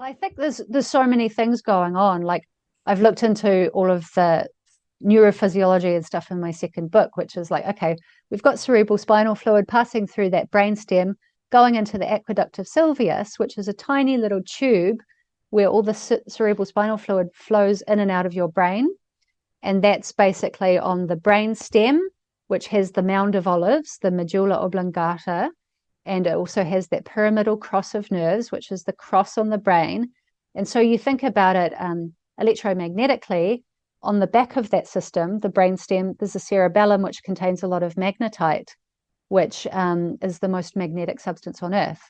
I think there's so many things going on. Like I've looked into all of the neurophysiology and stuff in my second book, which is like, okay, we've got cerebral spinal fluid passing through that brainstem, going into the aqueduct of Sylvius, which is a tiny little tube where all the cerebral spinal fluid flows in and out of your brain. And that's basically on the brain stem, which has the mound of olives, the medulla oblongata, and it also has that pyramidal cross of nerves, which is the cross on the brain. And so you think about it electromagnetically, on the back of that system, the brainstem, there's a cerebellum, which contains a lot of magnetite, which is the most magnetic substance on Earth.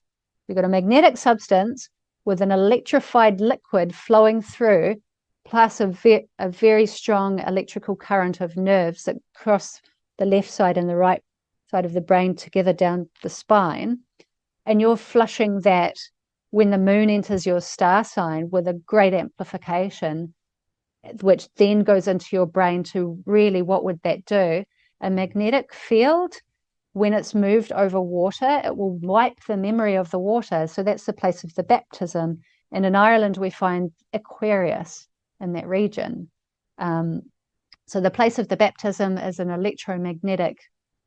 You've got a magnetic substance with an electrified liquid flowing through, plus a very strong electrical current of nerves that cross the left side and the right side of the brain together down the spine. And you're flushing that when the moon enters your star sign with a great amplification, which then goes into your brain to really, what would that do? A magnetic field, when it's moved over water, it will wipe the memory of the water. So that's the place of the baptism. And in Ireland, we find Aquarius in that region. So the place of the baptism is an electromagnetic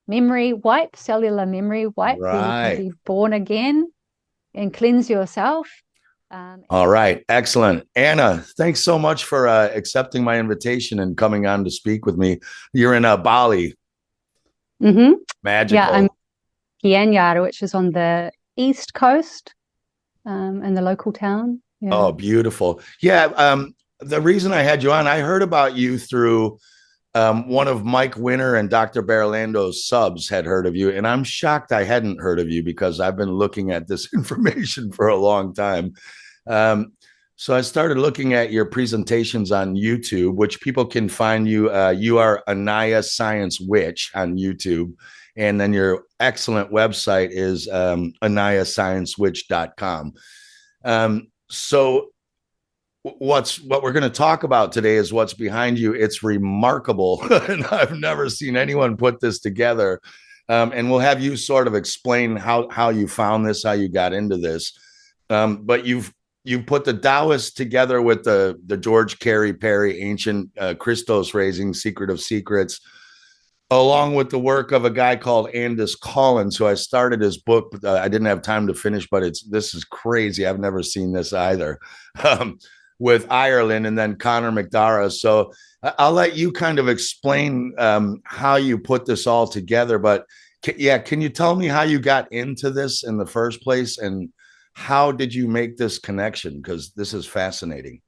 memory wipe, cellular memory wipe, where you can Right. be born again and cleanse yourself. All right. Excellent. Anna, thanks so much for accepting my invitation and coming on to speak with me. You're in Bali. Mm-hmm. Yeah, I'm Magical. Gianyar, which is on the east coast, in the local town. Yeah. Oh, beautiful. Yeah. The reason I had you on, I heard about you through one of Mike Winter and Dr. Berlando's subs had heard of you. And I'm shocked I hadn't heard of you because I've been looking at this information for a long time. Um, so I started looking at your presentations on YouTube, which people can find you. You are Anaya Science Witch on YouTube. And then your excellent website is anayasciencewitch.com. So what we're going to talk about today is what's behind you. It's remarkable, and I've never seen anyone put this together. And we'll have you sort of explain how you found this, how you got into this. But you've put the Taoist together with the George Carey Perry ancient Christos raising secret of secrets, along with the work of a guy called Andis Collins, who I started his book. I didn't have time to finish, but this is crazy. I've never seen this either. Um, with Ireland and then Connor McDara. So I'll let you kind of explain how you put this all together. But can you tell me how you got into this in the first place and how did you make this connection? Because this is fascinating.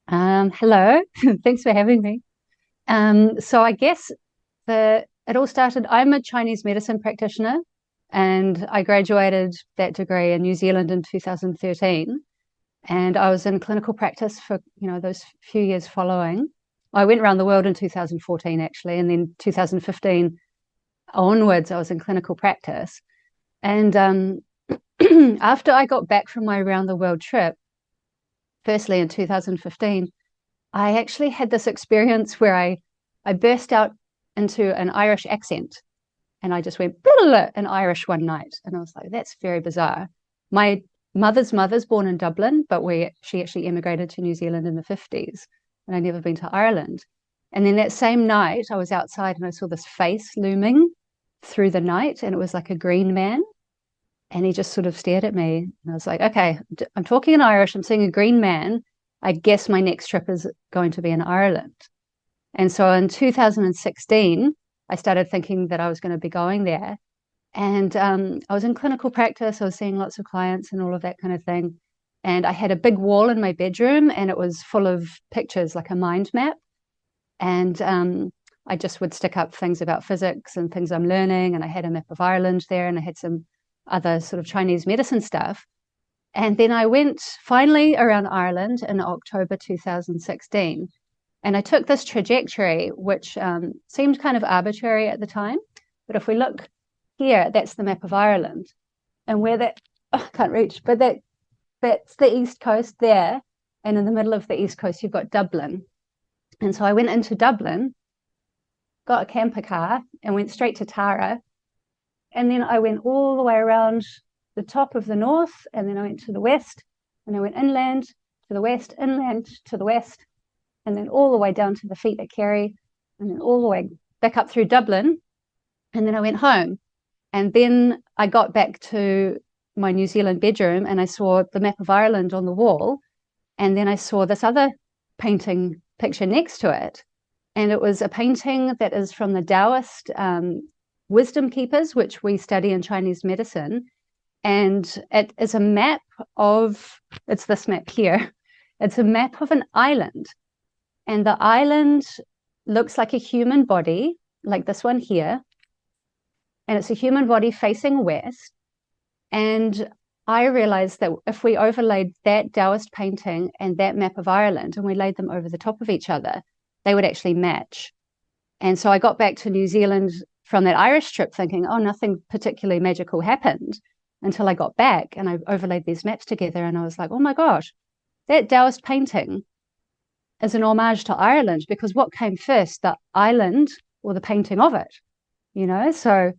Hello. Thanks for having me. So I guess it all started. I'm a Chinese medicine practitioner, and I graduated that degree in New Zealand in 2013. And I was in clinical practice for those few years following. I went around the world in 2014 actually, and then 2015 onwards, I was in clinical practice. And after I got back from my around the world trip, firstly in 2015, I actually had this experience where I burst out into an Irish accent, and I just went in Irish one night, and I was like, that's very bizarre. My mother's born in Dublin, but she actually immigrated to New Zealand in the 50s, and I'd never been to Ireland. And then that same night, I was outside and I saw this face looming through the night, and it was like a green man. And he just sort of stared at me, and I was like, okay, I'm talking in Irish, I'm seeing a green man. I guess my next trip is going to be in Ireland. And so in 2016, I started thinking that I was going to be going there. And I was in clinical practice. I was seeing lots of clients and all of that kind of thing. And I had a big wall in my bedroom, and it was full of pictures, like a mind map. And I just would stick up things about physics and things I'm learning. And I had a map of Ireland there, and I had some other sort of Chinese medicine stuff. And then I went finally around Ireland in October 2016. And I took this trajectory, which seemed kind of arbitrary at the time. But if we look here, that's the map of Ireland. And where I can't reach, but that's the east coast there. And in the middle of the east coast, you've got Dublin. And so I went into Dublin, got a camper car, and went straight to Tara. And then I went all the way around the top of the north, and then I went to the west, And I went inland to the west, inland to the west, and then all the way down to the feet at Kerry, and then all the way back up through Dublin. And then I went home. And then I got back to my New Zealand bedroom and I saw the map of Ireland on the wall. And then I saw this other painting picture next to it. And it was a painting that is from the Taoist wisdom keepers, which we study in Chinese medicine. And it is a map of, it's this map here. It's a map of an island. And the island looks like a human body, like this one here. And it's a human body facing west. And I realized that if we overlaid that Taoist painting and that map of Ireland and we laid them over the top of each other, they would actually match. And so I got back to New Zealand from that Irish trip thinking, oh, nothing particularly magical happened until I got back and I overlaid these maps together. And I was like, oh my gosh, that Taoist painting is an homage to Ireland, because what came first, the island or the painting of it, you know? So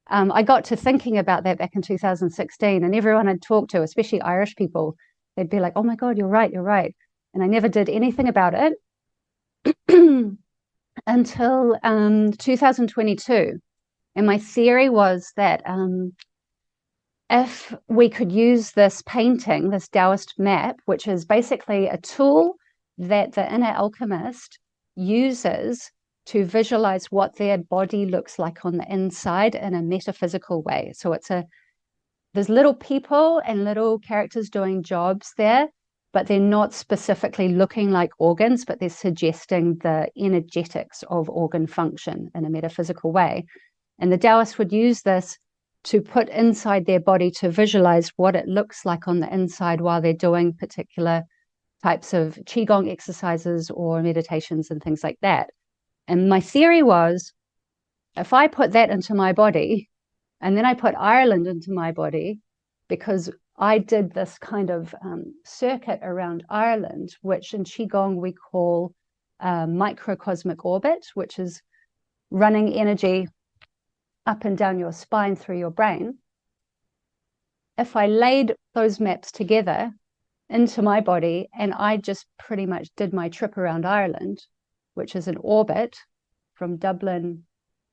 I got to thinking about that back in 2016, and everyone I'd talked to, especially Irish people, they'd be like, oh my God, you're right, you're right. And I never did anything about it until 2022. And my theory was that if we could use this painting, this Taoist map, which is basically a tool that the inner alchemist uses to visualize what their body looks like on the inside in a metaphysical way. So there's little people and little characters doing jobs there, but they're not specifically looking like organs, but they're suggesting the energetics of organ function in a metaphysical way. And the Taoists would use this to put inside their body to visualize what it looks like on the inside while they're doing particular types of Qigong exercises or meditations and things like that. And my theory was, if I put that into my body, and then I put Ireland into my body, because I did this kind of circuit around Ireland, which in Qigong we call microcosmic orbit, which is running energy up and down your spine through your brain. If I laid those maps together into my body and I just pretty much did my trip around Ireland, which is an orbit from Dublin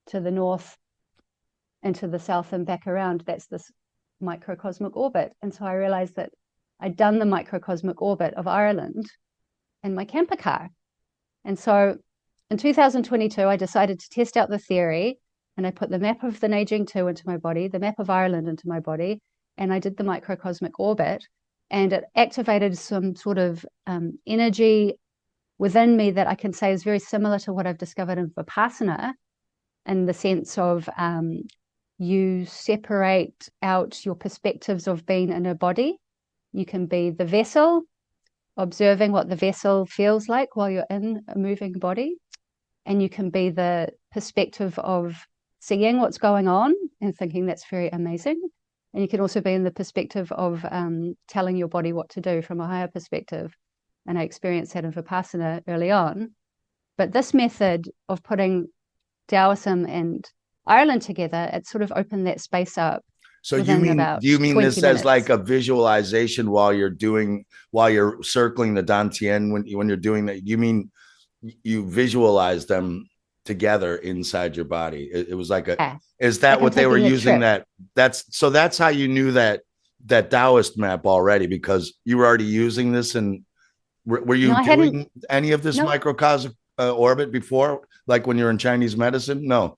to the north and to the south and back around, that's this microcosmic orbit. And so I realized that I'd done the microcosmic orbit of Ireland in my camper car. And so in 2022, I decided to test out the theory, and I put the map of the Neijing 2 into my body, the map of Ireland into my body, and I did the microcosmic orbit, and it activated some sort of energy within me that I can say is very similar to what I've discovered in Vipassana, in the sense of you separate out your perspectives of being in a body. You can be the vessel, observing what the vessel feels like while you're in a moving body. And you can be the perspective of seeing what's going on and thinking that's very amazing. And you can also be in the perspective of telling your body what to do from a higher perspective. And I experienced that in Vipassana early on. But this method of putting Taoism and Ireland together, it sort of opened that space up. So do you mean this minutes. as like a visualization while you're circling the Dantian when you're doing that? You mean you visualize them together inside your body? It was like is that what they were using? That's how you knew that Taoist map already, because you were already using this. And were you doing any of this microcosmic orbit before, like when you're in Chinese medicine? No,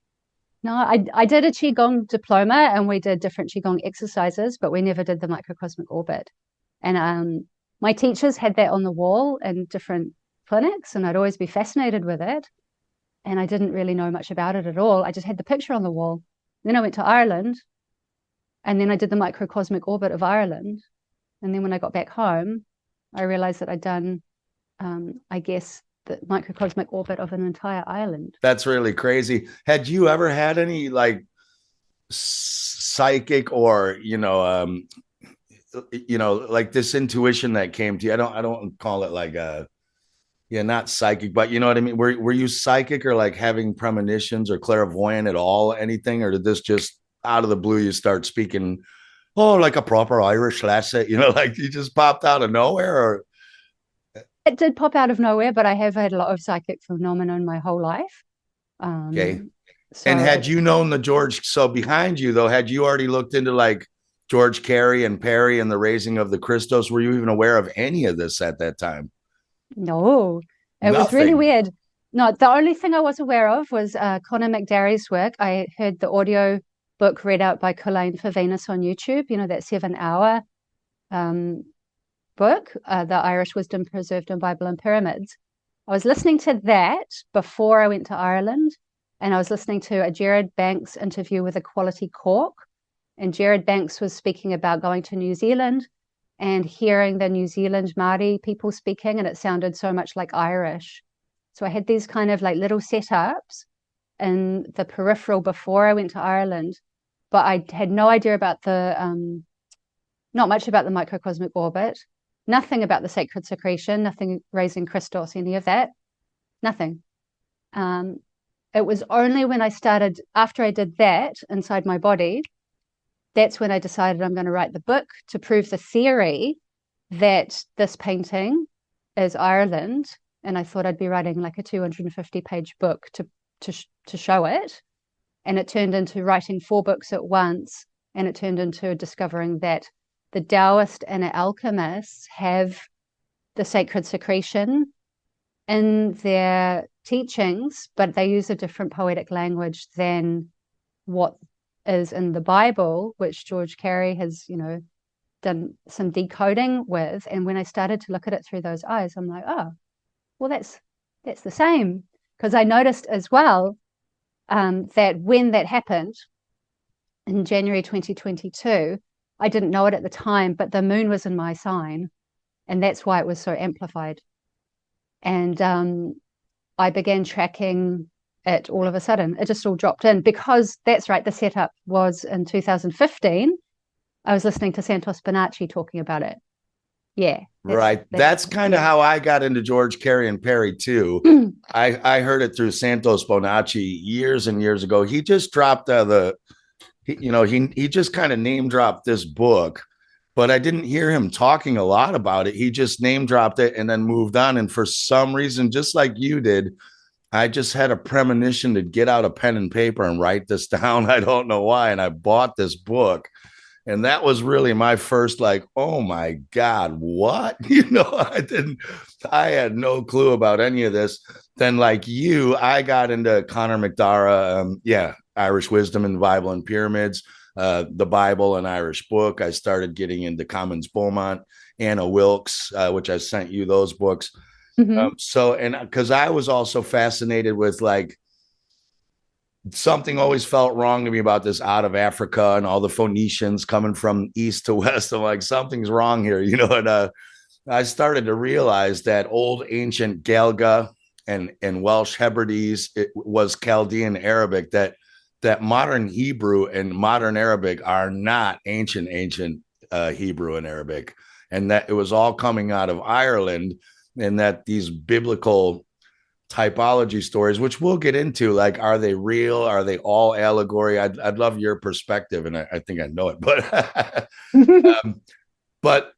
I did a Qigong diploma and we did different Qigong exercises, but we never did the microcosmic orbit. And my teachers had that on the wall in different clinics, and I'd always be fascinated with it. And I didn't really know much about it at all. I just had the picture on the wall. Then I went to Ireland, and then I did the microcosmic orbit of Ireland. And then when I got back home, I realized that I'd done, I guess, the microcosmic orbit of an entire island. That's really crazy. Had you ever had any like psychic or, like this intuition that came to you? I don't call it like not psychic, but you know what I mean? Were you psychic or like having premonitions or clairvoyant at all, anything? Or did this just out of the blue, you start speaking Oh, like a proper Irish lassie, like you just popped out of nowhere, or It did pop out of nowhere, but I have had a lot of psychic phenomena in my whole life. okay. Um, And so had it you known the George, so behind you though, had you already looked into like George Carey and Perry and the raising of the Christos? Were you even aware of any of this at that time? No, it was really Nothing. weird. No, the only thing I was aware of was Conor McDarry's work. I heard the audio book read out by Colleen for Venus on YouTube, that 7 hour um, book, The Irish Wisdom Preserved in Bible and Pyramids. I was listening to that before I went to Ireland, and I was listening to a Jared Banks interview with Equality Cork. And Jared Banks was speaking about going to New Zealand and hearing the New Zealand Māori people speaking, and it sounded so much like Irish. So I had these kind of like little setups in the peripheral before I went to Ireland, but I had no idea about not much about the microcosmic orbit, nothing about the sacred secretion, nothing raising Christos, any of that, nothing. Um, it was only when I started, after I did that inside my body, that's when I decided I'm going to write the book to prove the theory that this painting is Ireland. And I thought I'd be writing like a 250-page book to show it. And it turned into writing 4 books at once. And it turned into discovering that the Taoist and alchemists have the sacred secretion in their teachings, but they use a different poetic language than what is in the Bible, which George Carey has, done some decoding with. And when I started to look at it through those eyes, I'm like, oh, well, that's the same. Because I noticed as well that when that happened in January 2022, I didn't know it at the time, but the moon was in my sign, and that's why it was so amplified. And I began tracking it all of a sudden. It just all dropped in because that's right. The setup was in 2015. I was listening to Santos Bonacci talking about it. Yeah, Right. that's That's kind of yeah. how I got into George Carey and Perry too. I heard it through Santos Bonacci years and years ago. He just dropped he just kind of name dropped this book, but I didn't hear him talking a lot about it. He just name dropped it and then moved on. And for some reason, just like you did, I just had a premonition to get out a pen and paper and write this down. I don't know why. And I bought this book. And that was really my first, like, oh my God, what? I had no clue about any of this. Then, like you, I got into Conor McDara, Irish Wisdom and Bible and Pyramids, the Bible and Irish book. I started getting into Commons Beaumont, Anna Wilkes, which I sent you those books. Mm-hmm. And because I was also fascinated with like something always felt wrong to me about this out of Africa and all the Phoenicians coming from east to west. I'm like, something's wrong here, and I started to realize that old ancient Galga and Welsh Hebrides, it was Chaldean Arabic, that modern Hebrew and modern Arabic are not ancient Hebrew and Arabic, and that it was all coming out of Ireland, and that these biblical typology stories, which we'll get into, like, are they real? Are they all allegory? I'd love your perspective, and I think I know it, but but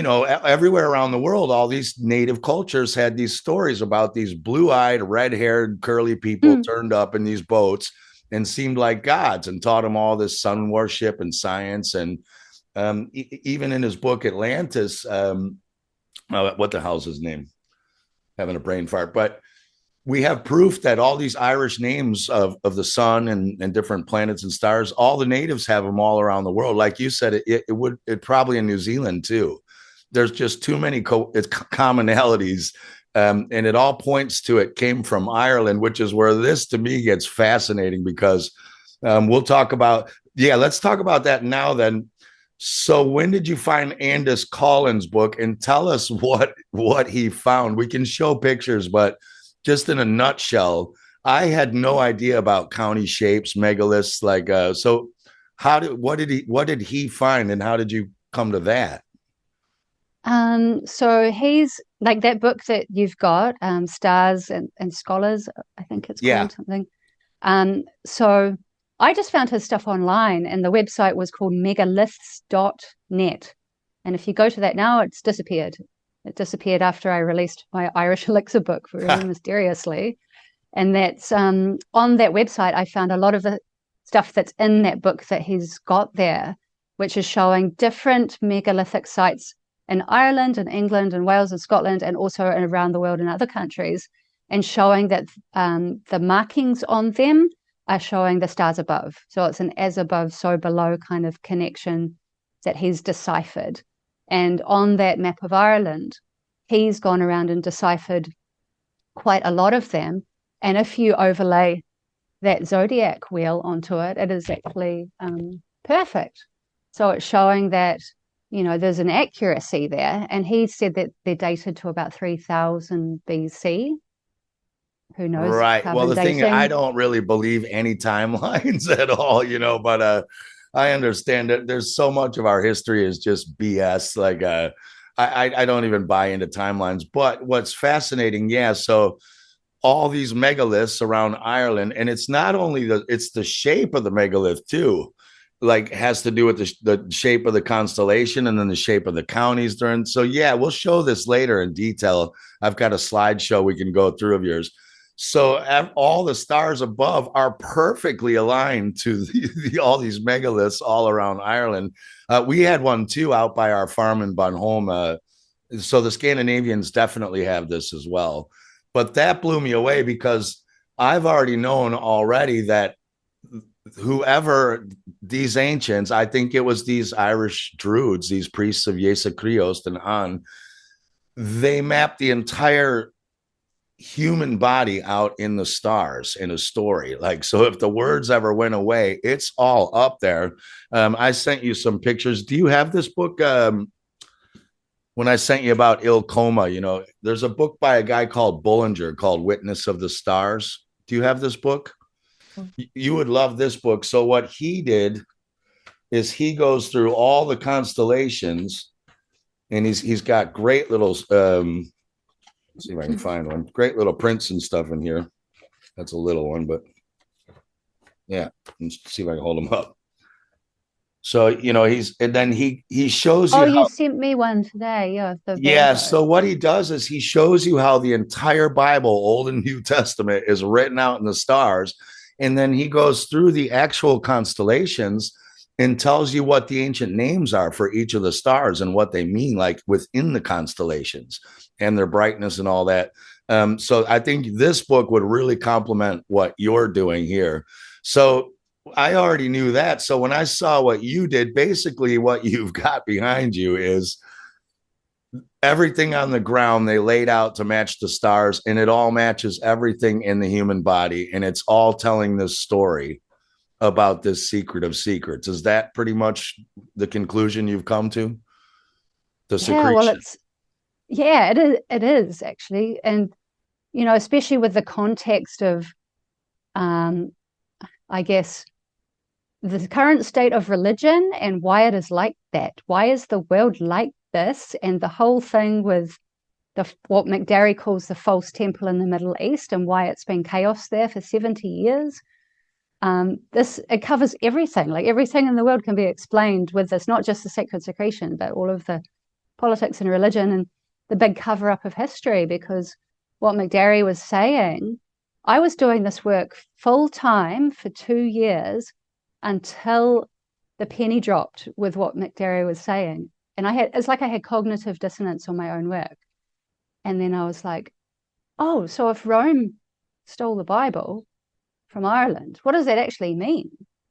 everywhere around the world, all these native cultures had these stories about these blue-eyed, red-haired, curly people turned up in these boats and seemed like gods and taught them all this sun worship and science. And even in his book Atlantis, what the hell's his name? Having a brain fart, but we have proof that all these Irish names of the sun and different planets and stars, all the natives have them all around the world. Like you said, it probably in New Zealand too. There's just too many commonalities. And it all points to it came from Ireland, which is where this to me gets fascinating because let's talk about that now then. So when did you find Andis Collins' book, and tell us what he found? We can show pictures, but just in a nutshell, I had no idea about county shapes, megaliths. Like, so what did he find, and how did you come to that? So he's like that book that you've got, Stars and Scholars, I think it's Yeah. called something. So I just found his stuff online, and the website was called megaliths.net. And if you go to that now, it's disappeared. It disappeared after I released my Irish Elixir book very mysteriously. And that's on that website, I found a lot of the stuff that's in that book that he's got there, which is showing different megalithic sites in Ireland and England and Wales and Scotland, and also around the world in other countries, and showing that the markings on them are showing the stars above. So it's an as above, so below kind of connection that he's deciphered. And on that map of Ireland, he's gone around and deciphered quite a lot of them. And if you overlay that zodiac wheel onto it, it is actually perfect. So it's showing that, you know, there's an accuracy there. And he said that they're dated to about 3000 BC. Who knows? Right. Well, the thing, I don't really believe any timelines at all, you know, but I understand that there's so much of our history is just BS. Like I don't even buy into timelines. But what's fascinating, yeah, so all these megaliths around Ireland, and it's not only it's the shape of the megalith too, like has to do with the shape of the constellation and then the shape of the counties during. So yeah, we'll show this later in detail. I've got a slideshow we can go through of yours. So all the stars above are perfectly aligned to all these megaliths all around Ireland. We had one too out by our farm in Bunholm. So the Scandinavians definitely have this as well. But that blew me away because I've already known already that whoever these ancients, I think it was these Irish druids, these priests of Jesu Christos and on, they mapped the entire human body out in the stars in a story. Like, so if the words ever went away, it's all up there. I sent you some pictures. Do you have this book? When I sent you about Il Coma, you know, there's a book by a guy called Bullinger called Witness of the Stars. Do you have this book? You would love this book. So what he did is he goes through all the constellations, and he's got great little let's see if I can find one. Great little prints and stuff in here. That's a little one, but yeah, let's see if I can hold them up. So, you know, and then he shows you. Oh, you sent me one today. Yeah. Yeah. So what he does is he shows you how the entire Bible, Old and New Testament, is written out in the stars. And then he goes through the actual constellations and tells you what the ancient names are for each of the stars and what they mean, like within the constellations and their brightness and all that. So I think this book would really complement what you're doing here. So I already knew that. So when I saw what you did, basically what you've got behind you is everything on the ground they laid out to match the stars, and it all matches everything in the human body. And it's all telling this story about this secret of secrets. Is that pretty much the conclusion you've come to? The secretion. Yeah, well, it is actually. And, you know, especially with the context of, I guess, the current state of religion and why it is like that. Why is the world like this? And the whole thing with what McDarry calls the false temple in the Middle East, and why it's been chaos there for 70 years. It covers everything. Like, everything in the world can be explained with this, not just the sacred secretion, but all of the politics and religion and the big cover up of history. Because what McDarry was saying, I was doing this work full time for 2 years until the penny dropped with what McDarry was saying. And it's like I had cognitive dissonance on my own work. And then I was like, oh, so if Rome stole the Bible from Ireland, what does that actually mean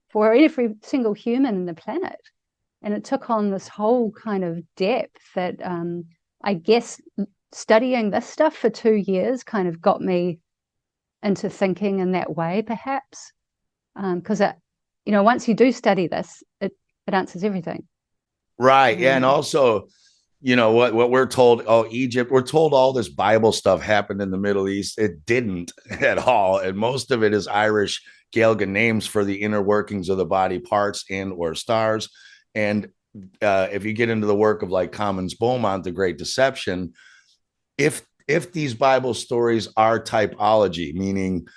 for every single human in the planet? And it took on this whole kind of depth that I guess studying this stuff for 2 years kind of got me into thinking in that way, perhaps. Because you know, once you do study this, it answers everything. Right. Yeah. And also, you know, what we're told, Egypt, we're told all this Bible stuff happened in the Middle East. It didn't at all. And most of it is Irish Gaelic names for the inner workings of the body parts and or stars. And if you get into the work of like Commons Beaumont, The Great Deception, if these Bible stories are typology, meaning,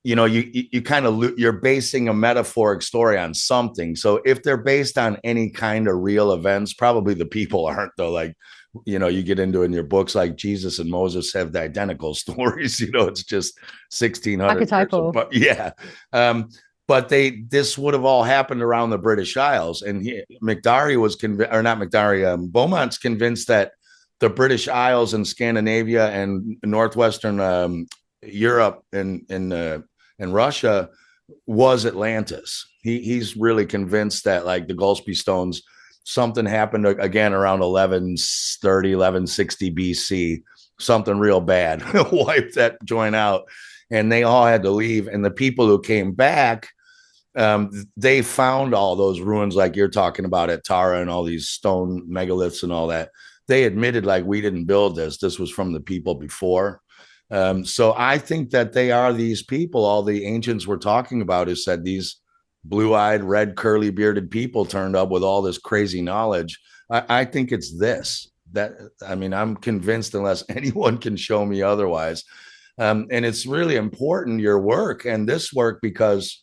you kind of you're basing a metaphoric story on something. So if they're based on any kind of real events, probably the people aren't, though. Like, you get into in your books, like Jesus and Moses have the identical stories. It's just 1600 years. Archetypal. But yeah. But this would have all happened around the British Isles, and McDarry was convinced, or not McDarry, Beaumont's convinced that the British Isles and Scandinavia and northwestern Europe and Russia was Atlantis. He's really convinced that, like, the Gillespie stones, something happened again around 1130, 1160 BC, something real bad wiped that joint out, and they all had to leave. And the people who came back, they found all those ruins like you're talking about at Tara and all these stone megaliths and all that. They admitted, like, we didn't build this. This was from the people before. So I think that they are these people all the ancients were talking about, who said these blue-eyed, red, curly bearded people turned up with all this crazy knowledge. I think it's this. I'm convinced, unless anyone can show me otherwise. And it's really important, your work and this work, because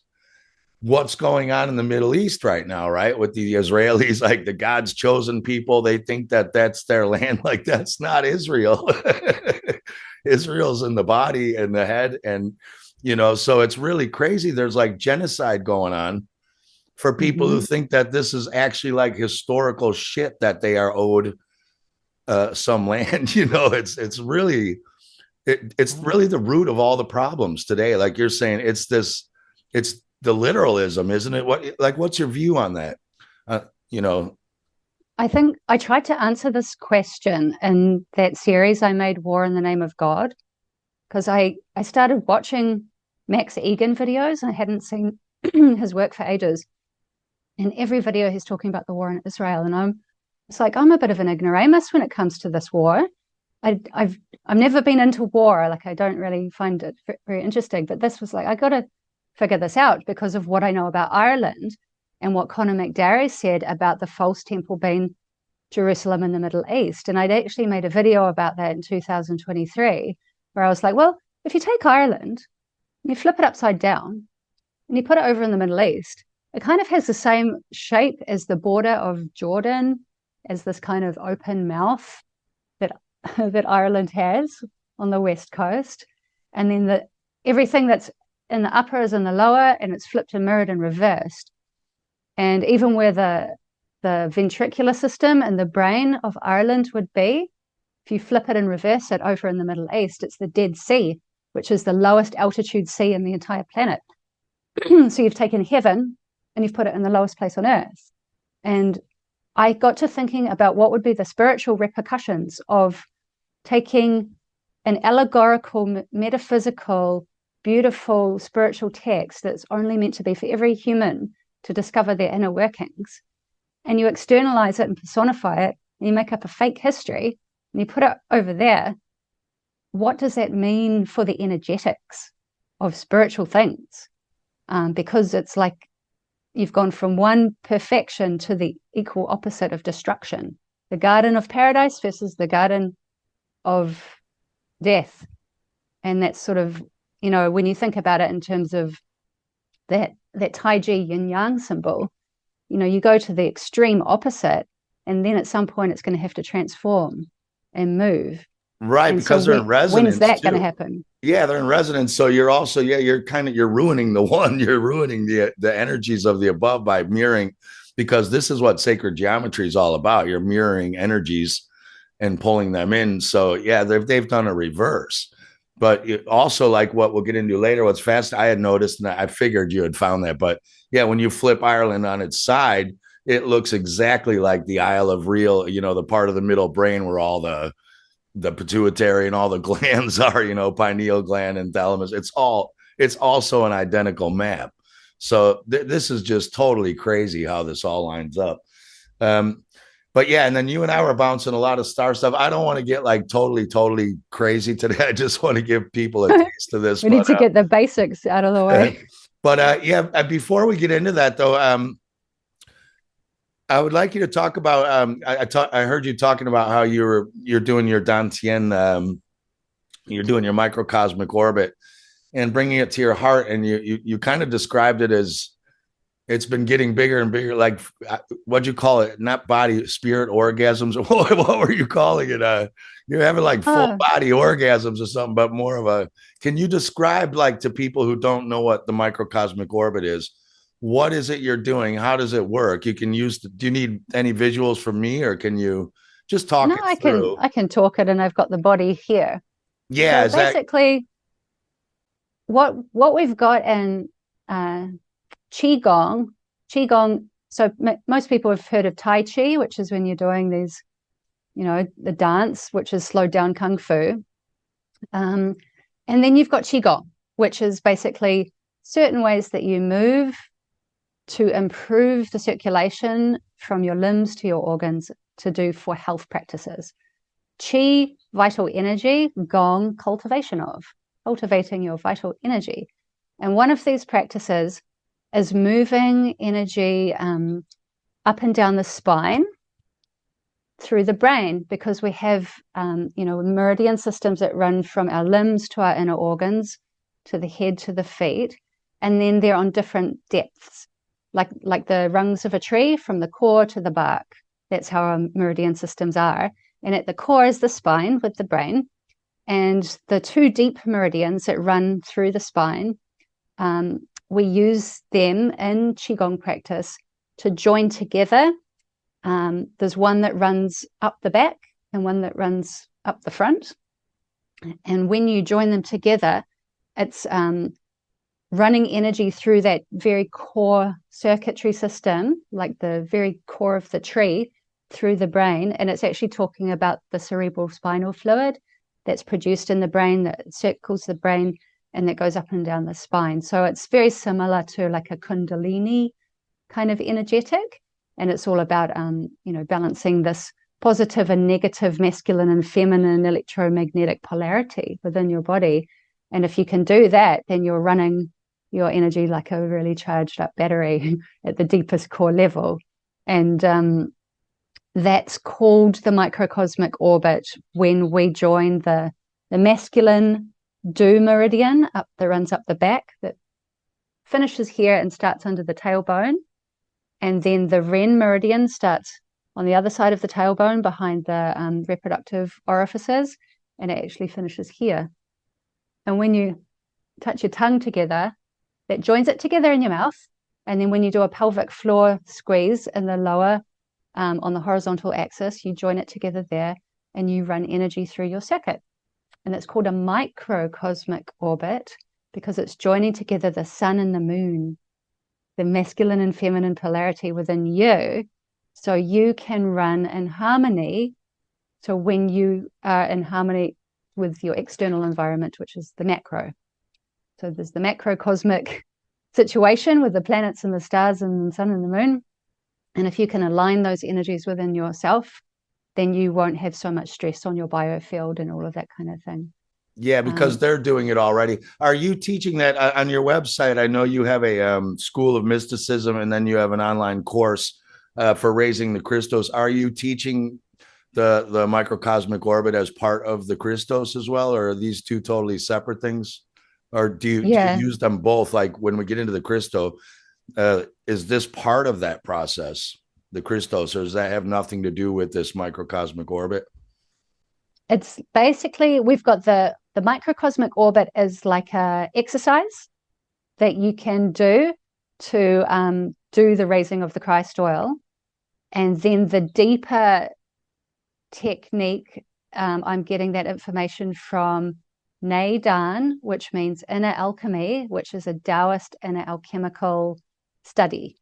what's going on in the Middle East right now, right? With the Israelis, like the God's chosen people, they think that that's their land. Like, that's not Israel. Israel's in the body and the head. And, so it's really crazy. There's like genocide going on for people who think that this is actually like historical shit, that they are owed some land. It's really the root of all the problems today. Like you're saying, it's the literalism, isn't it? What's your view on that? I think I tried to answer this question in that series I made, War in the Name of God, because I started watching Max Egan videos. I hadn't seen his work for ages. In every video, he's talking about the war in Israel. And I'm a bit of an ignoramus when it comes to this war. I've never been into war. Like, I don't really find it very interesting. But this was like, I got to figure this out because of what I know about Ireland and what Conor McDarry said about the false temple being Jerusalem in the Middle East. And I'd actually made a video about that in 2023, where I was like, well, if you take Ireland and you flip it upside down and you put it over in the Middle East, it kind of has the same shape as the border of Jordan, as this kind of open mouth that Ireland has on the west coast. And then everything that's in the upper is in the lower, and it's flipped and mirrored and reversed. And even where the ventricular system and the brain of Ireland would be, if you flip it and reverse it over in the Middle East, it's the Dead Sea, which is the lowest altitude sea in the entire planet. So you've taken heaven and you've put it in the lowest place on earth. And I got to thinking about what would be the spiritual repercussions of taking an allegorical, metaphysical, beautiful spiritual text that's only meant to be for every human to discover their inner workings, and you externalize it and personify it, and you make up a fake history, and you put it over there. What does that mean for the energetics of spiritual things? Because it's like you've gone from one perfection to the equal opposite of destruction. The Garden of Paradise versus the Garden of Death. And that's sort of, when you think about it in terms of that Taiji yin-yang symbol, you go to the extreme opposite, and then at some point it's going to have to transform and move. Right, and because they're in resonance. When's that going to happen? Yeah, they're in resonance. So you're also, you're ruining the one. You're ruining the energies of the above by mirroring, because this is what sacred geometry is all about. You're mirroring energies and pulling them in. So yeah, they've done a reverse. But also, like what we'll get into later, what's fast, I had noticed, and I figured you had found that. But yeah, when you flip Ireland on its side, it looks exactly like the Isle of Real, the part of the middle brain where all the pituitary and all the glands are, pineal gland and thalamus. It's also an identical map. So this is just totally crazy how this all lines up. But yeah, and then you and I were bouncing a lot of star stuff. I don't want to get like totally crazy today. I just want to give people a taste of this. We need to get the basics out of the way. But yeah, before we get into that though, I would like you to talk about. I heard you talking about how you're doing your Dantian, you're doing your microcosmic orbit, and bringing it to your heart. And you kind of described it as it's been getting bigger and bigger. Like, what'd you call it? Not body, spirit orgasms. What were you calling it? You're having like full Oh, body orgasms or something, but more of a. Can you describe, like, to people who don't know what the microcosmic orbit is? What is it you're doing? How does it work? You can use. Do you need any visuals from me, or can you just no, talk it through? I can talk it, and I've got the body here. Yeah, So is that basically, what we've got in uh, qigong, qigong. So most people have heard of Tai Chi, which is when you're doing these, the dance, which is slowed down kung fu. And then you've got qigong, which is basically certain ways that you move to improve the circulation from your limbs to your organs to do for health practices. Qi, vital energy; gong, cultivating your vital energy. And one of these practices is moving energy up and down the spine through the brain, because we have meridian systems that run from our limbs to our inner organs, to the head, to the feet, and then they're on different depths, like the rungs of a tree, from the core to the bark. That's how our meridian systems are. And at the core is the spine with the brain, and the two deep meridians that run through the spine, we use them in qigong practice to join together. There's one that runs up the back and one that runs up the front. And when you join them together, it's running energy through that very core circuitry system, like the very core of the tree, through the brain. And it's actually talking about the cerebral spinal fluid that's produced in the brain, that circles the brain, and that goes up and down the spine. So it's very similar to like a kundalini kind of energetic. And it's all about, balancing this positive and negative, masculine and feminine electromagnetic polarity within your body. And if you can do that, then you're running your energy like a really charged up battery at the deepest core level. And that's called the microcosmic orbit when we join the masculine do meridian that runs up the back, that finishes here and starts under the tailbone. And then the Ren meridian starts on the other side of the tailbone behind the reproductive orifices, and it actually finishes here. And when you touch your tongue together, that joins it together in your mouth. And then when you do a pelvic floor squeeze in the lower, on the horizontal axis, you join it together there, and you run energy through your circuit. And it's called a microcosmic orbit because it's joining together the sun and the moon, the masculine and feminine polarity within you, so you can run in harmony. So when you are in harmony with your external environment, which is the macro. So there's the macrocosmic situation with the planets and the stars and the sun and the moon. And if you can align those energies within yourself, then you won't have so much stress on your biofield and all of that kind of thing. Yeah, because they're doing it already. Are you teaching that on your website? I know you have a school of mysticism, and then you have an online course for raising the Christos. Are you teaching the microcosmic orbit as part of the Christos as well, or are these two totally separate things? Or do you use them both? Like when we get into the Christo, is this part of that process, the Christos, or does that have nothing to do with this microcosmic orbit? It's basically, we've got the microcosmic orbit is like a exercise that you can do to do the raising of the Christ oil. And then the deeper technique, I'm getting that information from Nei Dan, which means inner alchemy, which is a Taoist inner alchemical study.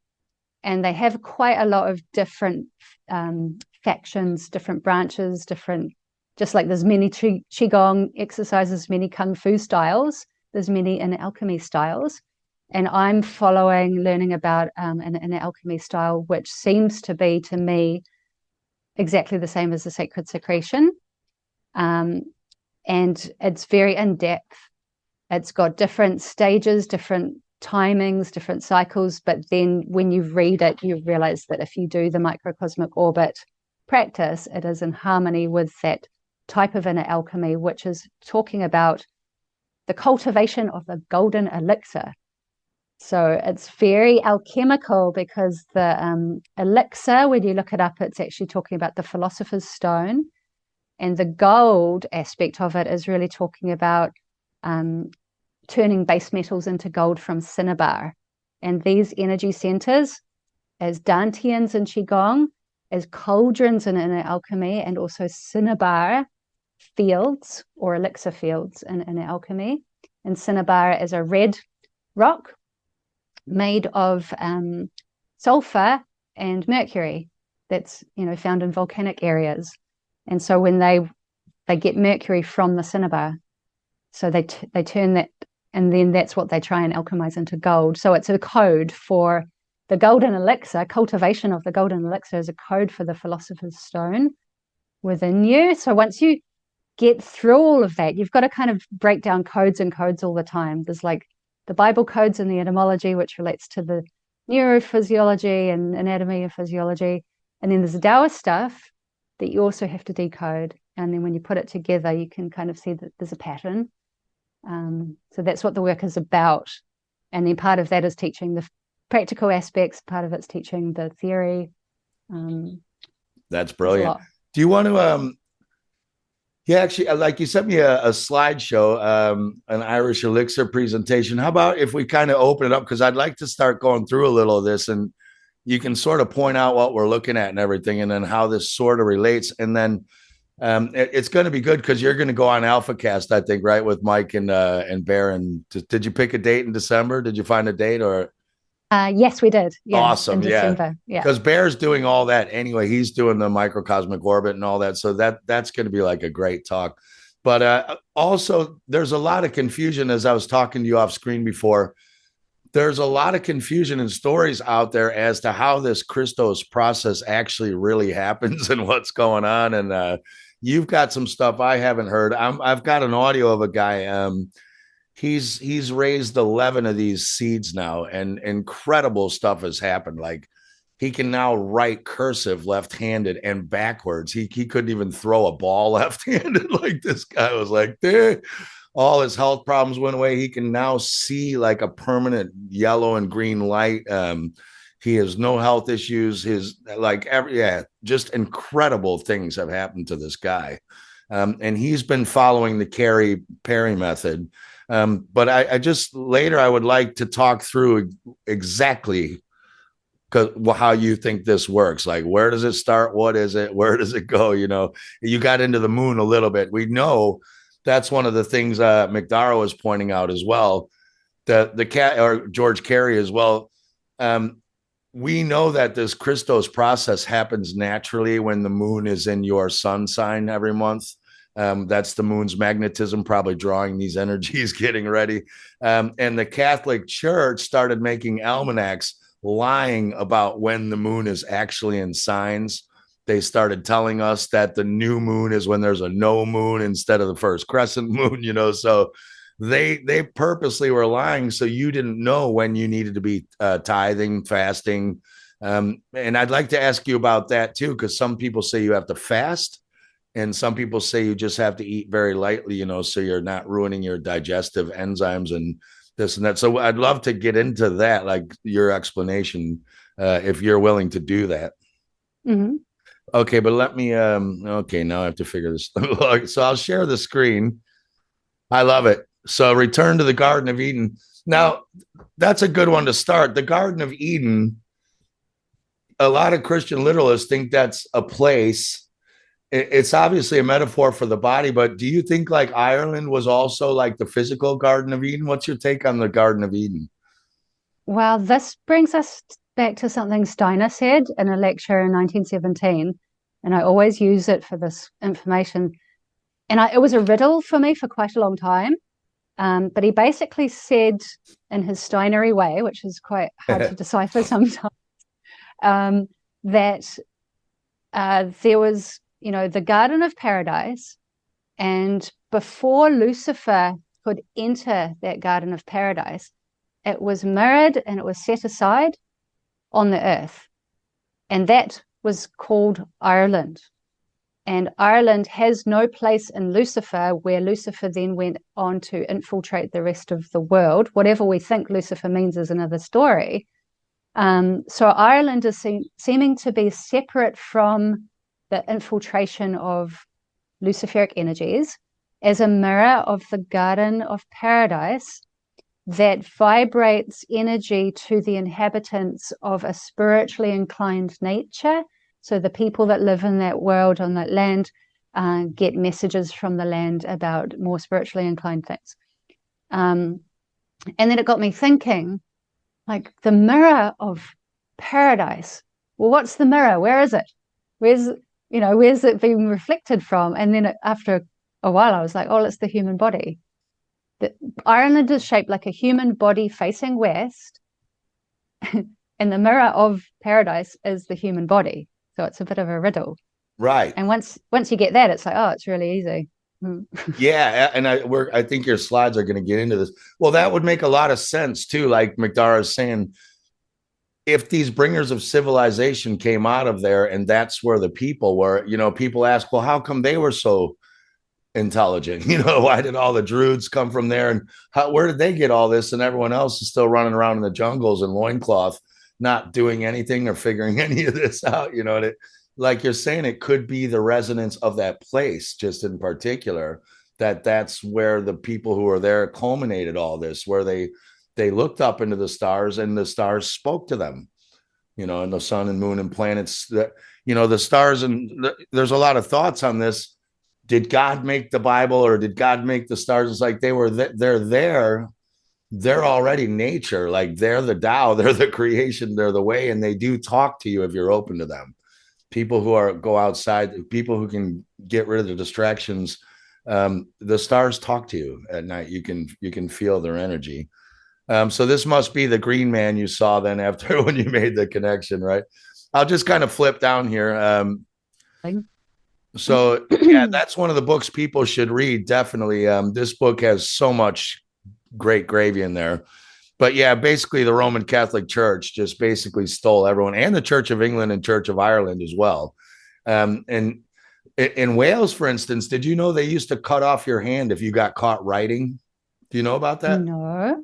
And they have quite a lot of different factions, different branches, just like there's many qigong exercises, many kung fu styles, there's many inner alchemy styles. And I'm learning about an inner alchemy style, which seems to be, to me, exactly the same as the sacred secretion. And it's very in-depth. It's got different stages, different timings, different cycles. But then when you read it, you realize that if you do the microcosmic orbit practice, it is in harmony with that type of inner alchemy, which is talking about the cultivation of the golden elixir. So it's very alchemical, because the elixir, when you look it up, it's actually talking about the philosopher's stone. And the gold aspect of it is really talking about turning base metals into gold from cinnabar. And these energy centers, as dantians in Qigong, as cauldrons in inner alchemy, and also cinnabar fields or elixir fields in inner alchemy. And cinnabar is a red rock made of sulfur and mercury that's found in volcanic areas. And so when they get mercury from the cinnabar, so they turn that, and then that's what they try and alchemize into gold. So it's a code for the golden elixir. Cultivation of the golden elixir is a code for the philosopher's stone within you. So once you get through all of that, you've got to kind of break down codes and codes all the time. There's like the Bible codes and the etymology, which relates to the neurophysiology and anatomy of physiology. And then there's the Taoist stuff that you also have to decode. And then when you put it together, you can kind of see that there's a pattern. So that's what the work is about. And then part of that is teaching the practical aspects. Part of it's teaching the theory. That's brilliant. Do you want to yeah, actually, like you sent me a slideshow, an Irish elixir presentation. How about if we kind of open it up? Because I'd like to start going through a little of this, and you can sort of point out what we're looking at and everything, and then how this sort of relates. And then it's going to be good because you're going to go on AlphaCast, I think, right, with Mike and Bear. And did you pick a date in December? Did you find a date or? Yes, we did. Yeah, awesome. Yeah. Because Bear's doing all that anyway. He's doing the microcosmic orbit and all that. So that's going to be like a great talk. But also, there's a lot of confusion, as I was talking to you off screen before. There's a lot of confusion and stories out there as to how this Christos process actually really happens and what's going on. And you've got some stuff I haven't heard. I've got an audio of a guy. He's raised 11 of these seeds now, and incredible stuff has happened. Like, he can now write cursive left-handed and backwards. He couldn't even throw a ball left-handed. Like, this guy was like, all his health problems went away. He can now see like a permanent yellow and green light. He has no health issues. Just incredible things have happened to this guy. And he's been following the Carrie Perry method. But I just later I would like to talk through exactly how you think this works. Like, where does it start? What is it? Where does it go? You got into the moon a little bit. We know that's one of the things McDarrow was pointing out as well. The cat, or George Carey as well. We know that this Christos process happens naturally when the moon is in your sun sign every month. That's the moon's magnetism probably drawing these energies, getting ready. And the Catholic Church started making almanacs lying about when the moon is actually in signs. They started telling us that the new moon is when there's a no moon instead of the first crescent moon, so they purposely were lying so you didn't know when you needed to be tithing, fasting. And I'd like to ask you about that too, because some people say you have to fast. And some people say you just have to eat very lightly, so you're not ruining your digestive enzymes and this and that. So I'd love to get into that, like your explanation, if you're willing to do that. Mm-hmm. Okay, but let me, okay, now I have to figure this. So I'll share the screen. I love it. So return to the Garden of Eden. Now, that's a good one to start. The Garden of Eden, a lot of Christian literalists think that's a place. It's obviously a metaphor for the body, but do you think like Ireland was also like the physical Garden of Eden? What's your take on the Garden of Eden? Well, this brings us back to something Steiner said in a lecture in 1917, and I always use it for this information. And it was a riddle for me for quite a long time, but he basically said in his Steinery way, which is quite hard to decipher sometimes, that there was the Garden of Paradise, and before Lucifer could enter that Garden of Paradise, it was mirrored and it was set aside on the earth. And that was called Ireland. And Ireland has no place in Lucifer, where Lucifer then went on to infiltrate the rest of the world. Whatever we think Lucifer means is another story. So Ireland is seeming to be separate from the infiltration of Luciferic energies as a mirror of the Garden of Paradise that vibrates energy to the inhabitants of a spiritually inclined nature. So the people that live in that world, on that land, get messages from the land about more spiritually inclined things. And then it got me thinking, like, the mirror of paradise. Well, what's the mirror? Where is it? Where's it being reflected from? And then after a while, I was like, oh, it's the human body. Ireland is shaped like a human body facing west, and the mirror of paradise is the human body. So it's a bit of a riddle. Right. And once you get that, it's like, oh, it's really easy. Yeah, and I think your slides are going to get into this. Well, that would make a lot of sense too. Like McDara is saying, if these bringers of civilization came out of there, and that's where the people were, people ask, well, how come they were so intelligent? Why did all the Druids come from there, and where did they get all this? And everyone else is still running around in the jungles and loincloth, not doing anything or figuring any of this out. And like you're saying, it could be the resonance of that place, just in particular, that's where the people who are there culminated all this, where they looked up into the stars and the stars spoke to them, and the sun and moon and planets, the stars. And there's a lot of thoughts on this. Did God make the Bible, or did God make the stars? It's like they're there. They're already nature. Like, they're the Tao, they're the creation, they're the way. And they do talk to you if you're open to them. People who go outside, people who can get rid of the distractions. The stars talk to you at night. You can feel their energy. So this must be the green man you saw then after when you made the connection, right? I'll just kind of flip down here. So yeah, that's one of the books people should read. Definitely. This book has so much great gravy in there. But yeah, basically the Roman Catholic Church just basically stole everyone, and the Church of England and Church of Ireland as well. And in Wales, for instance, did you know they used to cut off your hand if you got caught writing? Do you know about that? No,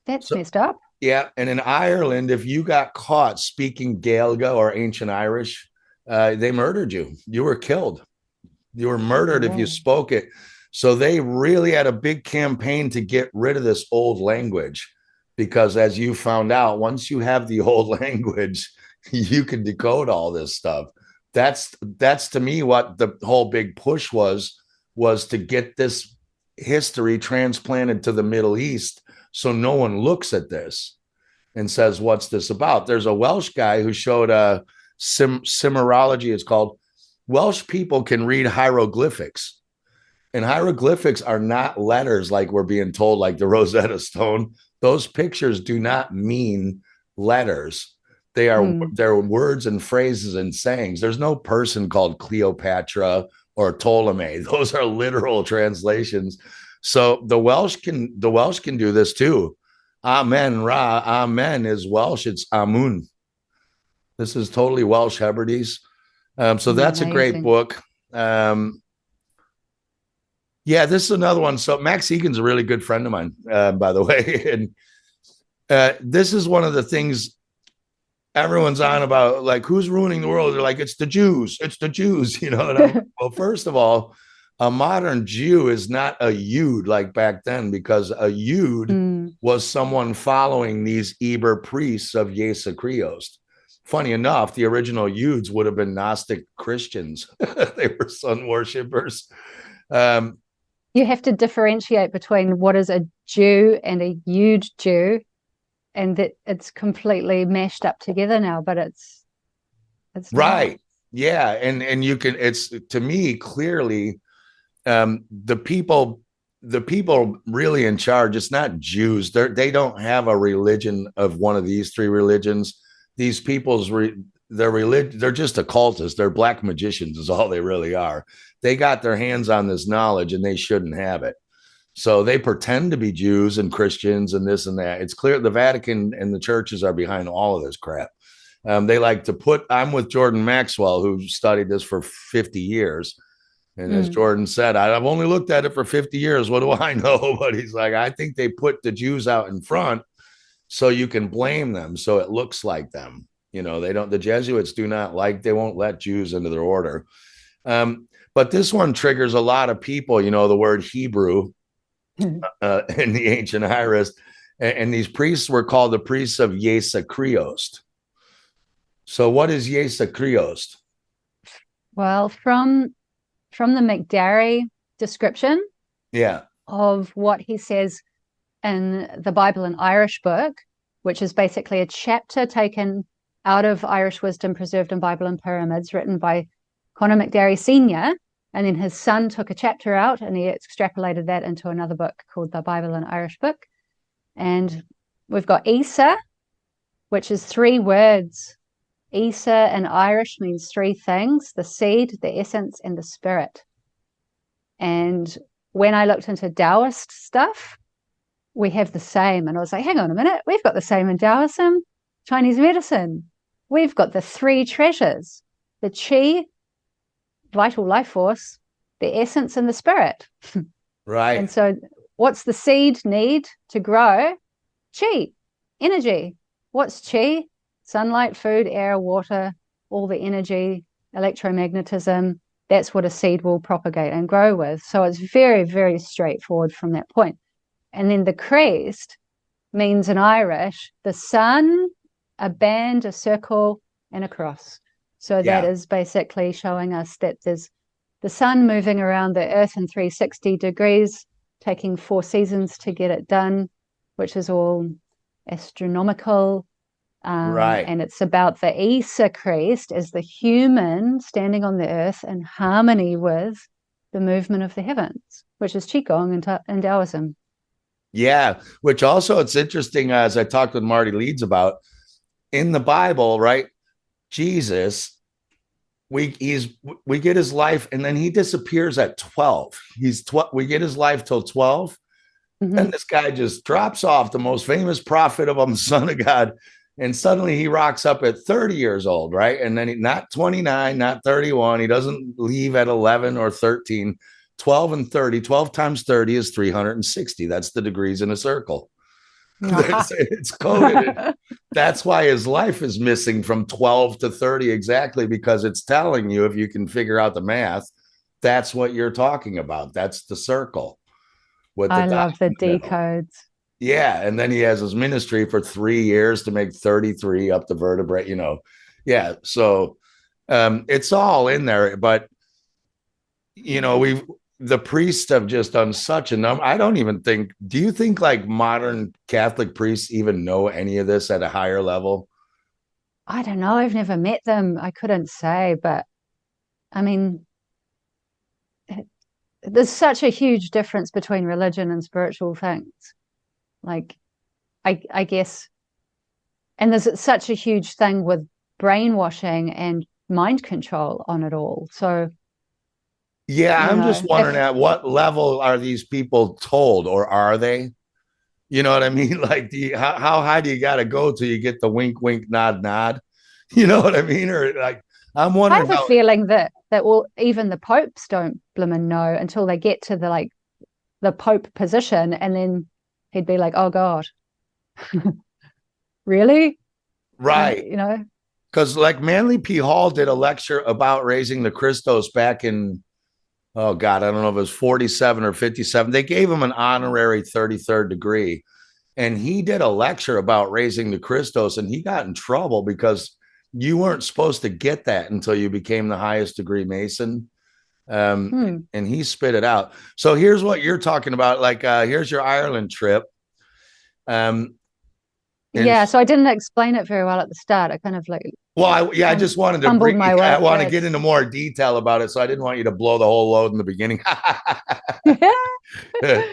that's messed up. Yeah. And in Ireland, if you got caught speaking Gaeilge or ancient Irish, they murdered you. You were killed. You were murdered if you spoke it. So they really had a big campaign to get rid of this old language, because as you found out, once you have the old language, you can decode all this stuff. That's to me what the whole big push was to get this history transplanted to the Middle East, so no one looks at this and says, what's this about? There's a Welsh guy who showed a Cimmeriology, it's called. Welsh people can read hieroglyphics, and hieroglyphics are not letters like we're being told, like the Rosetta Stone. Those pictures do not mean letters. They're words and phrases and sayings. There's no person called Cleopatra or Ptolemy. Those are literal translations. So the Welsh can do this too. Amen Ra. Amen is Welsh. It's Amun. This is totally Welsh Hebrides. So that's amazing. A great book. Yeah, this is another one. So Max Egan's a really good friend of mine, by the way. And this is one of the things everyone's on about, like, who's ruining the world? They're like, it's the Jews. It's the Jews, Well, first of all, a modern Jew is not a Yud like back then, because a Yud was someone following these Eber priests of Yesu Christ. Funny enough, the original Yuds would have been Gnostic Christians. They were sun worshippers. You have to differentiate between what is a Jew and a Yud Jew, and that it's completely mashed up together now, but it's right. Not. Yeah. And you can, it's, to me, clearly, the people really in charge, it's not Jews. They don't have a religion of one of these three religions. These people's their religion, they're just occultists. They're black magicians is all they really are. They got their hands on this knowledge and they shouldn't have it. So they pretend to be Jews and Christians and this and that. It's clear the Vatican and the churches are behind all of this crap. They like to put, I'm with Jordan Maxwell, who studied this for 50 years. And as Jordan said, I've only looked at it for 50 years. What do I know? But he's like, I think they put the Jews out in front so you can blame them. So it looks like them. The Jesuits they won't let Jews into their order. But this one triggers a lot of people, the word Hebrew in the ancient Irish. And these priests were called the priests of Yesa Kriost. So what is Yesa Kriost? Well, from the McDarry description of what he says in the Bible and Irish book, which is basically a chapter taken out of Irish Wisdom Preserved in Bible and Pyramids, written by Conor McDarry Sr., and then his son took a chapter out and he extrapolated that into another book called the Bible and Irish book. And we've got Isa, which is 3 words. Isa in Irish means 3 things: the seed, the essence, and the spirit. And when I looked into Taoist stuff, we have the same. And I was like, hang on a minute, we've got the same in Taoism, Chinese medicine. We've got the 3 treasures: the chi, vital life force, the essence, and the spirit. Right. And so what's the seed need to grow? Chi, energy. What's chi? Sunlight, food, air, water, all the energy, electromagnetism. That's what a seed will propagate and grow with. So it's very, very straightforward from that point. And then the crest means in Irish, the sun, a band, a circle, and a cross. So that is basically showing us that there's the sun moving around the earth in 360 degrees, taking 4 seasons to get it done, which is all astronomical. Right. And it's about the Isa crest as the human standing on the earth in harmony with the movement of the heavens, which is Qigong in Taoism. Yeah, which also it's interesting, as I talked with Marty Leeds about, in the Bible, right? Jesus, we get his life and then he disappears at 12. We get his life till 12. Then this guy just drops off, the most famous prophet of them, son of God. And suddenly he rocks up at 30 years old, right? And then not 29, not 31. He doesn't leave at 11 or 13. 12 and 30. 12 times 30 is 360. That's the degrees in a circle. It's coded. That's why his life is missing from 12 to 30 exactly, because it's telling you, if you can figure out the math, that's what you're talking about. That's the circle. I love the decodes. Yeah, and then he has his ministry for 3 years to make 33 up the vertebrae, Yeah, so it's all in there, but the priests have just done such a number. I don't even think, do you think like modern Catholic priests even know any of this at a higher level? I don't know. I've never met them. I couldn't say, but I mean, there's such a huge difference between religion and spiritual things. Like, I guess, and there's such a huge thing with brainwashing and mind control on it all. So, yeah, I'm just wondering at what level are these people told, or are they? You know what I mean? Like, how high do you got to go till you get the wink, wink, nod, nod? You know what I mean? Or like, I'm wondering. I have a feeling that even the popes don't blimmin' know until they get to the pope position, and then he'd be like, "Oh God, really?" Right? Because like Manly P. Hall did a lecture about raising the Christos back in, oh God, I don't know if it was 47 or 57. They gave him an honorary 33rd degree. And he did a lecture about raising the Christos, and he got in trouble because you weren't supposed to get that until you became the highest degree Mason. And he spit it out. So here's what you're talking about. Like, here's your Ireland trip. Yeah, so I didn't explain it very well at the start. I kind of like, I just wanted to I want to get into more detail about it, so I didn't want you to blow the whole load in the beginning. Yeah.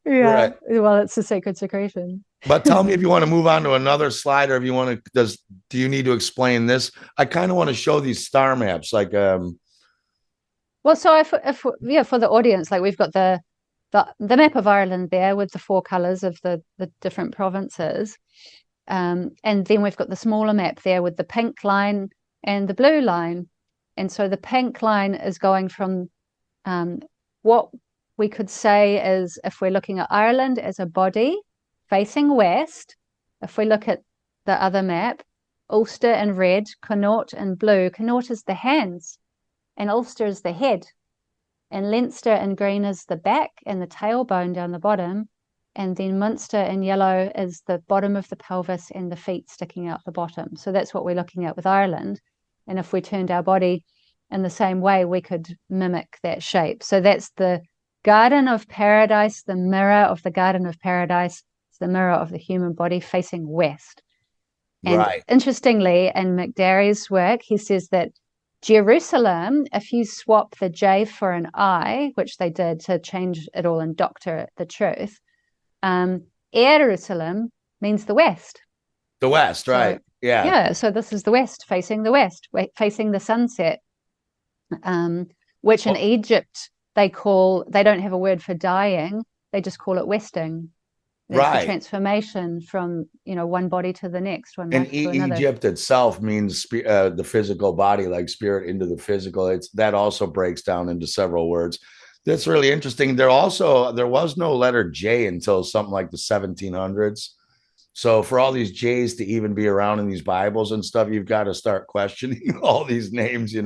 Right. Well, it's a sacred secretion. But tell me if you want to move on to another slide, or if you want to, do you need to explain this? I kind of want to show these star maps, like well, so if for the audience, like we've got the map of Ireland there with the 4 colors of the different provinces. And then we've got the smaller map there with the pink line and the blue line. And so the pink line is going from what we could say is, if we're looking at Ireland as a body facing west, if we look at the other map, Ulster in red, Connaught in blue. Connaught is the hands and Ulster is the head. And Leinster in green is the back and the tailbone down the bottom. And then Munster in yellow is the bottom of the pelvis and the feet sticking out the bottom. So that's what we're looking at with Ireland. And if we turned our body in the same way, we could mimic that shape. So that's the Garden of Paradise, the mirror of the Garden of Paradise. It's the mirror of the human body facing west. And Right. interestingly, in McDarry's work, he says that Jerusalem, if you swap the J for an I, which they did to change it all and doctor the truth, Jerusalem means the west. The west, right? So, Yeah. yeah, so this is the west, facing the west, facing the sunset, which in Egypt they don't have a word for dying, they just call it westing. It's the Right. transformation from, one body to the next, one And life to another. Egypt itself means the physical body, like spirit into the physical. That also breaks down into several words. That's really interesting. There was no letter J until something like the 1700s. So for all these J's to even be around in these Bibles and stuff, you've got to start questioning all these names. In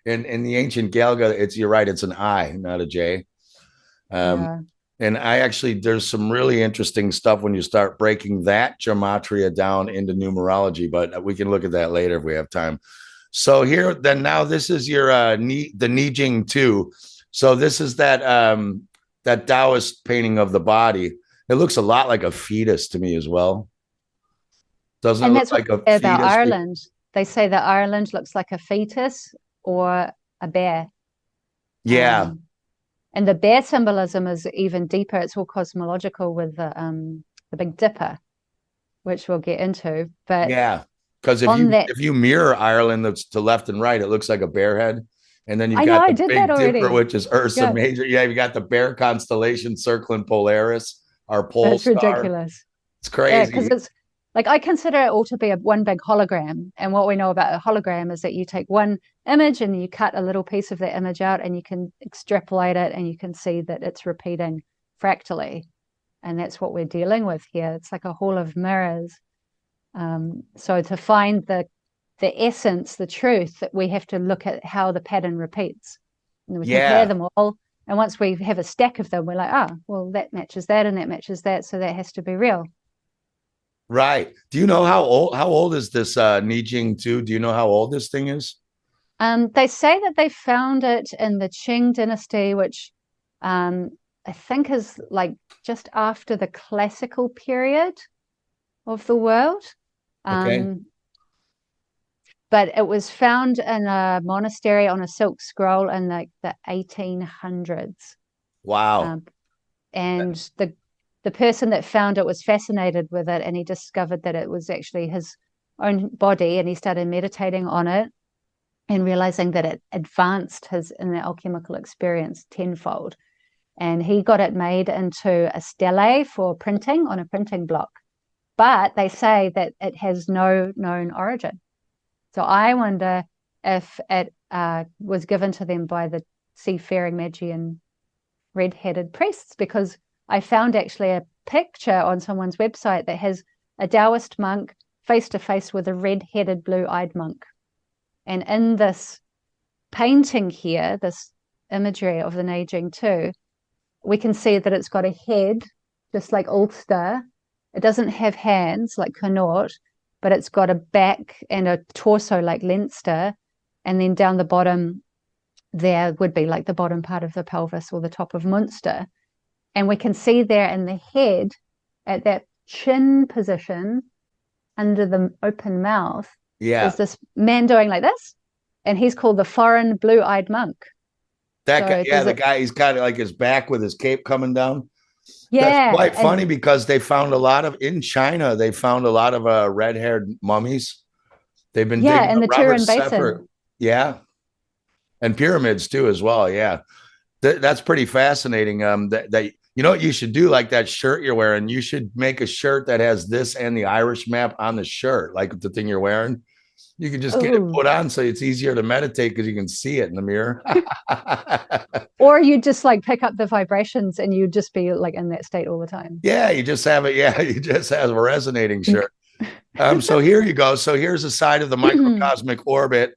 the ancient Galga, you're right, it's an I, not a J. Yeah. And there's some really interesting stuff when you start breaking that gematria down into numerology, but we can look at that later if we have time. So now this is your the Nijing 2. So this is that Taoist painting of the body. It looks a lot like a fetus to me as well. Doesn't it look like a fetus? About Ireland. They say that Ireland looks like a fetus or a bear. Yeah. And the bear symbolism is even deeper. It's all cosmological with the Big Dipper, which we'll get into. But yeah, because if you mirror Ireland, that's to left and right, it looks like a bear head. And then you've got the Big Dipper, which is Ursa Major. Yeah, you got the bear constellation circling Polaris, our pole star. That's ridiculous. It's crazy. Because it's like, I consider it all to be one big hologram. And what we know about a hologram is that you take one image and you cut a little piece of that image out and you can extrapolate it and you can see that it's repeating fractally. And that's what we're dealing with here. It's like a hall of mirrors. So to find the essence, the truth, that we have to look at how the pattern repeats. And we compare them all. And once we have a stack of them, we're like, well, that matches that and that matches that. So that has to be real. Right. Do you know how old is this Nijing 2? Do you know how old this thing is? They say that they found it in the Qing dynasty, which I think is like just after the classical period of the world. Okay. But it was found in a monastery on a silk scroll in the 1800s. Wow. And the person that found it was fascinated with it, and he discovered that it was actually his own body, and he started meditating on it and realizing that it advanced his inner alchemical experience tenfold. And he got it made into a stele for printing on a printing block. But they say that it has no known origin. So I wonder if it was given to them by the seafaring Magian red-headed priests, because I found actually a picture on someone's website that has a Taoist monk face-to-face with a red-headed, blue-eyed monk. And in this painting here, this imagery of the Neijing 2, we can see that it's got a head, just like Ulster. It doesn't have hands like Connaught, but it's got a back and a torso like Leinster. And then down the bottom, there would be like the bottom part of the pelvis or the top of Munster. And we can see there in the head, at that chin position, under the open mouth, there's this man doing like this. And he's called the foreign blue-eyed monk. The guy, he's got like his back with his cape coming down. Yeah. That's quite funny, because they found in China, they found a lot of red-haired mummies. They've been digging in the Turin Basin. Yeah. And pyramids too, as well. Yeah. That's pretty fascinating. That You know what you should do? Like that shirt you're wearing, you should make a shirt that has this and the Irish map on the shirt, like the thing you're wearing. You can just get it Oh. put on so it's easier to meditate because you can see it in the mirror. Or you just like pick up the vibrations and you just be like in that state all the time. Yeah, you just have it. Yeah, you just have a resonating shirt. So here you go. So here's the side of the microcosmic orbit.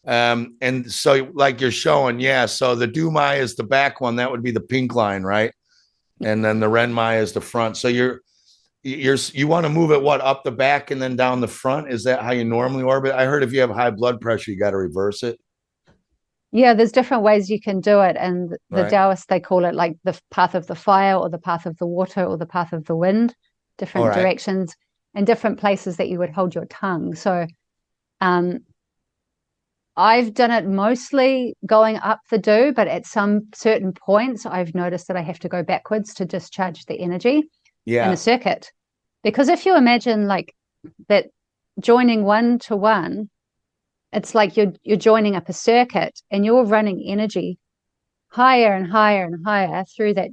And so like you're showing, yeah. So the Dumai is the back one. That would be the pink line, right? And then the Renmai is the front. So you want to move it what up the back and then down the front? Is that how you normally orbit? I heard if you have high blood pressure, you got to reverse it. Yeah, there's different ways you can do it. And the Right. Taoists, they call it like the path of the fire or the path of the water or the path of the wind, All different right. directions and different places that you would hold your tongue. So um, I've done it mostly going up the do, but at some certain points, I've noticed that I have to go backwards to discharge the energy in a Yeah. circuit. Because if you imagine like that joining one to one, it's like you're joining up a circuit and you're running energy higher and higher and higher through that,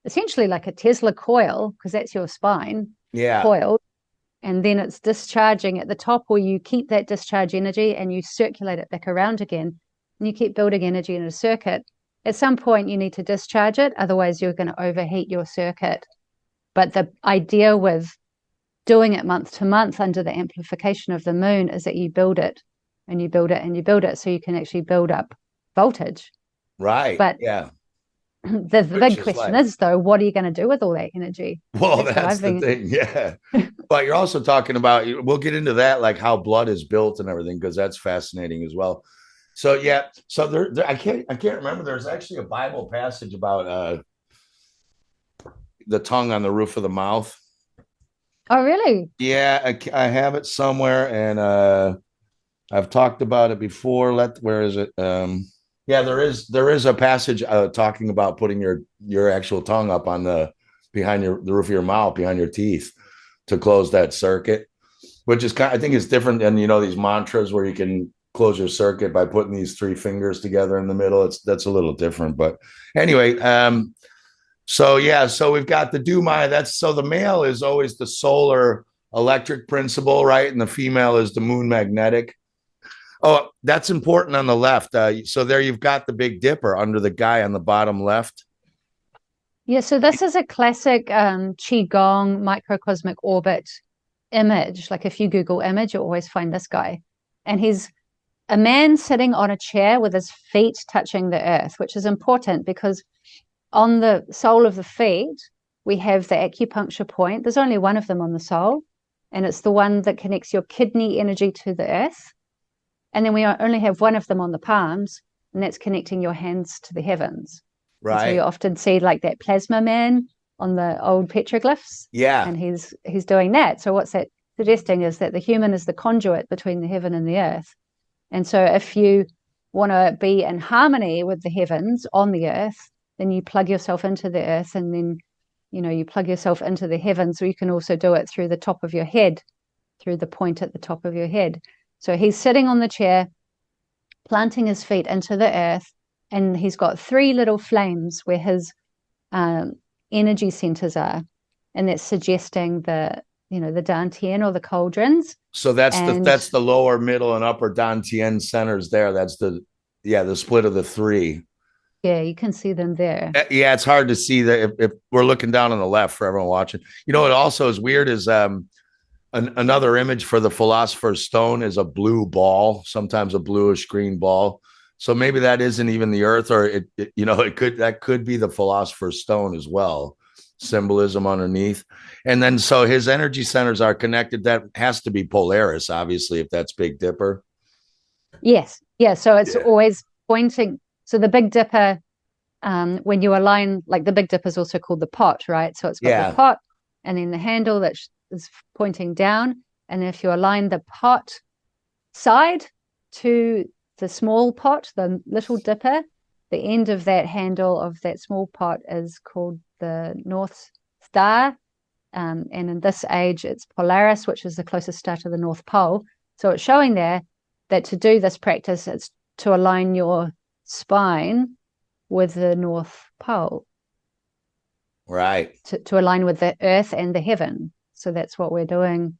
essentially like a Tesla coil, because that's your spine Yeah. coil. And then it's discharging at the top, where you keep that discharge energy and you circulate it back around again. And you keep building energy in a circuit. At some point, you need to discharge it. Otherwise, you're going to overheat your circuit. But the idea with doing it month to month under the amplification of the moon is that you build it and you build it and you build it so you can actually build up voltage. Right. But Yeah. the Which big is question life. is, though, what are you going to do with all that energy? Well, That's what that's I've the been. thing. Yeah. But you're also talking about, we'll get into that, like how blood is built and everything, because that's fascinating as well. So yeah, so I can't remember. There's actually a Bible passage about the tongue on the roof of the mouth. Oh, really? Yeah, I have it somewhere, and I've talked about it before. Where is it? Yeah, there is a passage talking about putting your actual tongue up on behind the roof of your mouth, behind your teeth, to close that circuit, which is I think it's different than these mantras where you can close your circuit by putting these three fingers together in the middle. That's a little different, but anyway, so yeah, so we've got the Dumai. So the male is always the solar electric principle, right? And the female is the moon magnetic. Oh, that's important on the left. So there you've got the Big Dipper under the guy on the bottom left. Yeah, so this is a classic Qigong microcosmic orbit image. Like if you Google image, you always find this guy. And he's a man sitting on a chair with his feet touching the earth, which is important because on the sole of the feet, we have the acupuncture point. There's only one of them on the sole, and it's the one that connects your kidney energy to the earth. And then we only have one of them on the palms, and that's connecting your hands to the heavens. And so you Right. often see like that plasma man on the old petroglyphs, Yeah. and he's doing that. So what's that suggesting is that the human is the conduit between the heaven and the earth. And so if you want to be in harmony with the heavens on the earth, then you plug yourself into the earth, and then you plug yourself into the heavens. So you can also do it through the top of your head, through the point at the top of your head. So he's sitting on the chair, planting his feet into the earth, and he's got three little flames where his energy centers are, and that's suggesting the dantian or the cauldrons. So that's the And that's the lower, middle, and upper Dantian centers there. That's the split of the three. yeah, you can see them there. Yeah, it's hard to see that if we're looking down on the left for everyone watching. What also is weird is another image for the philosopher's stone is a blue ball, sometimes a bluish green ball. So maybe that isn't even the earth, or that could be the philosopher's stone as well. Symbolism underneath. And then so his energy centers are connected. That has to be Polaris, obviously, if that's Big Dipper. Yes, yeah. So it's Yeah. always pointing. So the Big Dipper, when you align, like the Big Dipper is also called the pot, right? So it's got the Yeah. pot and then the handle that is pointing down. And if you align the pot side to the small pot, the little dipper, the end of that handle of that small pot is called the North Star. And in this age, it's Polaris, which is the closest star to the North Pole. So it's showing there that to do this practice, it's to align your spine with the North Pole. Right. to align with the earth and the heaven. So that's what we're doing.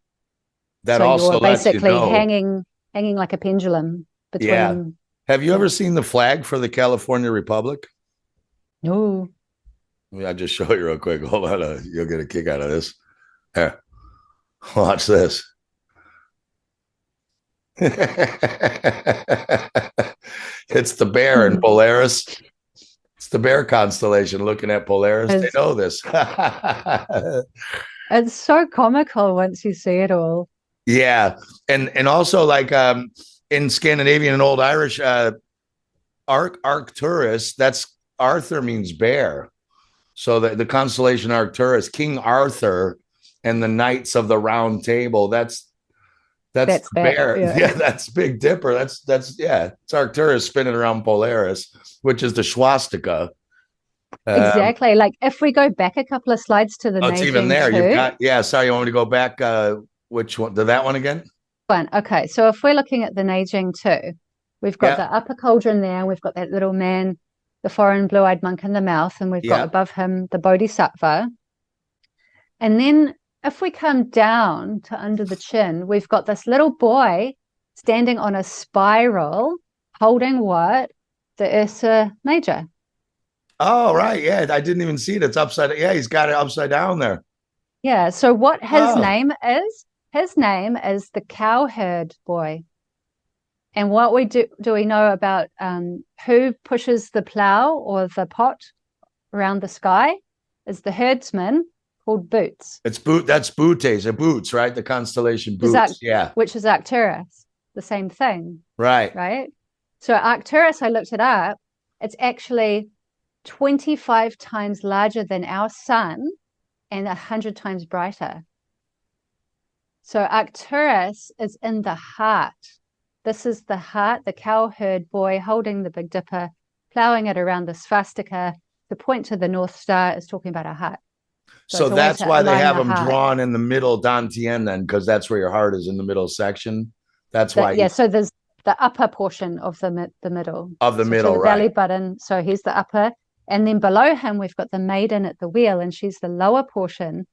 That So also you're lets you basically know. hanging like a pendulum Yeah. between. Have you Yeah. ever seen the flag for the California Republic? No. I'll just show you real quick. Hold on. You'll get a kick out of this. Here, watch this. It's the bear in Polaris. It's the bear constellation looking at Polaris. They It's know this. it's so comical once you see it all. Yeah. And also like in Scandinavian and Old Irish, Arcturus, that's Arthur means bear. So the constellation Arcturus, King Arthur and the Knights of the Round Table, that's That's the that. bear. Yeah. Yeah, that's Big Dipper. That's yeah, it's Arcturus spinning around Polaris, which is the swastika. Exactly. Like if we go back a couple of slides to the Oh, it's even Neijing there. You've 2 got yeah. Sorry, you want me to go back? Which one? To that one again? one. Okay, so if we're looking at the Neijing 2, we've got Yeah, the upper cauldron there, and we've got that little man, the foreign blue-eyed monk in the mouth, and we've got yeah. above him the Bodhisattva. And then if we come down to under the chin, we've got this little boy standing on a spiral, holding what? The Ursa Major. Oh, right. Yeah, I didn't even see it. It's upside. Yeah, he's got it upside down there. Yeah, so what Oh, his name is the cowherd boy. And what do we know about who pushes the plow or the pot around the sky is the herdsman called Boots, it's boot. That's Bootes, a boots, right? The constellation which is, boots. Yeah, which is Arcturus, the same thing, right. right? So Arcturus, I looked it up, it's actually 25 times larger than our sun and 100 times brighter. So Arcturus is in the heart. This is the heart, the cowherd boy holding the Big Dipper, plowing it around the swastika. The point to the North Star is talking about our heart. So So it's a way that's to why they align have the them heart. drawn in the middle dantian, then, because that's where your heart is in the middle section. That's why Yeah, so there's the upper portion of the middle. of the So to middle, the belly right? button. So here's the upper. And then below him, we've got the maiden at the wheel, and she's the lower portion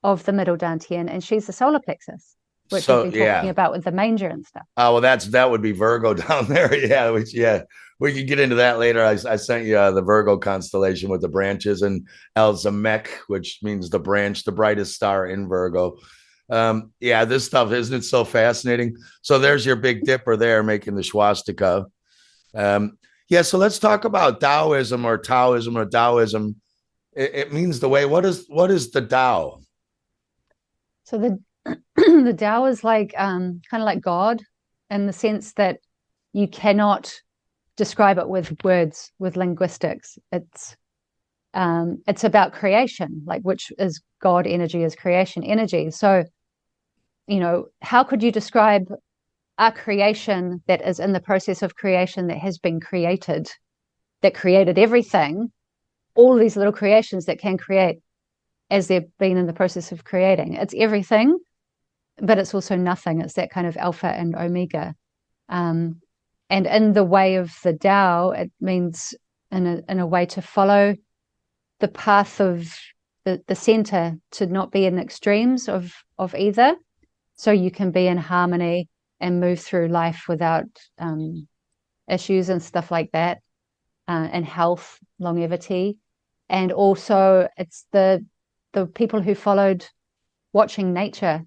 of the middle dantian, and she's the solar plexus, which we've So been talking yeah. about with the manger and stuff. Oh well, that would be Virgo down there. Yeah, which yeah, we can get into that later. I sent you the Virgo constellation with the branches and El Zamek, which means the branch, the brightest star in Virgo. Yeah, this stuff isn't it so fascinating? So there's your Big Dipper there making the swastika. Yeah, so let's talk about Taoism or Taoism or Taoism. It means the way. What is the Tao? So the the Tao is like kind of like God in the sense that you cannot describe it with words, with linguistics. It's about creation, like which is God energy is creation energy. So, how could you describe a creation that is in the process of creation that has been created, that created everything, all these little creations that can create as they've been in the process of creating. It's everything, but it's also nothing. It's that kind of alpha and omega. And in the way of the Tao, it means in a way to follow the path of the center, to not be in extremes of either. So you can be in harmony and move through life without issues and stuff like that, and health, longevity. And also it's the people who followed watching nature,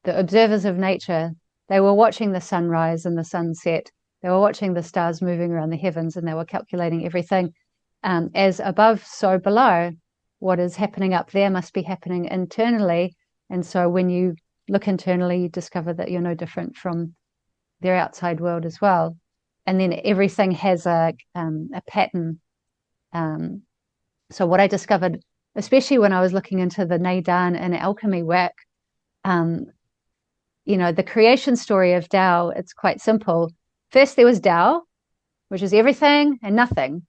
the observers of nature. They were watching the sunrise and the sunset. They were watching the stars moving around the heavens, and they were calculating everything as above, so below. What is happening up there must be happening internally. And so when you look internally, you discover that you're no different from their outside world as well. And then everything has a pattern. So what I discovered, especially when I was looking into the Neidan and alchemy work, the creation story of Tao, it's quite simple. First there was Tao, which is everything and nothing.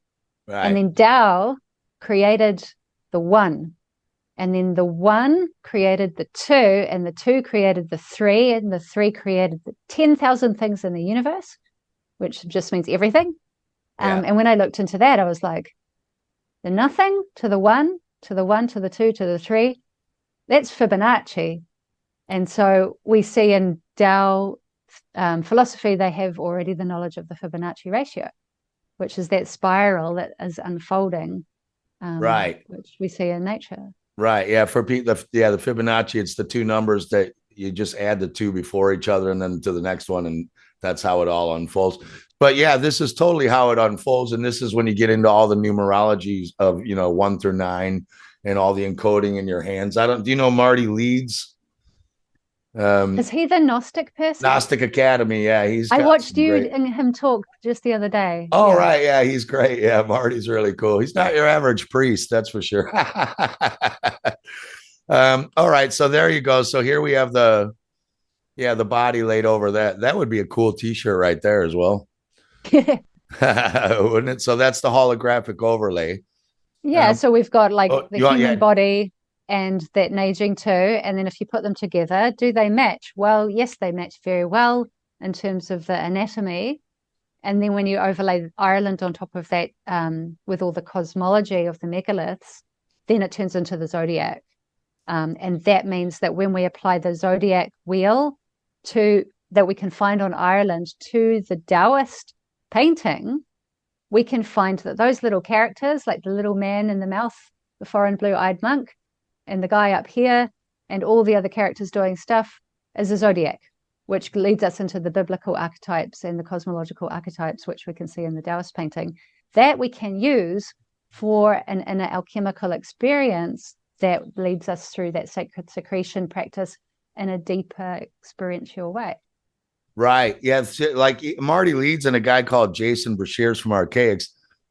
Right. And then Tao created the one. And then the one created the two, and the two created the three, and the three created the 10,000 things in the universe, which just means everything. Yeah. And when I looked into that, I was like, the nothing to the one to the 1 to the 2 to the 3. That's Fibonacci. And so we see in Tao philosophy, they have already the knowledge of the Fibonacci ratio, which is that spiral that is unfolding, Right. which we see in nature. Right. Yeah. For people, the Fibonacci, it's the two numbers that you just add the two before each other and then to the next one. And that's how it all unfolds. But yeah, this is totally how it unfolds. And this is when you get into all the numerologies of, 1 through 9 and all the encoding in your hands. Do you know Marty Leeds? Is he the Gnostic person? Gnostic Academy. Yeah. I watched you and him talk just the other day. Oh, yeah. Right. Yeah. He's great. Yeah. Marty's really cool. He's not your average priest. That's for sure. All right. So there you go. So here we have the body laid over that. That would be a cool t-shirt right there as well. Wouldn't it? So that's the holographic overlay. Yeah. So we've got like the human body and that Neijing too. And then if you put them together, do they match? Well, yes, they match very well in terms of the anatomy. And then when you overlay Ireland on top of that, with all the cosmology of the megaliths, then it turns into the zodiac. And that means that when we apply the zodiac wheel that we can find on Ireland to the Taoist painting, we can find that those little characters, like the little man in the mouth, the foreign blue-eyed monk, and the guy up here, and all the other characters doing stuff, is a zodiac, which leads us into the biblical archetypes and the cosmological archetypes, which we can see in the Taoist painting, that we can use for an inner alchemical experience that leads us through that sacred secretion practice in a deeper experiential way. Right. Yeah. Like Marty Leeds and a guy called Jason Brashears from Archaics,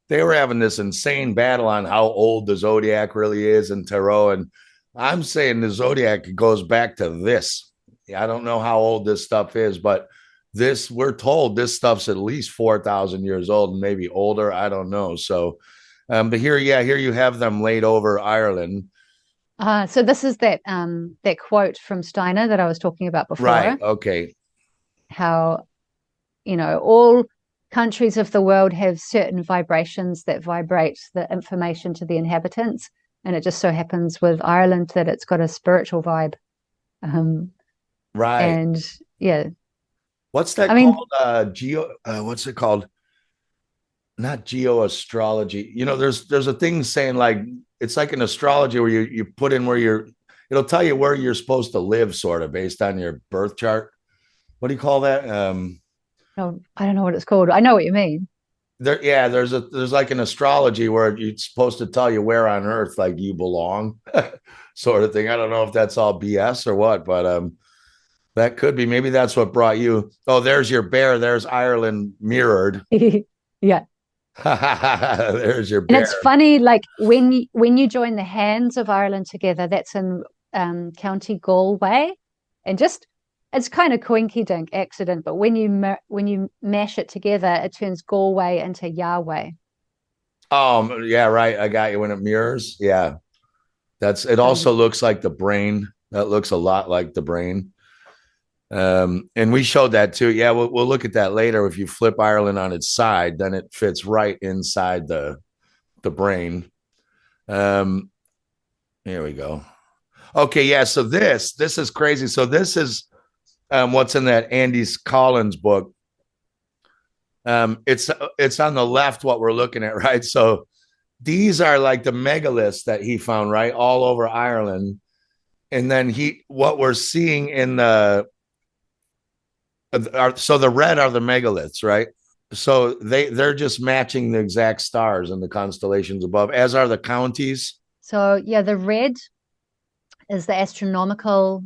they were having this insane battle on how old the zodiac really is in tarot. And I'm saying the zodiac goes back to this. I don't know how old this stuff is, but we're told this stuff's at least 4,000 years old and maybe older. I don't know. So, but here you have them laid over Ireland. So this is that quote from Steiner that I was talking about before. Right. Okay. How, all countries of the world have certain vibrations that vibrate the information to the inhabitants. And it just so happens with Ireland that it's got a spiritual vibe. Right. And yeah. What's that called? What's it called? Not geoastrology. There's a thing saying like, it's like an astrology where you put in it'll tell you where you're supposed to live sort of based on your birth chart. What do you call that? No, I don't know what it's called. I know what you mean. There's like an astrology where it's supposed to tell you where on earth like you belong, sort of thing. I don't know if that's all BS or what, but that could be. Maybe that's what brought you. Oh, there's your bear. There's Ireland mirrored. Yeah. There's your bear. And it's funny, like when you join the hands of Ireland together, that's in County Galway, and it's kind of coinky-dink accident, but when you mash it together, it turns Galway into Yahweh. Oh, yeah, right. I got you. When it mirrors, yeah, it also looks like the brain. That looks a lot like the brain. And we showed that too. Yeah, we'll look at that later. If you flip Ireland on its side, then it fits right inside the brain. Here we go. Okay, yeah. So this is crazy. So this is what's in that Andy Collins book. It's on the left what we're looking at, right? So these are like the megaliths that he found, right, all over Ireland. And then what we're seeing in so the red are the megaliths, right? So they're just matching the exact stars and the constellations above, as are the counties. So yeah, the red is the astronomical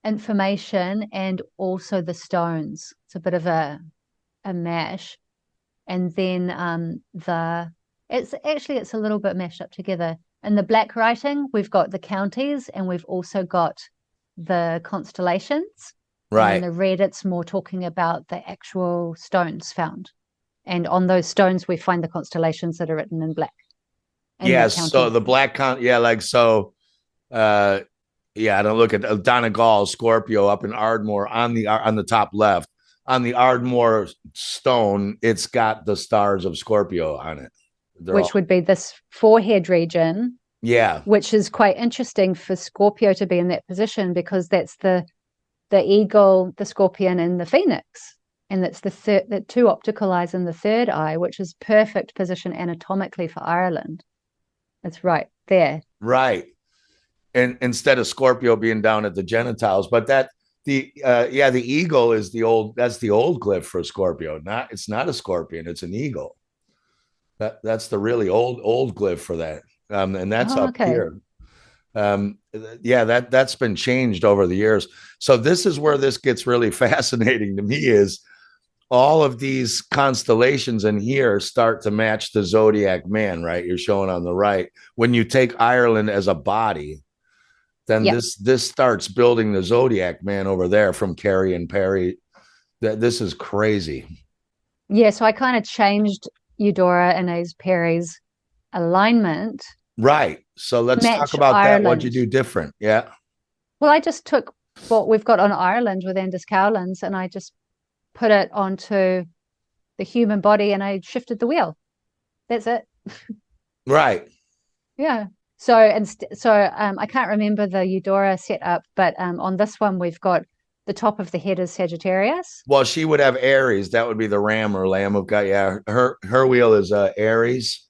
information and also the stones. It's a bit of a mash. And then it's a little bit mashed up together. In the black writing, we've got the counties and we've also got the constellations. Right. And in the red, it's more talking about the actual stones found. And on those stones, we find the constellations that are written in black. Yes. So the black I don't look at Donegal, Scorpio up in Ardmore on the top left. On the Ardmore stone, it's got the stars of Scorpio on it. they're which all, would be this forehead region, yeah, which is quite interesting for Scorpio to be in that position because that's the eagle, the scorpion, and the phoenix. And that's the two optical eyes in the third eye, which is perfect position anatomically for Ireland. It's right there. right. And instead of Scorpio being down at the genitals, but the eagle is that's the old glyph for Scorpio. It's not a scorpion, it's an eagle. That's the really old glyph for that. And that's Oh, up okay. here. Yeah, that's been changed over the years. So this is where this gets really fascinating to me is all of these constellations in here start to match the zodiac man, right? You're showing on the right. When you take Ireland as a body, then Yeah. this starts building the zodiac man over there from Carrie and Perry. That this is crazy. Yeah. So I kind of changed Eudora and Perry's alignment Right. So to let's talk match about that. What'd you Ireland. do different? Yeah. Well, I just took what we've got on Ireland with Angus Cowlands and I just put it onto the human body and I shifted the wheel. That's it. Right. Yeah. So I can't remember the Eudora setup, but on this one we've got the top of the head is Sagittarius. Well, she would have Aries. That would be the ram or lamb of God. Yeah. Her wheel is Aries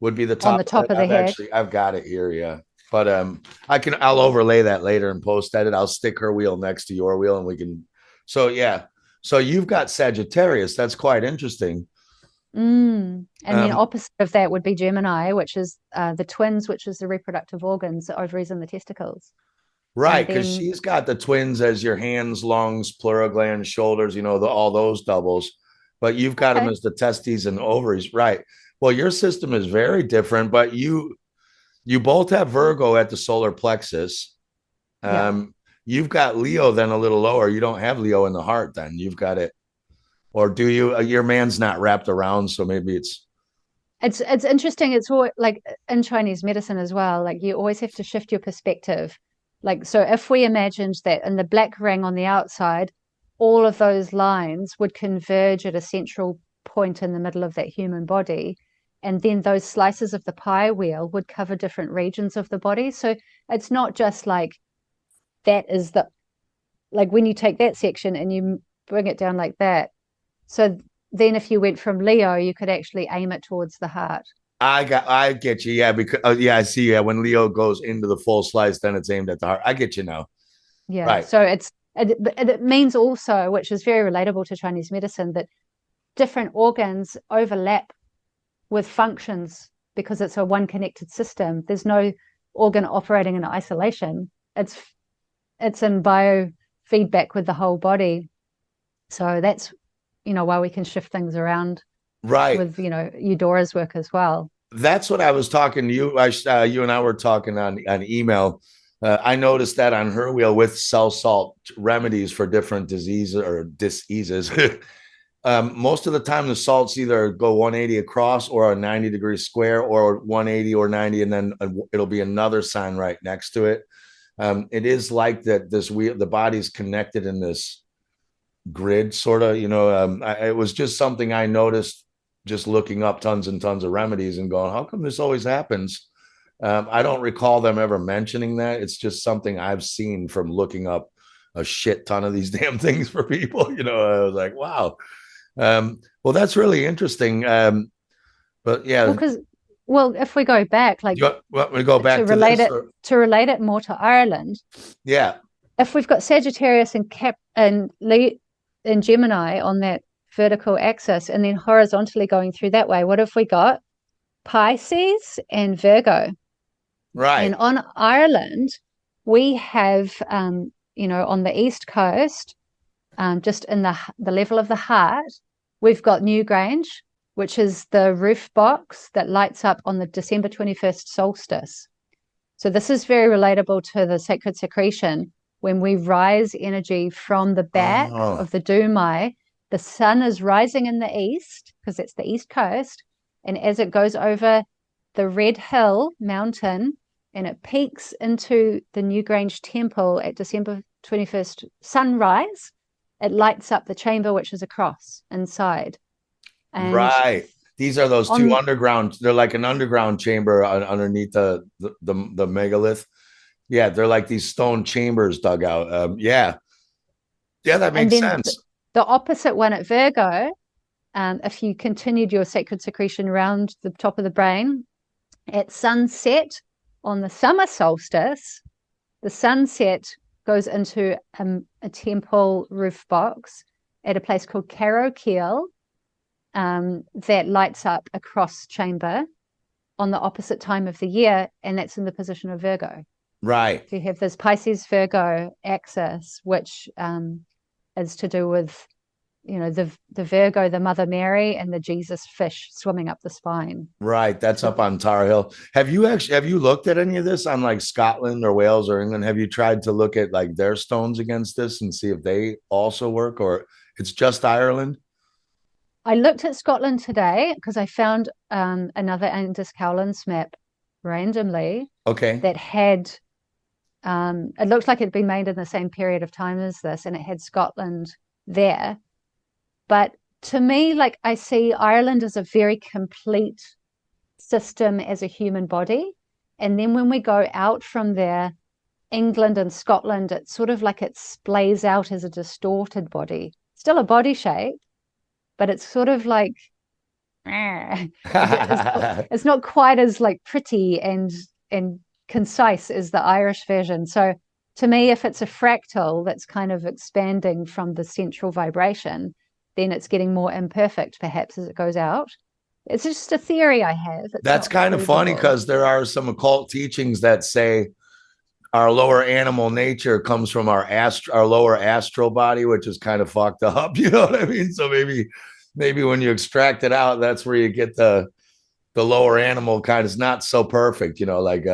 would be the On top the of it. top of the head. I've got it here. Yeah. But I'll overlay that later and post edit. I'll stick her wheel next to your wheel and we can so yeah. So you've got Sagittarius. That's quite interesting. And then Um, opposite of that would be Gemini, which is the twins, which is the reproductive organs, the ovaries and the testicles. right, And because then, she's got the twins as your hands, lungs, pleural glands, shoulders, all those doubles, but you've got them okay, as the testes and ovaries, right? Well, your system is very different, but you both have Virgo at the solar plexus. yeah, You've got Leo then a little lower. You don't have Leo in the heart, then you've got it, or do you? Your man's not wrapped around, so maybe it's it's interesting. It's all like in Chinese medicine as well. Like you always have to shift your perspective. Like so, if we imagined that in the black ring on the outside, all of those lines would converge at a central point in the middle of that human body, and then those slices of the pie wheel would cover different regions of the body. So it's not just like that is the like when you take that section and you bring it down like that. So then if you went from Leo, you could actually aim it towards the heart. I get you, yeah, because yeah, I see, yeah, when Leo goes into the full slice, then it's aimed at the heart. I get you now, Yeah. right? So it means also, which is very relatable to Chinese medicine, that different organs overlap with functions because it's a one connected system. There's no organ operating in isolation. It's in biofeedback with the whole body. So that's why we can shift things around Right. with Eudora's work as well. That's what I was talking to you. You and I were talking on email. I noticed that on her wheel with cell salt remedies for different diseases or diseases. Most of the time, the salts either go 180 across or a 90-degree square, or 180 or 90, and then it'll be another sign right next to it. It is like that. This wheel, the body's connected in this grid, sort of. It was just something I noticed just looking up tons and tons of remedies and going, how come this always happens? I don't recall them ever mentioning that. It's just something I've seen from looking up a shit ton of these damn things for people. I was like, wow. Well, that's really interesting. But yeah, If we go back, like you want me to go to back to relate this? it Or? to relate it more to Ireland, Yeah, if we've got Sagittarius and Cap and Gemini on that vertical axis, and then horizontally going through that way, what have we got? Pisces and Virgo. And right. on Ireland, we have, on the east coast, just in the level of the heart, we've got Newgrange, which is the roof box that lights up on the December 21st solstice. So this is very relatable to the sacred secretion. When we rise energy from the back Oh, of the Dumai, the sun is rising in the east because it's the east coast. And as it goes over the Red Hill mountain and it peaks into the Newgrange temple at December 21st sunrise, it lights up the chamber, which is across inside. And right. These are those two On underground. They're like an underground chamber underneath the megalith. Yeah, they're like these stone chambers dug out. Yeah, yeah, that and makes then sense. the opposite one at Virgo, if you continued your sacred secretion around the top of the brain, at sunset on the summer solstice, the sunset goes into a temple roof box at a place called Caro Keel, that lights up a cross chamber on the opposite time of the year, and that's in the position of Virgo. Right. So you have this Pisces Virgo axis, which is to do with the Virgo, the Mother Mary, and the Jesus fish swimming up the spine. Right. That's up on Tar Hill. Have you looked at any of this on like Scotland or Wales or England? Have you tried to look at like their stones against this and see if they also work, or it's just Ireland? I looked at Scotland today because I found another Angus Cowlands map randomly Okay. that had it looked like it'd been made in the same period of time as this, and it had Scotland there. But to me, like, I see Ireland as a very complete system as a human body. And then when we go out from there, England and Scotland, it's sort of like it splays out as a distorted body. Still a body shape, but it's sort of like it's not quite as like pretty and concise as the Irish version. So to me, if it's a fractal that's kind of expanding from the central vibration, then it's getting more imperfect perhaps as it goes out. It's just a theory I have. It's That's not kind of funny provable. because there are some occult teachings that say our lower animal nature comes from our lower astral body, which is kind of fucked up. You know what I mean? So maybe when you extract it out, that's where you get the lower animal kind is not so perfect. Like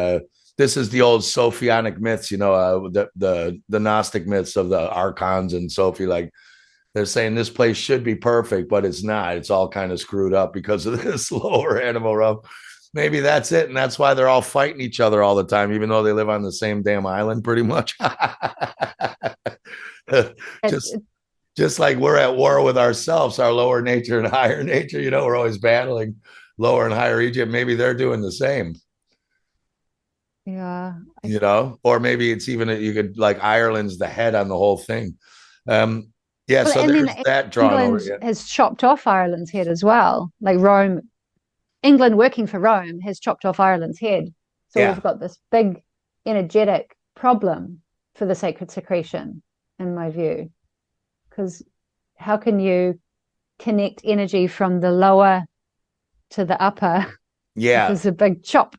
this is the old Sophianic myths. The Gnostic myths of the archons and Sophie. Like they're saying this place should be perfect, but it's not. It's all kind of screwed up because of this lower animal realm. Maybe that's it, and that's why they're all fighting each other all the time, even though they live on the same damn island, pretty much. just It, just like we're at war with ourselves, our lower nature and higher nature. We're always battling lower and higher Egypt. Maybe they're doing the same. yeah. Or maybe it's even you could like Ireland's the head on the whole thing. Um, yeah, Well, so and there's then that drawn over. England Yeah, has chopped off Ireland's head as well. Like Rome, England working for Rome has chopped off Ireland's head. So yeah, we've got this big energetic problem for the sacred secretion, in my view. Because how can you connect energy from the lower to the upper if yeah. there's a big chop?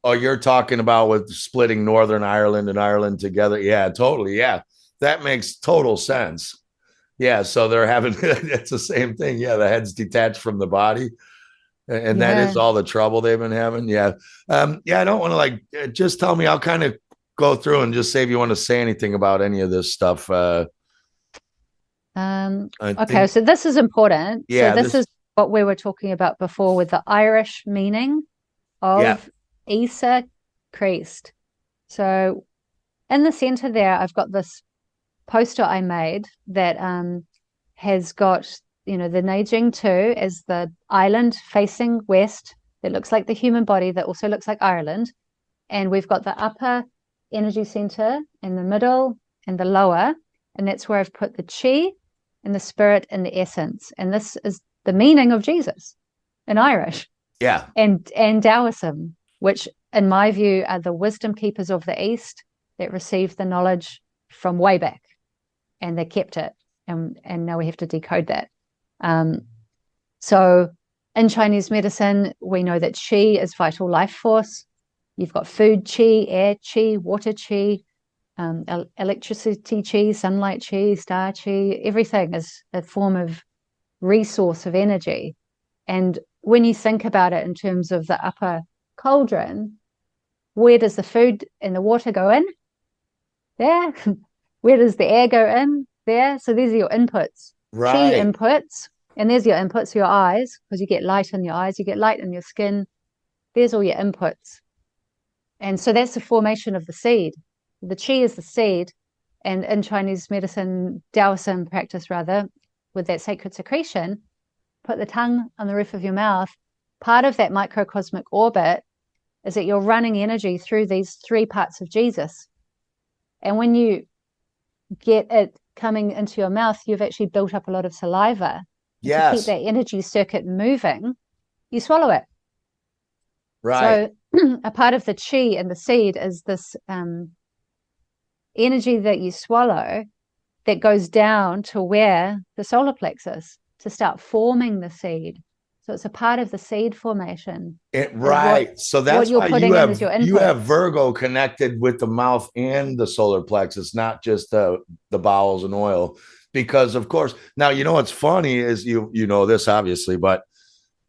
Oh, you're talking about with splitting Northern Ireland and Ireland together. Yeah, totally. Yeah, that makes total sense. Yeah, so they're having it's the same thing. Yeah, the head's detached from the body, and that is Yeah. all the trouble they've been having. Yeah, yeah. I don't want to like just tell me. I'll kind of go through and just say if you want to say anything about any of this stuff. I Okay, think so this is important. So yeah, this this is what we were talking about before with the Irish meaning yeah, of Isa Christ. So in the center there, I've got this poster I made that has got, the Neijing 2 as the island facing west that looks like the human body that also looks like Ireland. And we've got the upper energy center in the middle and the lower. And that's where I've put the chi and the spirit and the essence. And this is the meaning of Jesus in Irish yeah, and Taoism, which in my view are the wisdom keepers of the East that received the knowledge from way back and they kept it. And now we have to decode that. So in Chinese medicine, we know that qi is vital life force. You've got food qi, air qi, water qi, electricity qi, sunlight qi, star qi. Everything is a form of resource of energy. And when you think about it in terms of the upper cauldron, where does the food and the water go in? There. Where does the air go in? There. So these are your inputs. Chi right, inputs. And there's your inputs, your eyes, because you get light in your eyes, you get light in your skin. There's all your inputs. And so that's the formation of the seed. The chi is the seed. And in Chinese medicine, Taoism practice rather, with that sacred secretion, put the tongue on the roof of your mouth part of that microcosmic orbit is that you're running energy through these 3 parts of Jesus. And when you get it coming into your mouth, you've actually built up a lot of saliva. To keep that energy circuit moving, you swallow it. Right. So a part of the chi and the seed is this energy that you swallow that goes down to where the solar plexus to start forming the seed. So it's a part of the seed formation. Right. So that's what you're why putting in as your input. you have Virgo connected with the mouth and the solar plexus, not just the bowels and oil. Because of course, now you know what's funny is you know this obviously, but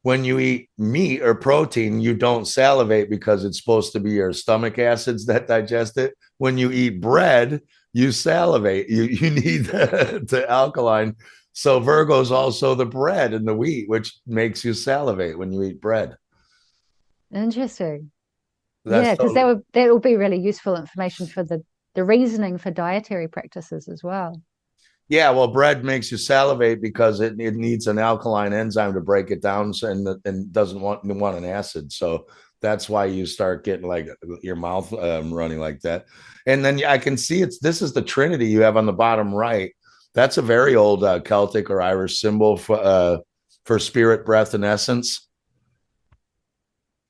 when you eat meat or protein, you don't salivate because it's supposed to be your stomach acids that digest it. When you eat bread, you salivate. You need the alkaline. So Virgo is also the bread and the wheat, which makes you salivate when you eat bread. Interesting. That's Because that will be really useful information for the reasoning for dietary practices as well. Yeah, well, bread makes you salivate because it needs an alkaline enzyme to break it down and doesn't want an acid. So that's why you start getting like your mouth running like that. And then I can see this is the Trinity you have on the bottom right. That's a very old Celtic or Irish symbol for spirit, breath, and essence.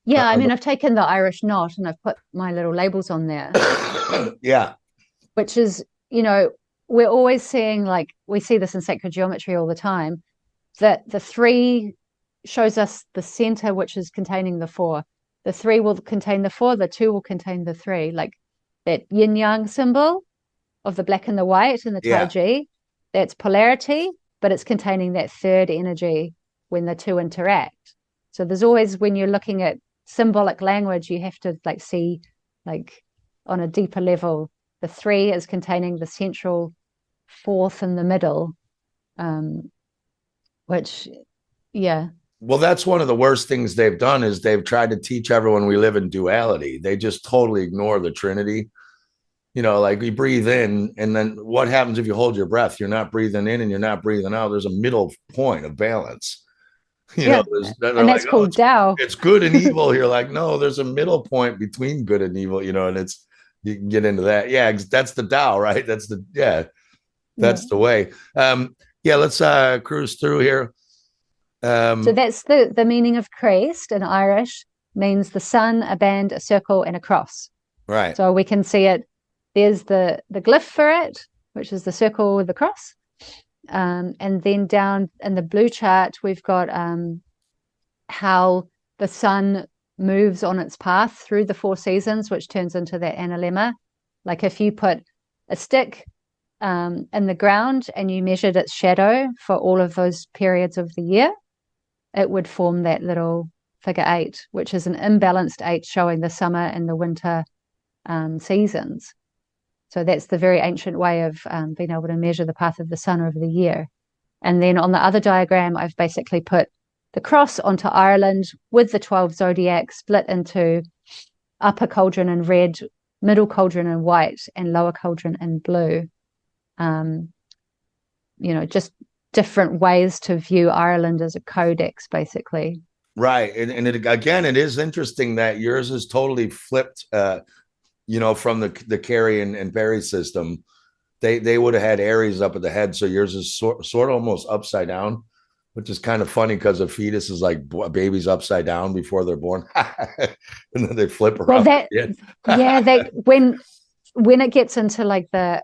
Yeah, I mean, I've taken the Irish knot and I've put my little labels on there. Yeah. Which is, we're always seeing, like, we see this in sacred geometry all the time, that the 3 shows us the center, which is containing the 4. The 3 will contain the 4, the 2 will contain the 3. Like that yin yang symbol of the black and the white in the Taiji, that's polarity, but it's containing that 3rd energy when the 2 interact. So there's always, when you're looking at symbolic language, you have to like see, like, on a deeper level, the 3 is containing the central 4th in the middle, which, yeah. Well, that's one of the worst things they've done is they've tried to teach everyone we live in duality. They just totally ignore the Trinity. Like you breathe in, and then what happens if you hold your breath? You're not breathing in and you're not breathing out. There's a middle point of balance. And that's called Tao. It's good and evil. You're like, no, there's a middle point between good and evil, and you can get into that. Yeah, that's the Tao, right? That's the the way. Let's cruise through here. So that's the meaning of Christ in Irish, means the sun, a band, a circle, and a cross. Right. So we can see it. There's the glyph for it, which is the circle with the cross. And then down in the blue chart, we've got how the sun moves on its path through the 4 seasons, which turns into that analemma. Like if you put a stick in the ground and you measured its shadow for all of those periods of the year, it would form that little figure 8, which is an imbalanced 8 showing the summer and the winter seasons. So that's the very ancient way of being able to measure the path of the sun over the year. And then on the other diagram, I've basically put the cross onto Ireland with the 12 zodiacs split into upper cauldron in red, middle cauldron in white, and lower cauldron in blue. Just different ways to view Ireland as a codex, basically. Right. And it is interesting that yours is totally flipped, from the Carey and Perry system. They would have had Aries up at the head. So yours is sort of almost upside down, which is kind of funny because a fetus is like a baby's upside down before they're born. And then they flip around. Well, when it gets into like the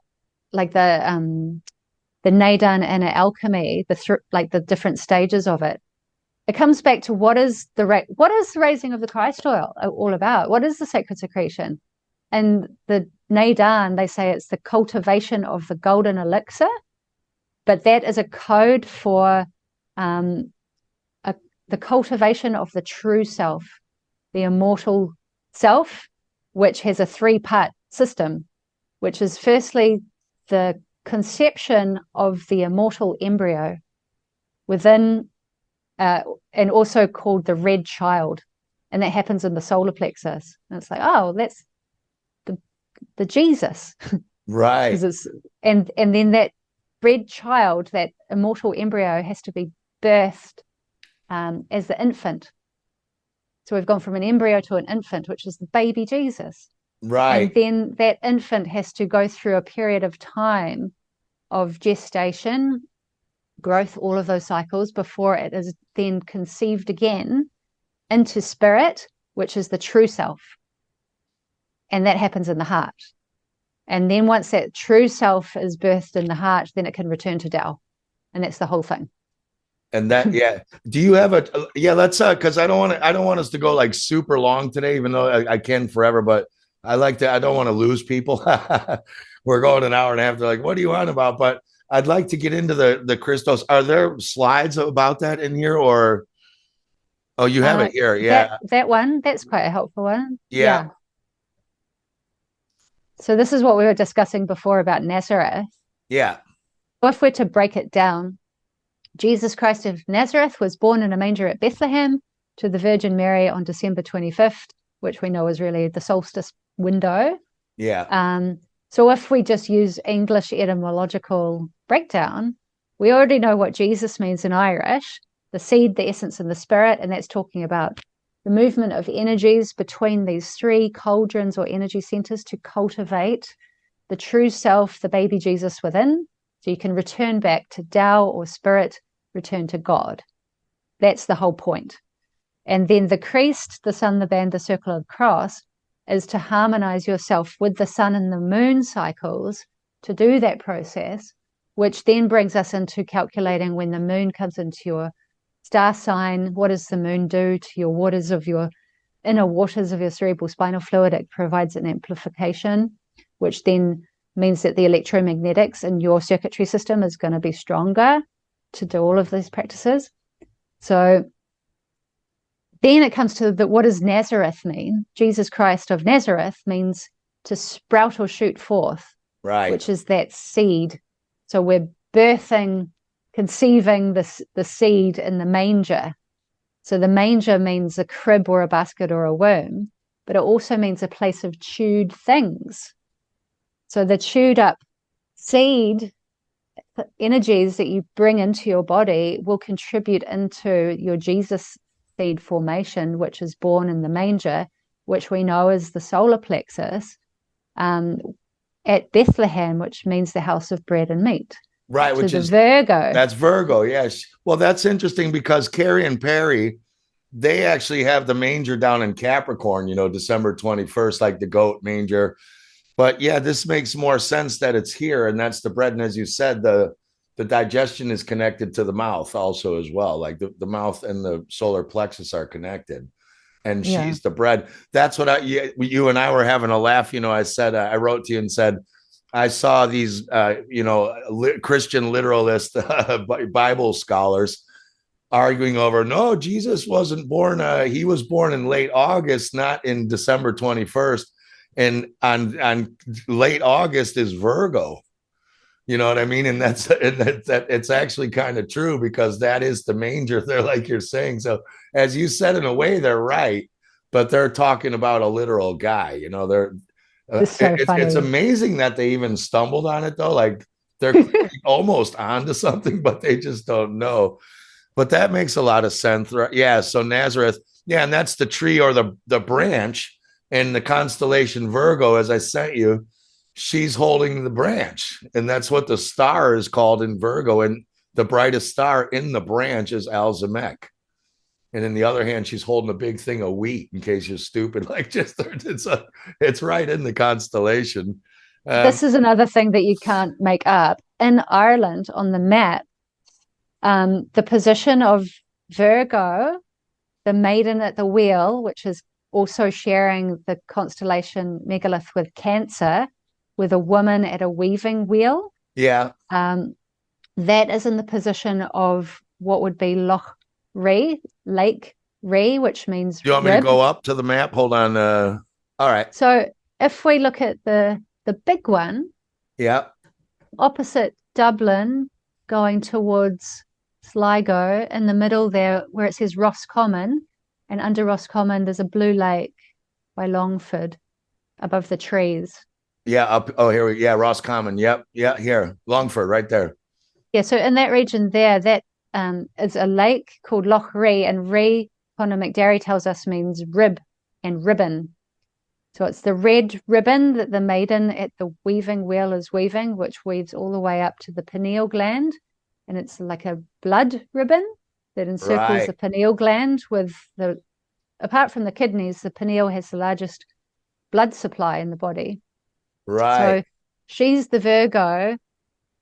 Naidan and alchemy, the different stages of it, it comes back to what is the raising of the Christ oil all about? What is the sacred secretion? And the Naidan, they say it's the cultivation of the golden elixir, but that is a code for the cultivation of the true self, the immortal self, which has a 3-part system, which is firstly the conception of the immortal embryo within, and also called the red child. And that happens in the solar plexus. And it's like, oh, that's the Jesus. Right. And then that red child, that immortal embryo, has to be birthed as the infant. So we've gone from an embryo to an infant, which is the baby Jesus. Right. And then that infant has to go through a period of time of gestation, growth, all of those cycles before it is then conceived again into spirit, which is the true self. And that happens in the heart. And then once that true self is birthed in the heart, then it can return to Tao. And that's the whole thing. And that, yeah. Do you have let's because I don't want us to go like super long today, even though I can forever, but I don't want to lose people. We're going an hour and a half. They're like, what do you want about? But I'd like to get into the Christos. Are there slides about that in here, or oh, you have it here? Yeah. That one, that's quite a helpful one. Yeah. So this is what we were discussing before about Nazareth. Yeah. If we're to break it down, Jesus Christ of Nazareth was born in a manger at Bethlehem to the Virgin Mary on December 25th, which we know is really the solstice window. Yeah. So if we just use English etymological breakdown, we already know what Jesus means in Irish, the seed, the essence, and the spirit, and that's talking about the movement of energies between these three cauldrons or energy centers to cultivate the true self, the baby Jesus within, so you can return back to Tao or spirit, return to God. That's the whole point. And then the Christ, the sun, the band, the circle of the cross, is to harmonize yourself with the sun and the moon cycles to do that process, which then brings us into calculating when the moon comes into your star sign, what does the moon do to your waters of your inner waters of your cerebral spinal fluid? It provides an amplification, which then means that the electromagnetics in your circuitry system is going to be stronger to do all of these practices. So then it comes to what does Nazareth mean? Jesus Christ of Nazareth means to sprout or shoot forth, right? Which is that seed. So we're birthing, conceiving the seed in the manger. So the manger means a crib or a basket or a womb, but it also means a place of chewed things. So the chewed up seed energies that you bring into your body will contribute into your Jesus seed formation, which is born in the manger, which we know is the solar plexus at Bethlehem, which means the house of bread and meat. Right, which is Virgo. That's Virgo, yes. Well, that's interesting because Carrie and Perry, they actually have the manger down in Capricorn, December 21st, like the goat manger. But yeah, this makes more sense that it's here, and that's the bread. And as you said, the digestion is connected to the mouth also as well. Like the mouth and the solar plexus are connected. And she's the bread. That's what you and I were having a laugh. I said, I wrote to you and said, I saw these, Christian literalist Bible scholars arguing over, no, Jesus wasn't born. He was born in late August, not in December 21st. And on late August is Virgo. You know what I mean? And that's it's actually kind of true because that is the manger there, like you're saying. So as you said, in a way, they're right, but they're talking about a literal guy. They're it's amazing that they even stumbled on it though. Like they're almost onto something, but they just don't know. But that makes a lot of sense. Yeah. So Nazareth, yeah, and that's the tree or the branch in the constellation Virgo, as I sent you. She's holding the branch, and that's what the star is called in Virgo. And the brightest star in the branch is Alzamec. And in the other hand, she's holding a big thing of wheat, in case you're stupid. Like it's right in the constellation. This is another thing that you can't make up. In Ireland, on the map, the position of Virgo, the maiden at the wheel, which is also sharing the constellation Megalith with Cancer, with a woman at a weaving wheel. Yeah. That is in the position of what would be Loch Ree, Lake Ree, which means Do you want me to go up to the map? Hold on. All right. So if we look at the big one, yeah, opposite Dublin, going towards Sligo, in the middle there, where it says Roscommon, and under Roscommon there's a blue lake by Longford above the trees. Yeah, up. Oh, here we. Yeah, Roscommon. Yep. Yeah, here, Longford, right there. Yeah. So in that region there, that is a lake called Loch Ree, and Ree Conor McDarry tells us means rib and ribbon. So it's the red ribbon that the maiden at the weaving wheel is weaving, which weaves all the way up to the pineal gland. And it's like a blood ribbon that encircles the pineal gland apart from the kidneys, the pineal has the largest blood supply in the body. Right. So she's the Virgo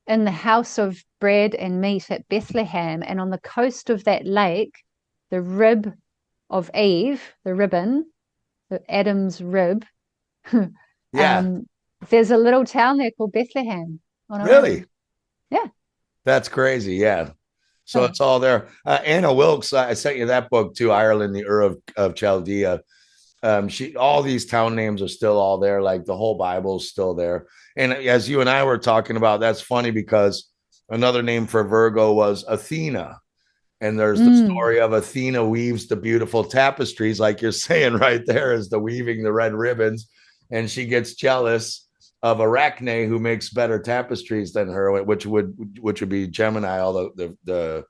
in the house of bread and meat at Bethlehem. And on the coast of that lake, the rib of Eve, the ribbon, the Adam's rib. There's a little town there called Bethlehem. Really? Yeah. That's crazy. Yeah. So it's all there. Anna Wilkes, I sent you that book too, Ireland, the Ur of Chaldea. All these town names are still all there. Like the whole Bible's still there. And as you and I were talking about, that's funny because another name for Virgo was Athena. And there's the story of Athena weaves the beautiful tapestries, like you're saying right there, is the weaving the red ribbons. And she gets jealous of Arachne, who makes better tapestries than her, which would be Gemini, all the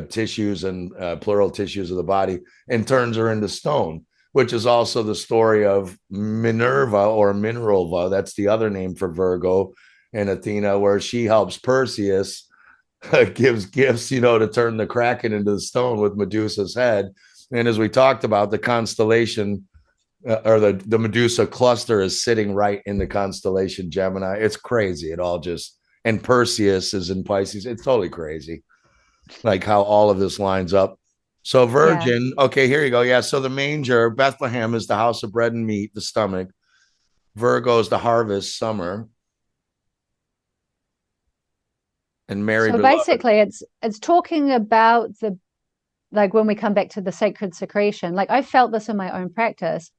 tissues and plural tissues of the body, and turns her into stone, which is also the story of Minerva or Mineralva. That's the other name for Virgo and Athena, where she helps Perseus, gives gifts, to turn the Kraken into the stone with Medusa's head. And as we talked about, the constellation or the Medusa cluster is sitting right in the constellation Gemini. It's crazy. It all just, and Perseus is in Pisces. It's totally crazy, like how all of this lines up. So Virgin, okay, here you go. Yeah, so the manger, Bethlehem is the house of bread and meat, the stomach. Virgo is the harvest, summer. And Mary. So basically, it's talking about like when we come back to the sacred secretion. Like I felt this in my own practice.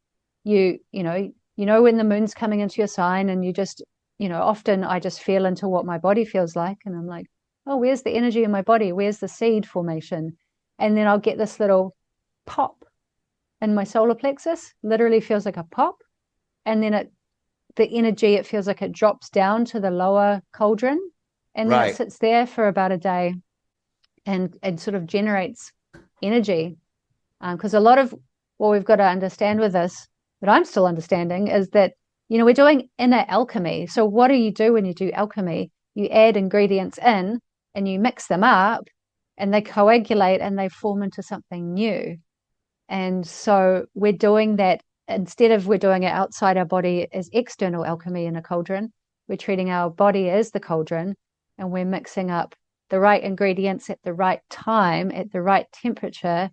You know when the moon's coming into your sign, and you just, often I just feel into what my body feels like, and I'm like, oh, where's the energy in my body? Where's the seed formation? And then I'll get this little pop in my solar plexus. Literally feels like a pop, and then the energy, it feels like it drops down to the lower cauldron, and then it sits there for about a day, and sort of generates energy. Because a lot of what we've got to understand with this, that I'm still understanding, is that, we're doing inner alchemy. So what do you do when you do alchemy? You add ingredients in and you mix them up, and they coagulate and they form into something new. And so we're doing that, instead of we're doing it outside our body as external alchemy in a cauldron, we're treating our body as the cauldron, and we're mixing up the right ingredients at the right time, at the right temperature,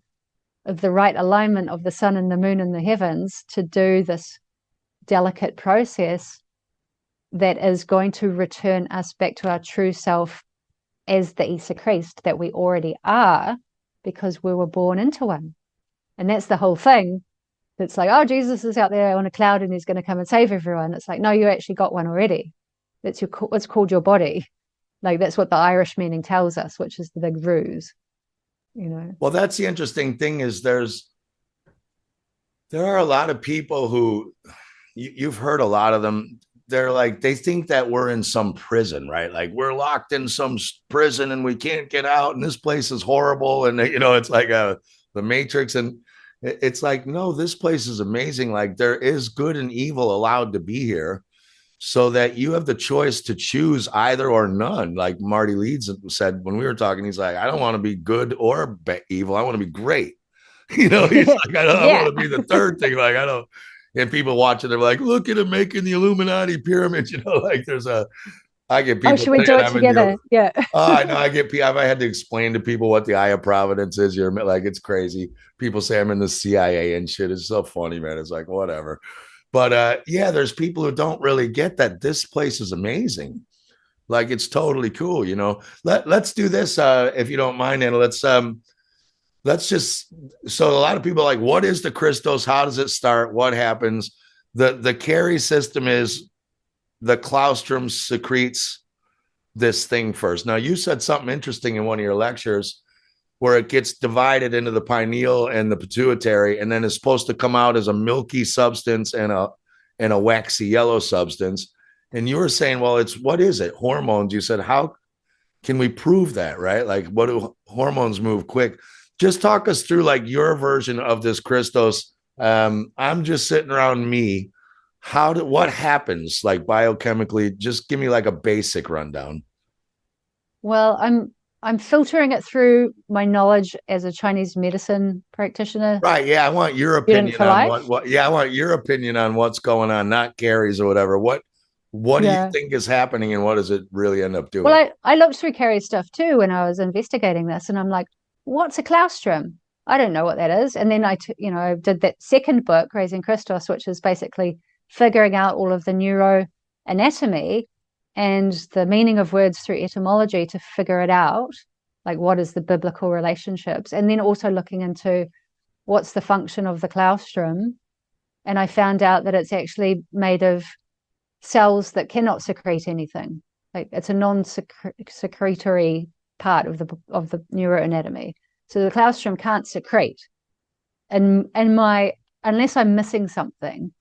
of the right alignment of the sun and the moon and the heavens, to do this delicate process that is going to return us back to our true self as the Isa Christ that we already are, because we were born into one. And that's the whole thing. It's like, oh, Jesus is out there on a cloud and he's going to come and save everyone. It's like, no, you actually got one already. It's called your body. Like that's what the Irish meaning tells us, which is the big ruse. Well, that's the interesting thing, is there are a lot of people who you've heard a lot of them. They're like, they think that we're in some prison, right? Like we're locked in some prison and we can't get out, and this place is horrible. And it's like the Matrix. And it's like, no, this place is amazing. Like there is good and evil allowed to be here, so that you have the choice to choose either or none. Like Marty Leeds said when we were talking, he's like, I don't want to be good or evil. I want to be great. He's like, I don't want to be the third thing. Like, I don't. And people watching, they're like, look at him making the Illuminati pyramids. Like I get people. Oh, should we do it together? Yeah. I know. I had to explain to people what the Eye of Providence is. You're like, it's crazy. People say I'm in the CIA and shit. It's so funny, man. It's like, whatever. But there's people who don't really get that this place is amazing. Like it's totally cool, Let's do this, if you don't mind, Anna. Let's just. So a lot of people are like, what is the Christos? How does it start? What happens? The carry system is the claustrum secretes this thing first. Now you said something interesting in one of your lectures, where it gets divided into the pineal and the pituitary, and then it's supposed to come out as a milky substance and a waxy yellow substance. And you were saying, well, what is it? Hormones. You said, how can we prove that, right? Like, what do hormones move quick? Just talk us through like your version of this, Christos. I'm just sitting around me. What happens like biochemically? Just give me like a basic rundown. Well, I'm filtering it through my knowledge as a Chinese medicine practitioner, Right. Yeah. I want your student opinion for on life. yeah, I want your opinion on what's going on, not Carrie's or whatever. What do you Yeah. think is happening and what does it really end up Well, doing? I looked through Carrie's stuff too when I was investigating this, and I'm like, what's a claustrum? I don't know what that is. And then I did that second book, Raising Christos, which is basically figuring out all of the neuroanatomy and the meaning of words through etymology to figure it out, like what is the biblical relationships, and then also looking into what's the function of the claustrum. And I found out that it's actually made of cells that cannot secrete anything. Like it's a non-secretory part of the neuroanatomy. So the claustrum can't secrete. And my unless I'm missing something,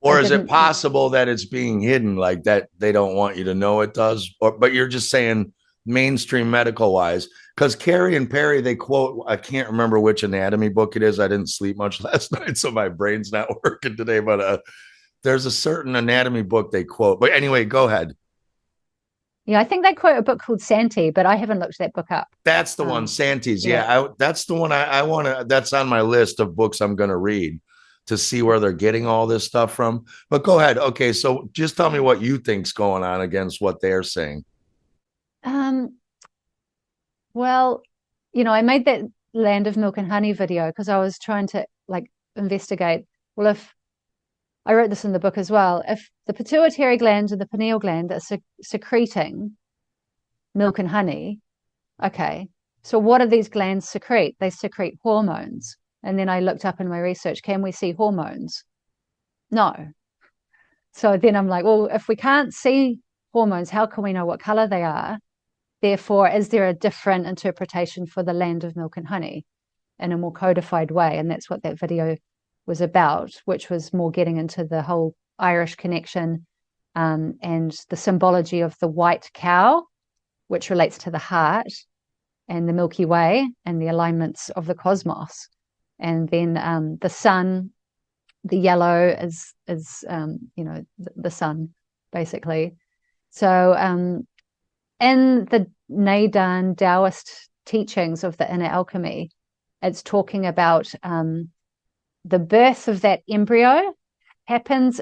I Or is it didn't. possible that it's being hidden like that they don't want you to know it does? Or but you're just saying mainstream medical wise. Because Carrie and Perry, they quote, I can't remember which anatomy book it is. I didn't sleep much last night, so my brain's not working today. But there's a certain anatomy book they quote. But anyway, go ahead. Yeah, I think they quote a book called Santee, but I haven't looked that book up. That's the one, Um, Santis. yeah. Yeah, that's the one I want to. That's on my list of books I'm going to read to see where they're getting all this stuff from. But go ahead. Okay, so just tell me what you think's going on against what they're saying. Um, well, I made that Land of Milk and Honey video because I was trying to like investigate. Well, if I wrote this in the book as well, if the pituitary gland and the pineal gland are secreting milk and honey, okay, so what do these glands secrete? They secrete hormones. And then I looked up in my research, can we see hormones? No. So then I'm like, well, if we can't see hormones, how can we know what color they are? Therefore, is there a different interpretation for the land of milk and honey in a more codified way? And that's what that video was about, which was more getting into the whole Irish connection and the symbology of the white cow, which relates to the heart, and the Milky Way and the alignments of the cosmos. And then the sun, the yellow is the sun, basically. So in the Neidan Taoist teachings of the inner alchemy, it's talking about the birth of that embryo happens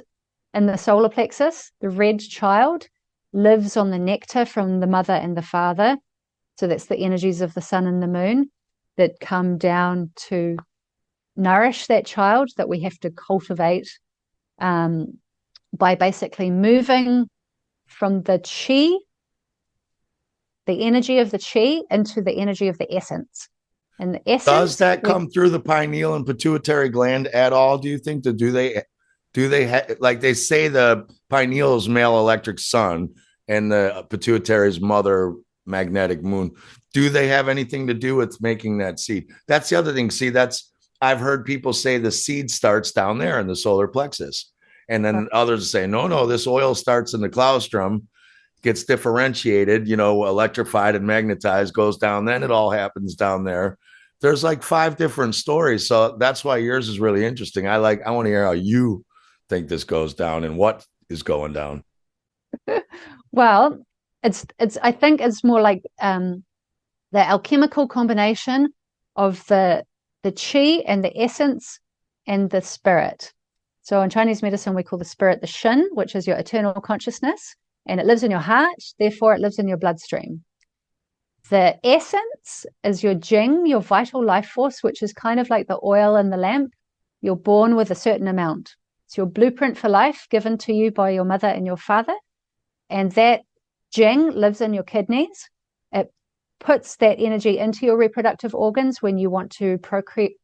in the solar plexus. The red child lives on the nectar from the mother and the father. So that's the energies of the sun and the moon that come down to nourish that child that we have to cultivate by basically moving from the chi, the energy of the chi, into the energy of the essence. And the Does essence, that come through the pineal and pituitary gland at all? Do you think that like they say the pineal is male electric sun and the pituitary is mother magnetic moon? Do they have anything to do with making that seed? That's the other thing. See, I've heard people say the seed starts down there in the solar plexus. And then others say, no, this oil starts in the claustrum, gets differentiated, electrified and magnetized, goes down, then it all happens down there. There's like 5 different stories. So that's why yours is really interesting. I want to hear how you think this goes down and what is going down. well, it's I think it's more like the alchemical combination of the chi and the essence and the spirit. So in Chinese medicine, we call the spirit the shin, which is your eternal consciousness, and it lives in your heart, therefore it lives in your bloodstream. The essence is your jing, your vital life force, which is kind of like the oil in the lamp. You're born with a certain amount. It's your blueprint for life given to you by your mother and your father. And that jing lives in your kidneys. It puts that energy into your reproductive organs when you want to procreate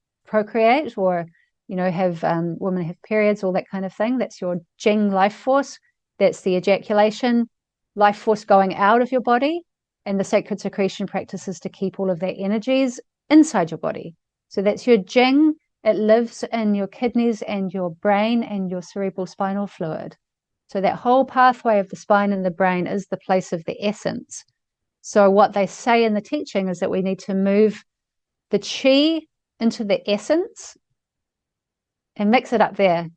or have women have periods, all that kind of thing. That's your jing life force. That's the ejaculation life force going out of your body, and the sacred secretion practices to keep all of that energies inside your body. So that's your jing. It lives in your kidneys and your brain and your cerebral spinal fluid. So that whole pathway of the spine and the brain is the place of the essence. So what they say in the teaching is that we need to move the chi into the essence and mix it up there.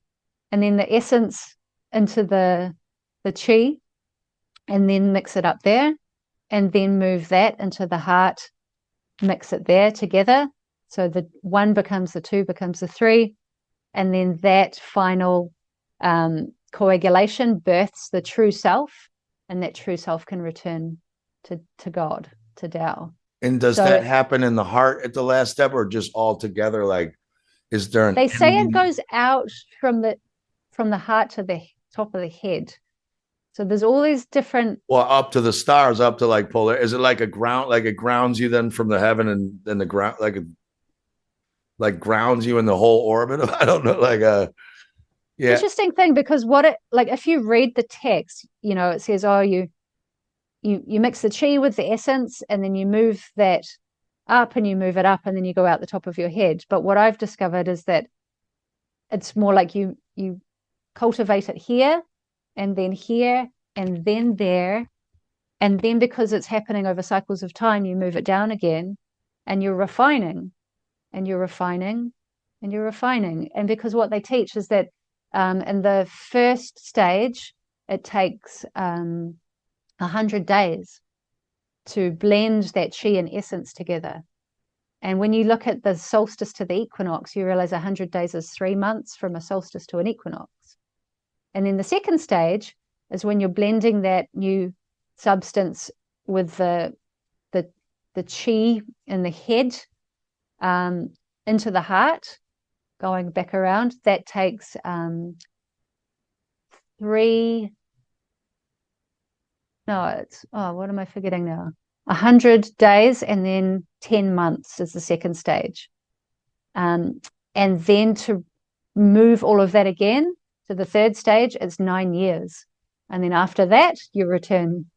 And then the essence into the chi and then mix it up there. And then move that into the heart, mix it there together. So the 1 becomes the 2, becomes the 3. And then that final coagulation births the true self. And that true self can return to God, to Tao. And does that happen in the heart at the last step, or just all together? Like, is there an They say it goes out from the heart to the top of the head. So there's all these different. Well, up to the stars, up to like polar. Is it like a ground? Like it grounds you then from the heaven and then the ground, like grounds you in the whole orbit of, I don't know, like a. Yeah. Interesting thing, because if you read the text, it says, oh, you mix the chi with the essence, and then you move that up and you move it up, and then you go out the top of your head. But what I've discovered is that it's more like you cultivate it here and then here and then there. And then because it's happening over cycles of time, you move it down again, and you're refining and you're refining and you're refining. And because what they teach is that in the first stage, it takes 100 days to blend that chi and essence together. And when you look at the solstice to the equinox, you realize 100 days is 3 months from a solstice to an equinox. And then the second stage is when you're blending that new substance with the chi in the head into the heart, going back around. That takes 3. No, it's, what am I forgetting now? 100 days, and then 10 months is the second stage. And then to move all of that again to the third stage, it's 9 years. And then after that, you return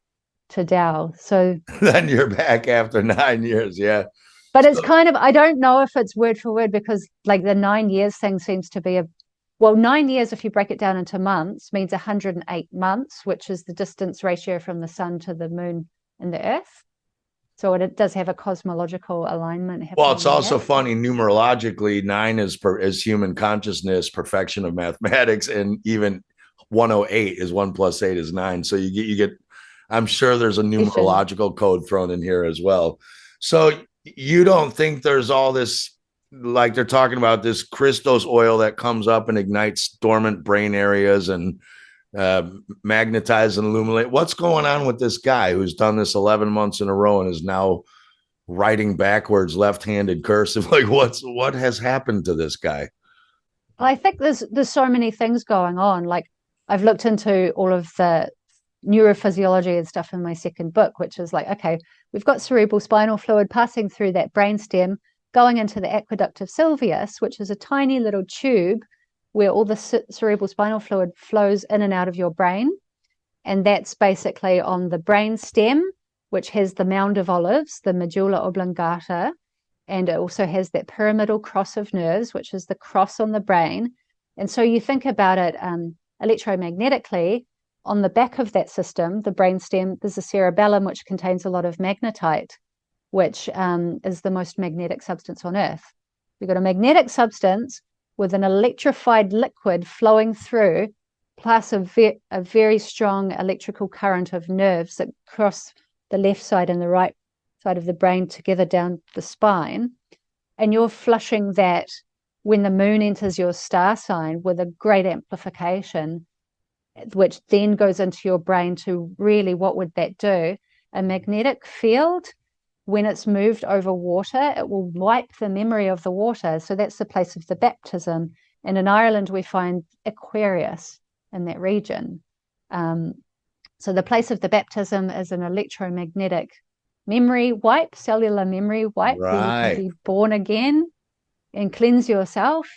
to Tao. So then you're back after 9 years. Yeah. But it's kind of, I don't know if it's word for word, because like the 9 years thing seems to be 9 years, if you break it down into months, means 108 months, which is the distance ratio from the sun to the moon and the earth. So it does have a cosmological alignment. Well, it's also funny, numerologically, 9 is human consciousness, perfection of mathematics, and even 108 is 1 + 8 is 9. So you get, I'm sure there's a numerological code thrown in here as well. So you don't think there's all this, like they're talking about this Christos oil that comes up and ignites dormant brain areas and magnetize and illuminate? What's going on with this guy who's done this 11 months in a row and is now writing backwards, left-handed cursive? Like what has happened to this guy? I think there's so many things going on. Like I've looked into all of the neurophysiology and stuff in my second book, which is like, okay, we've got cerebral spinal fluid passing through that brainstem, going into the aqueduct of Sylvius, which is a tiny little tube where all the cerebral spinal fluid flows in and out of your brain. And that's basically on the brain stem, which has the mound of olives, the medulla oblongata, and it also has that pyramidal cross of nerves, which is the cross on the brain. And so you think about it electromagnetically, on the back of that system, the brain stem, there's a cerebellum, which contains a lot of magnetite, which is the most magnetic substance on Earth. You've got a magnetic substance with an electrified liquid flowing through, plus a very strong electrical current of nerves that cross the left side and the right side of the brain together down the spine. And you're flushing that when the moon enters your star sign with a great amplification, which then goes into your brain to really, what would that do? A magnetic field, when it's moved over water, it will wipe the memory of the water. So that's the place of the baptism. And in Ireland, we find Aquarius in that region. So the place of the baptism is an electromagnetic memory wipe, cellular memory wipe, right, where you can be born again and cleanse yourself.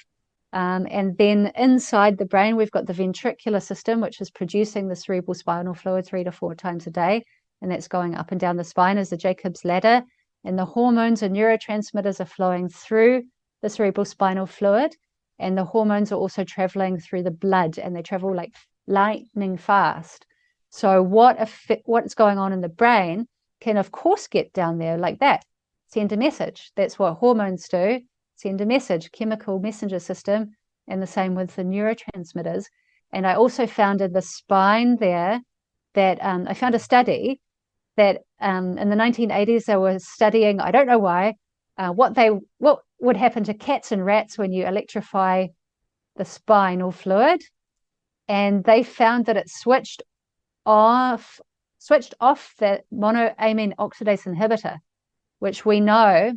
And then inside the brain, we've got the ventricular system, which is producing the cerebral spinal fluid 3 to 4 times a day. And that's going up and down the spine as the Jacob's ladder. And the hormones and neurotransmitters are flowing through the cerebral spinal fluid. And the hormones are also traveling through the blood, and they travel like lightning fast. So what's going on in the brain can, of course, get down there like that. send a message. That's what hormones do, send a message, chemical messenger system, and the same with the neurotransmitters. And I also found in the spine there that I found a study that in the 1980s they were studying, I don't know why, what would happen to cats and rats when you electrify the spinal fluid. And they found that it switched off the monoamine oxidase inhibitor, which we know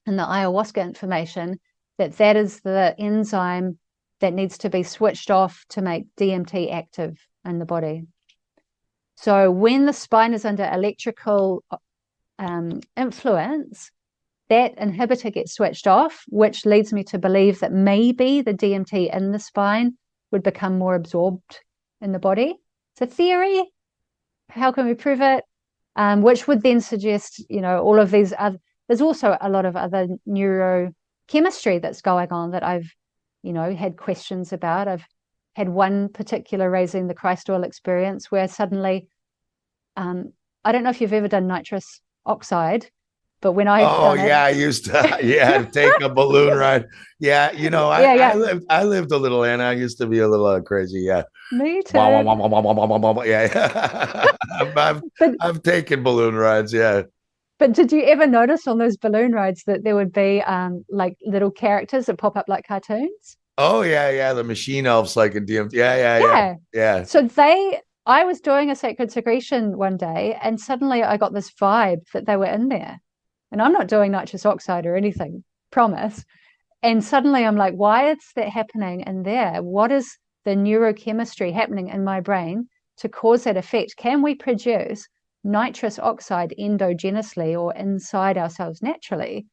in the ayahuasca information that is the enzyme that needs to be switched off to make DMT active in the body. So when the spine is under electrical influence, that inhibitor gets switched off, which leads me to believe that maybe the DMT in the spine would become more absorbed in the body. It's a theory. How can we prove it? Which would then suggest, all of these other, there's also a lot of other neurochemistry that's going on that I've, had questions about. I've had one particular raising the Christ oil experience where suddenly, I don't know if you've ever done nitrous oxide, but when I've done it, I used to take a balloon ride. Yeah, I lived a little, and I used to be a little crazy. Yeah, me too. Yeah, I've taken balloon rides. Yeah. But did you ever notice on those balloon rides that there would be like little characters that pop up like cartoons? Oh yeah, the machine elves like in DMT. Yeah. So I was doing a sacred secretion one day, and suddenly I got this vibe that they were in there. And I'm not doing nitrous oxide or anything, promise. And suddenly I'm like, why is that happening in there? What is the neurochemistry happening in my brain to cause that effect? Can we produce nitrous oxide endogenously or inside ourselves naturally?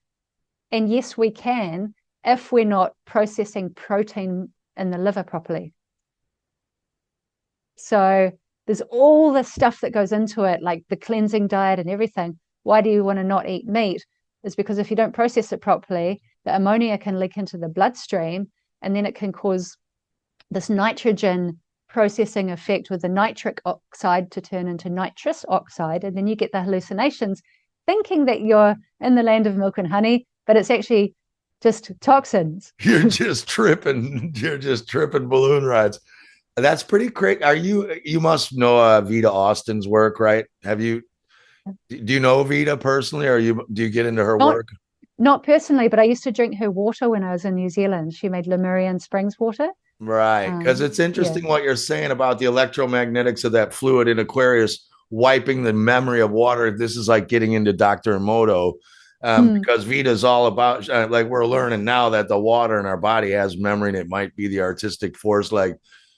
And yes, we can if we're not processing protein in the liver properly. So there's all this stuff that goes into it, like the cleansing diet and everything. Why do you want to not eat meat? Is because if you don't process it properly, the ammonia can leak into the bloodstream, and then it can cause this nitrogen processing effect with the nitric oxide to turn into nitrous oxide. And then you get the hallucinations thinking that you're in the land of milk and honey, but it's actually just toxins. You're just tripping balloon rides. That's pretty crazy. You must know Vita Austin's work, right? Do you know Vita personally, or do you get into her work? Not personally, but I used to drink her water when I was in New Zealand. She made Lemurian Springs water. Right. Because it's interesting what you're saying about the electromagnetics of that fluid in Aquarius wiping the memory of water. This is like getting into Dr. Emoto. Because Vita is all about, like we're learning now that the water in our body has memory, and it might be the artistic force.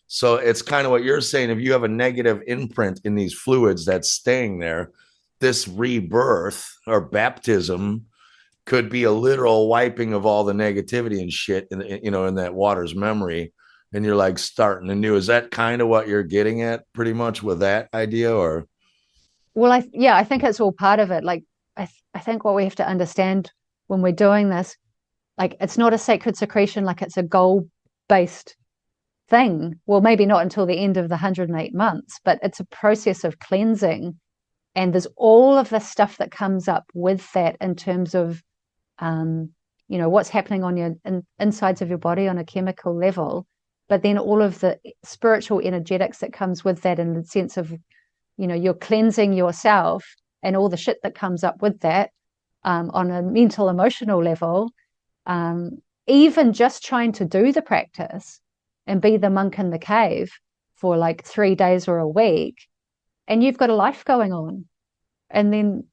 So it's kind of what you're saying. If you have a negative imprint in these fluids that's staying there, this rebirth or baptism could be a literal wiping of all the negativity and shit in that water's memory, and you're like starting anew. Is that kind of what you're getting at pretty much with that idea? Or well, I think it's all part of it. Like I think what we have to understand when we're doing this, like it's not a sacred secretion, like it's a goal-based thing. Well, maybe not until the end of the 108 months, but it's a process of cleansing. And there's all of the stuff that comes up with that in terms of, what's happening on your insides of your body on a chemical level, but then all of the spiritual energetics that comes with that in the sense of, you're cleansing yourself and all the shit that comes up with that on a mental, emotional level. Even just trying to do the practice and be the monk in the cave for like 3 days or a week, and you've got a life going on. And then,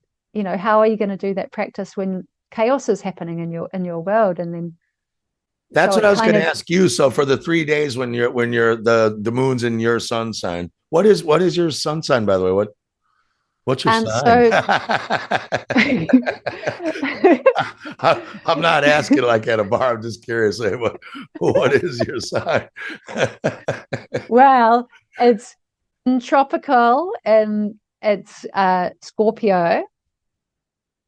how are you going to do that practice when chaos is happening in your world? And then that's what I was going to ask you. So for the 3 days when you're the moon's in your sun sign, what is your sun sign, by the way? What's your sign? I'm not asking like at a bar. I'm just curious. What is your sign? Well, it's tropical and it's Scorpio.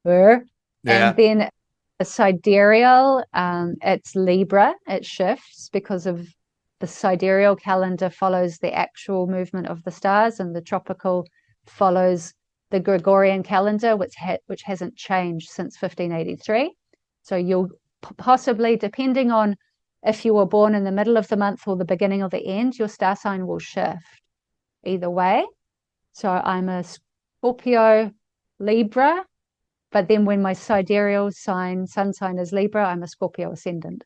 And then a sidereal, it's Libra. It shifts because of the sidereal calendar follows the actual movement of the stars, and the tropical follows the Gregorian calendar, which hasn't changed since 1583. So you'll possibly, depending on if you were born in the middle of the month or the beginning or the end, your star sign will shift either way. So I'm a Scorpio Libra, but then when my sidereal sign, sun sign is Libra, I'm a Scorpio ascendant.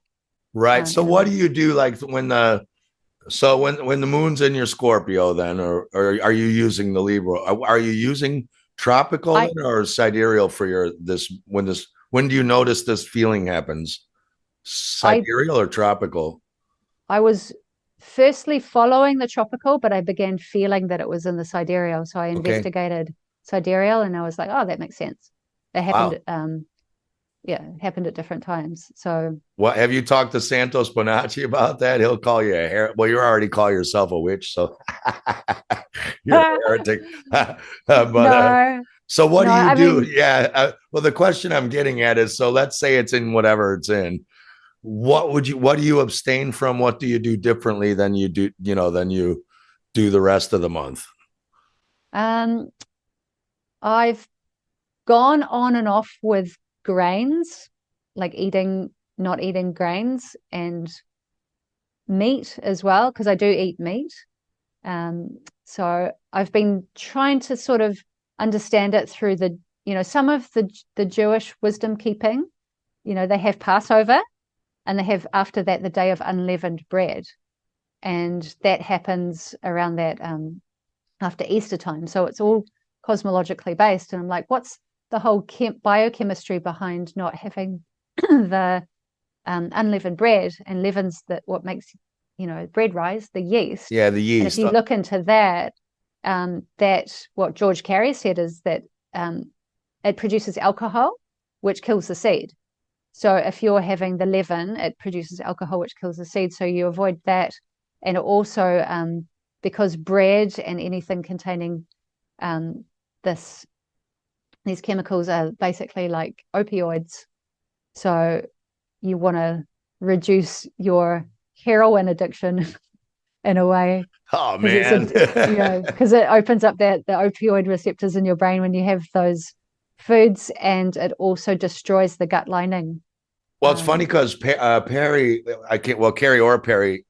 Right. So what do you do like when the moon's in your Scorpio then, or are you using the Libra? Are you using tropical then, or sidereal for when do you notice this feeling happens? Sidereal or tropical? I was firstly following the tropical, but I began feeling that it was in the sidereal. So I investigated sidereal and I was like, oh, that makes sense. It happened it happened at different times. So what have you talked to Santos Bonacci about that? He'll call you a heretic. Well, you already call yourself a witch, so you're a heretic. So what do you do? Well, the question I'm getting at is, so let's say it's in whatever it's in. What do you abstain from? What do you do differently than you do the rest of the month? I've gone on and off with grains, like not eating grains, and meat as well, because I do eat meat. So I've been trying to sort of understand it through some of the Jewish wisdom keeping. They have Passover and they have after that the day of unleavened bread. And that happens around that after Easter time. So it's all cosmologically based. And I'm like, what's the whole biochemistry behind not having the unleavened bread? And leaven's what makes bread rise, the yeast. Yeah, the yeast. And if you look into that, that what George Carey said is that it produces alcohol, which kills the seed. So if you're having the leaven, it produces alcohol, which kills the seed. So you avoid that. And also because bread and anything containing these chemicals are basically like opioids. So you want to reduce your heroin addiction in a way. Oh man. Because it opens up the opioid receptors in your brain when you have those foods, and it also destroys the gut lining. Well, it's funny because Carrie or Perry,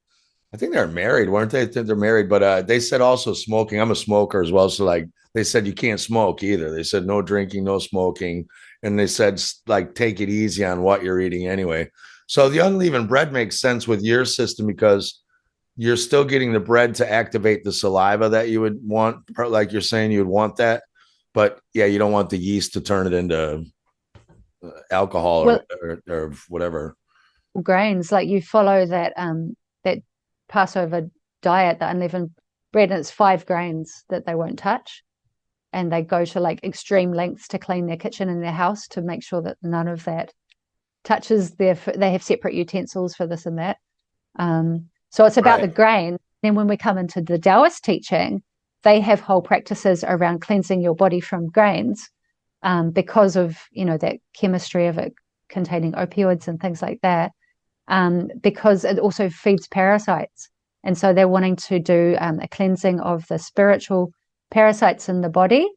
I think they're married, weren't they? I think they're married, but they said also smoking. I'm a smoker as well. So like they said, you can't smoke either. They said no drinking, no smoking. And they said, like, take it easy on what you're eating anyway. So the unleavened bread makes sense with your system because you're still getting the bread to activate the saliva that you would want. Like you're saying, you would want that. But yeah, you don't want the yeast to turn it into alcohol or whatever. Grains, like you follow that Passover diet, the unleavened bread, and it's 5 grains that they won't touch. And they go to like extreme lengths to clean their kitchen and their house to make sure that none of that touches they have separate utensils for this and that. So it's about the grain. Then when we come into the Taoist teaching, they have whole practices around cleansing your body from grains because of, that chemistry of it containing opioids and things like that, because it also feeds parasites. And so they're wanting to do a cleansing of the spiritual parasites in the body,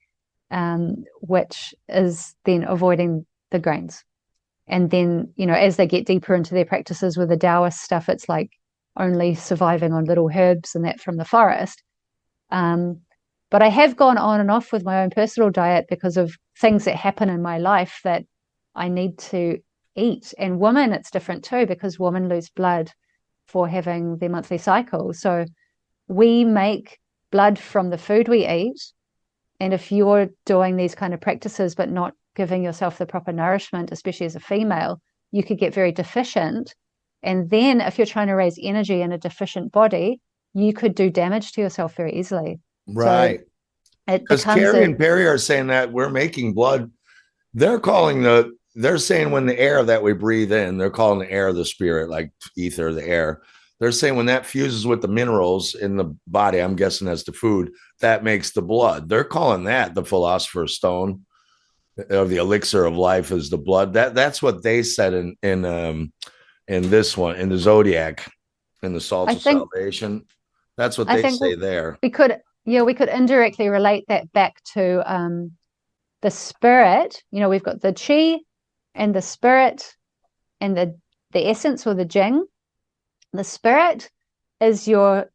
which is then avoiding the grains. And then, as they get deeper into their practices with the Taoist stuff, it's like only surviving on little herbs and that from the forest. But I have gone on and off with my own personal diet because of things that happen in my life that I need to eat. And women, it's different too, because women lose blood for having their monthly cycle. So we make blood from the food we eat. And if you're doing these kind of practices but not giving yourself the proper nourishment, especially as a female, you could get very deficient. And then if you're trying to raise energy in a deficient body, you could do damage to yourself very easily. Right. Because Carrie and Perry are saying that we're making blood. They're saying when the air that we breathe in, they're calling the air the spirit, like ether, the air. They're saying when that fuses with the minerals in the body, I'm guessing that's the food, that makes the blood. They're calling that the philosopher's stone, or the elixir of life is the blood. That's what they said in this one, in the zodiac, in the Salt of Salvation. That's what they say there. We could indirectly relate that back to the spirit, we've got the chi and the spirit and the essence or the jing. The spirit is your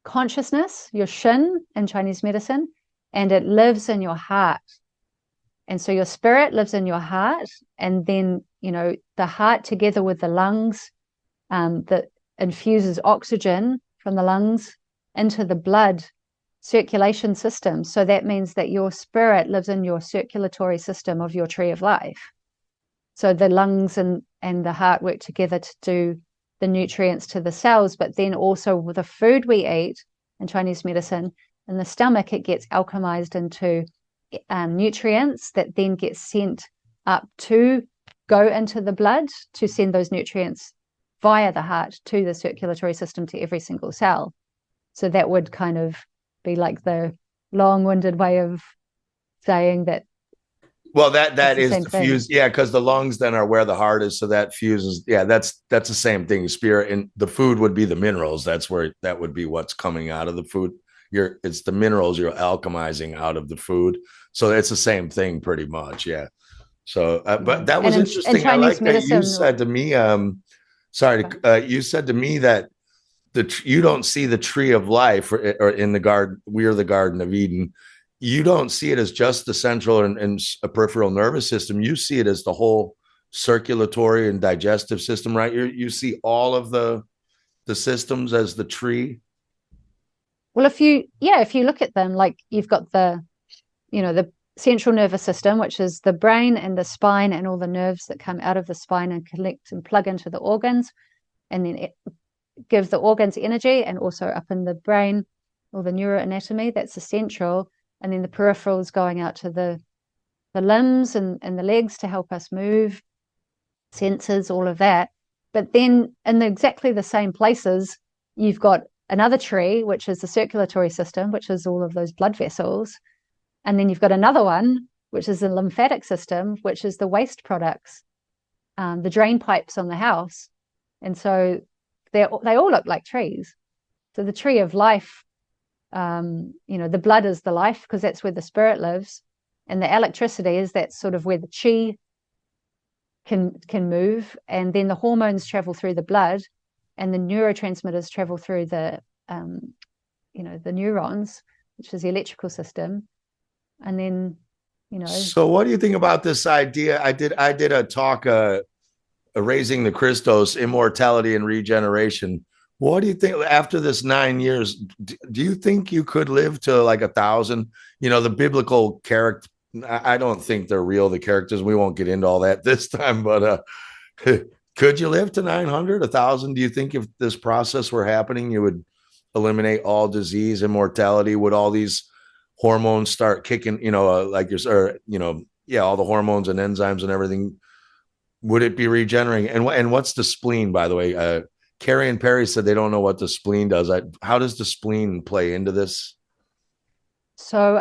consciousness, your shin in Chinese medicine, and it lives in your heart. And so your spirit lives in your heart, and then, the heart together with the lungs, that infuses oxygen from the lungs into the blood circulation system. So that means that your spirit lives in your circulatory system of your tree of life. So the lungs and the heart work together to do the nutrients to the cells, but then also with the food we eat in Chinese medicine, in the stomach, it gets alchemized into nutrients that then get sent up to go into the blood to send those nutrients via the heart to the circulatory system to every single cell. So that would kind of be like the long-winded way of saying that. Well, that is the fuse, yeah, because the lungs then are where the heart is, so that fuses. Yeah, that's the same thing. Spirit and the food would be the minerals. That would be what's coming out of the food. It's the minerals you're alchemizing out of the food, so it's the same thing pretty much. Yeah. So, but that was interesting. I like that you said to me. You said to me that you don't see the tree of life or in the garden. We are the Garden of Eden. You don't see it as just the central and a peripheral nervous system. You see it as the whole circulatory and digestive system, right? You see all of the systems as the tree. Well, if you look at them, like you've got the central nervous system, which is the brain and the spine and all the nerves that come out of the spine and connect and plug into the organs, and then give the organs energy, and also up in the brain, all the neuroanatomy, that's the central. And then the peripherals going out to the limbs and the legs to help us move, senses, all of that. But then in exactly the same places, you've got another tree, which is the circulatory system, which is all of those blood vessels. And then you've got another one, which is the lymphatic system, which is the waste products, the drain pipes on the house. And so they all look like trees. So the tree of life, the blood is the life, because that's where the spirit lives, and the electricity is that sort of where the chi can move, and then the hormones travel through the blood, and the neurotransmitters travel through the neurons, which is the electrical system, and then So what do you think about this idea? I did a talk, raising the Christos, immortality and regeneration. What do you think after this 9 years? Do you think you could live to like 1,000? The biblical character. I don't think they're real. The characters. We won't get into all that this time. But could you live to 900, 1,000? Do you think if this process were happening, you would eliminate all disease, immortality? Would all these hormones start kicking? All the hormones and enzymes and everything. Would it be regenerating? And what's the spleen, by the way? Carrie and Perry said they don't know what the spleen does. How does the spleen play into this? So,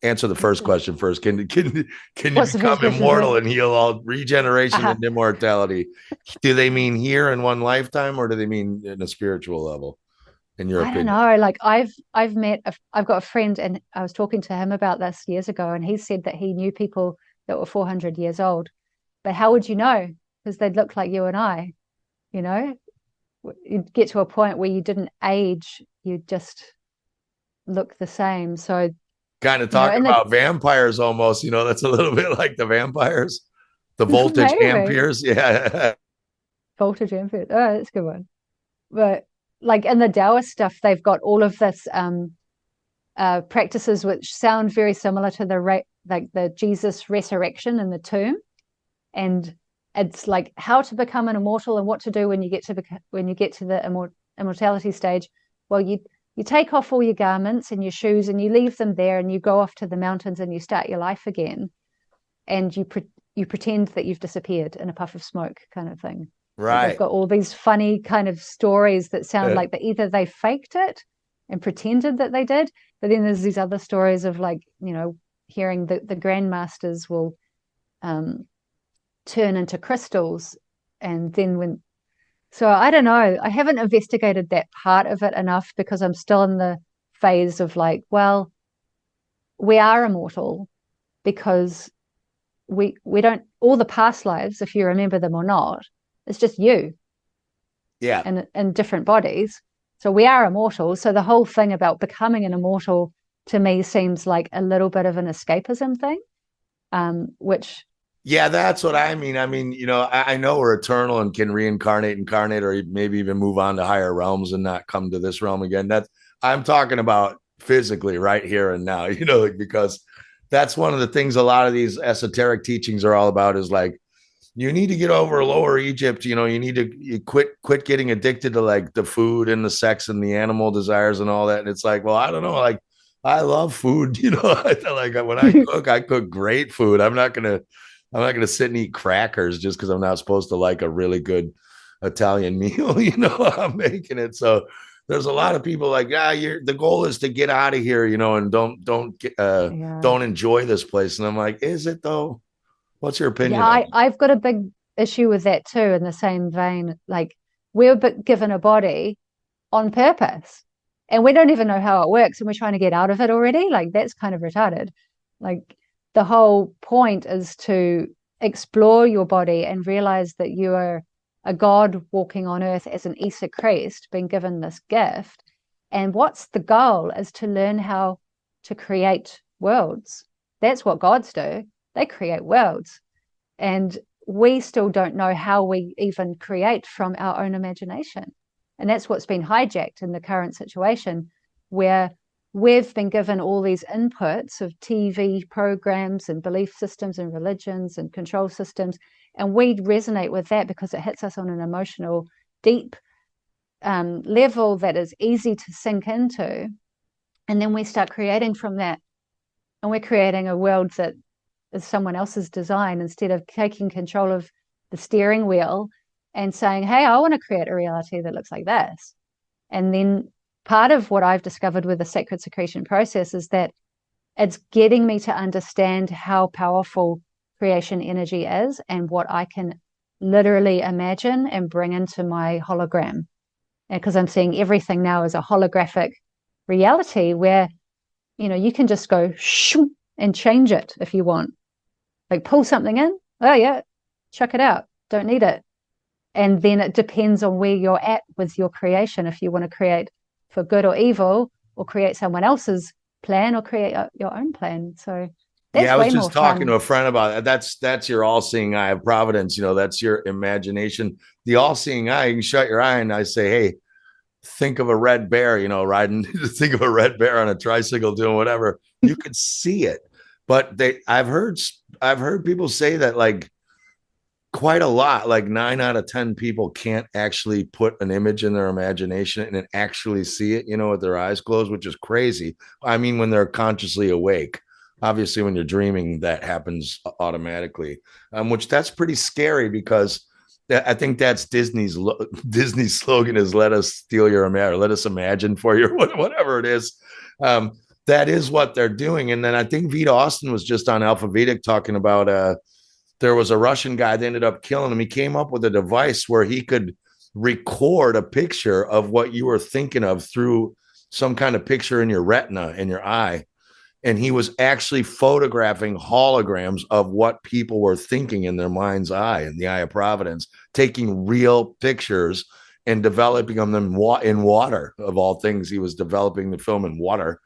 answer the first question first. Can you become immortal and heal all regeneration and immortality? Do they mean here in one lifetime, or do they mean in a spiritual level? In your opinion? I don't know. Like I've got a friend, and I was talking to him about this years ago, and he said that he knew people that were 400 years old. But how would you know? Because they'd look like you and I. You'd get to a point where you didn't age, you just look the same. So kind of talking about vampires almost, that's a little bit like the vampires, the voltage amperes. Yeah. Voltage amperes. Oh, that's a good one. But like in the Taoist stuff, they've got all of this practices which sound very similar to the Jesus resurrection in the tomb. And it's like how to become an immortal and what to do when you get to the immortality stage. Well, you take off all your garments and your shoes and you leave them there, and you go off to the mountains and you start your life again, and you pretend that you've disappeared in a puff of smoke, kind of thing. Right. They've got all these funny kind of stories that sound like that either they faked it and pretended that they did, but then there's these other stories of hearing the grandmasters will turn into crystals, and then so I don't know. I haven't investigated that part of it enough, because I'm still in the phase of we are immortal, because we don't, all the past lives, if you remember them or not, it's just you Yeah. in different bodies. So we are immortal. So the whole thing about becoming an immortal to me seems like a little bit of an escapism thing, which Yeah, that's what I mean. I mean, I know we're eternal and can reincarnate, incarnate, or maybe even move on to higher realms and not come to this realm again. That's I'm talking about physically right here and now, because that's one of the things a lot of these esoteric teachings are all about is like, you need to get over lower Egypt. You need to quit getting addicted to like the food and the sex and the animal desires and all that. And it's like, well, I don't know. Like, I love food. Like when I cook great food. I'm not gonna sit and eat crackers just because I'm not supposed to like a really good Italian meal. I'm making it. So there's a lot of people like, the goal is to get out of here, and yeah. don't enjoy this place. And I'm like, is it though? What's your Yeah, opinion on it? I've got a big issue with that too, in the same vein. Like, we're given a body on purpose, and we don't even know how it works, and we're trying to get out of it already. Like, that's kind of retarded. Like, the whole point is to explore your body and realize that you are a god walking on earth as an Isa Christ, being given this gift. And what's the goal is to learn how to create worlds. That's what gods do. They create worlds. And we still don't know how we even create from our own imagination. And that's what's been hijacked in the current situation, where we've been given all these inputs of TV programs and belief systems and religions and control systems. And we resonate with that because it hits us on an emotional, deep level that is easy to sink into. And then we start creating from that. And we're creating a world that is someone else's design, instead of taking control of the steering wheel and saying, hey, I want to create a reality that looks like this. And then part of what I've discovered with the sacred secretion process is that it's getting me to understand how powerful creation energy is and what I can literally imagine and bring into my hologram. Because I'm seeing everything now as a holographic reality where, you can just go shoo and change it if you want. Like, pull something in. Oh yeah, chuck it out. Don't need it. And then it depends on where you're at with your creation. If you want to create for good or evil, or create someone else's plan, or create your own plan. So Yeah, that's I was way more just talking to fun. a friend about that. That's your all-seeing eye of providence. That's your imagination. The all-seeing eye, you can shut your eye and I say, hey, think of a red bear, riding, think of a red bear on a tricycle doing whatever. You could see it. But I've heard people say that like quite a lot, like 9 out of 10 people can't actually put an image in their imagination and actually see it, with their eyes closed, which is crazy. I mean, when they're consciously awake. Obviously, when you're dreaming, that happens automatically, which that's pretty scary because I think that's Disney's slogan is "Let us steal your imagine, let us imagine for you," whatever it is. That is what they're doing. And then I think Vita Austin was just on Alpha Vedic talking about there was a Russian guy that ended up killing him. He came up with a device where he could record a picture of what you were thinking of through some kind of picture in your retina in your eye. And he was actually photographing holograms of what people were thinking in their mind's eye, in the eye of Providence, taking real pictures and developing them in water. Of all things, he was developing the film in water.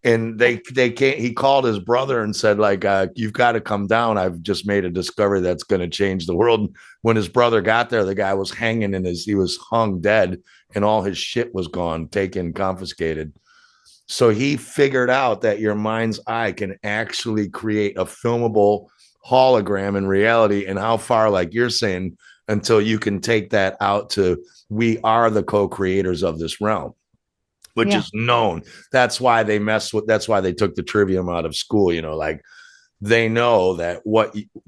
And they can't. He called his brother and said, like, you've got to come down. I've just made a discovery that's going to change the world. When his brother got there, the guy was hanging he was hung dead, and all his shit was gone, taken, confiscated. So he figured out that your mind's eye can actually create a filmable hologram in reality. And how far, like you're saying, until you can take that out to we are the co-creators of this realm, which Yeah. is known. That's why they took the trivium out of school, like they know that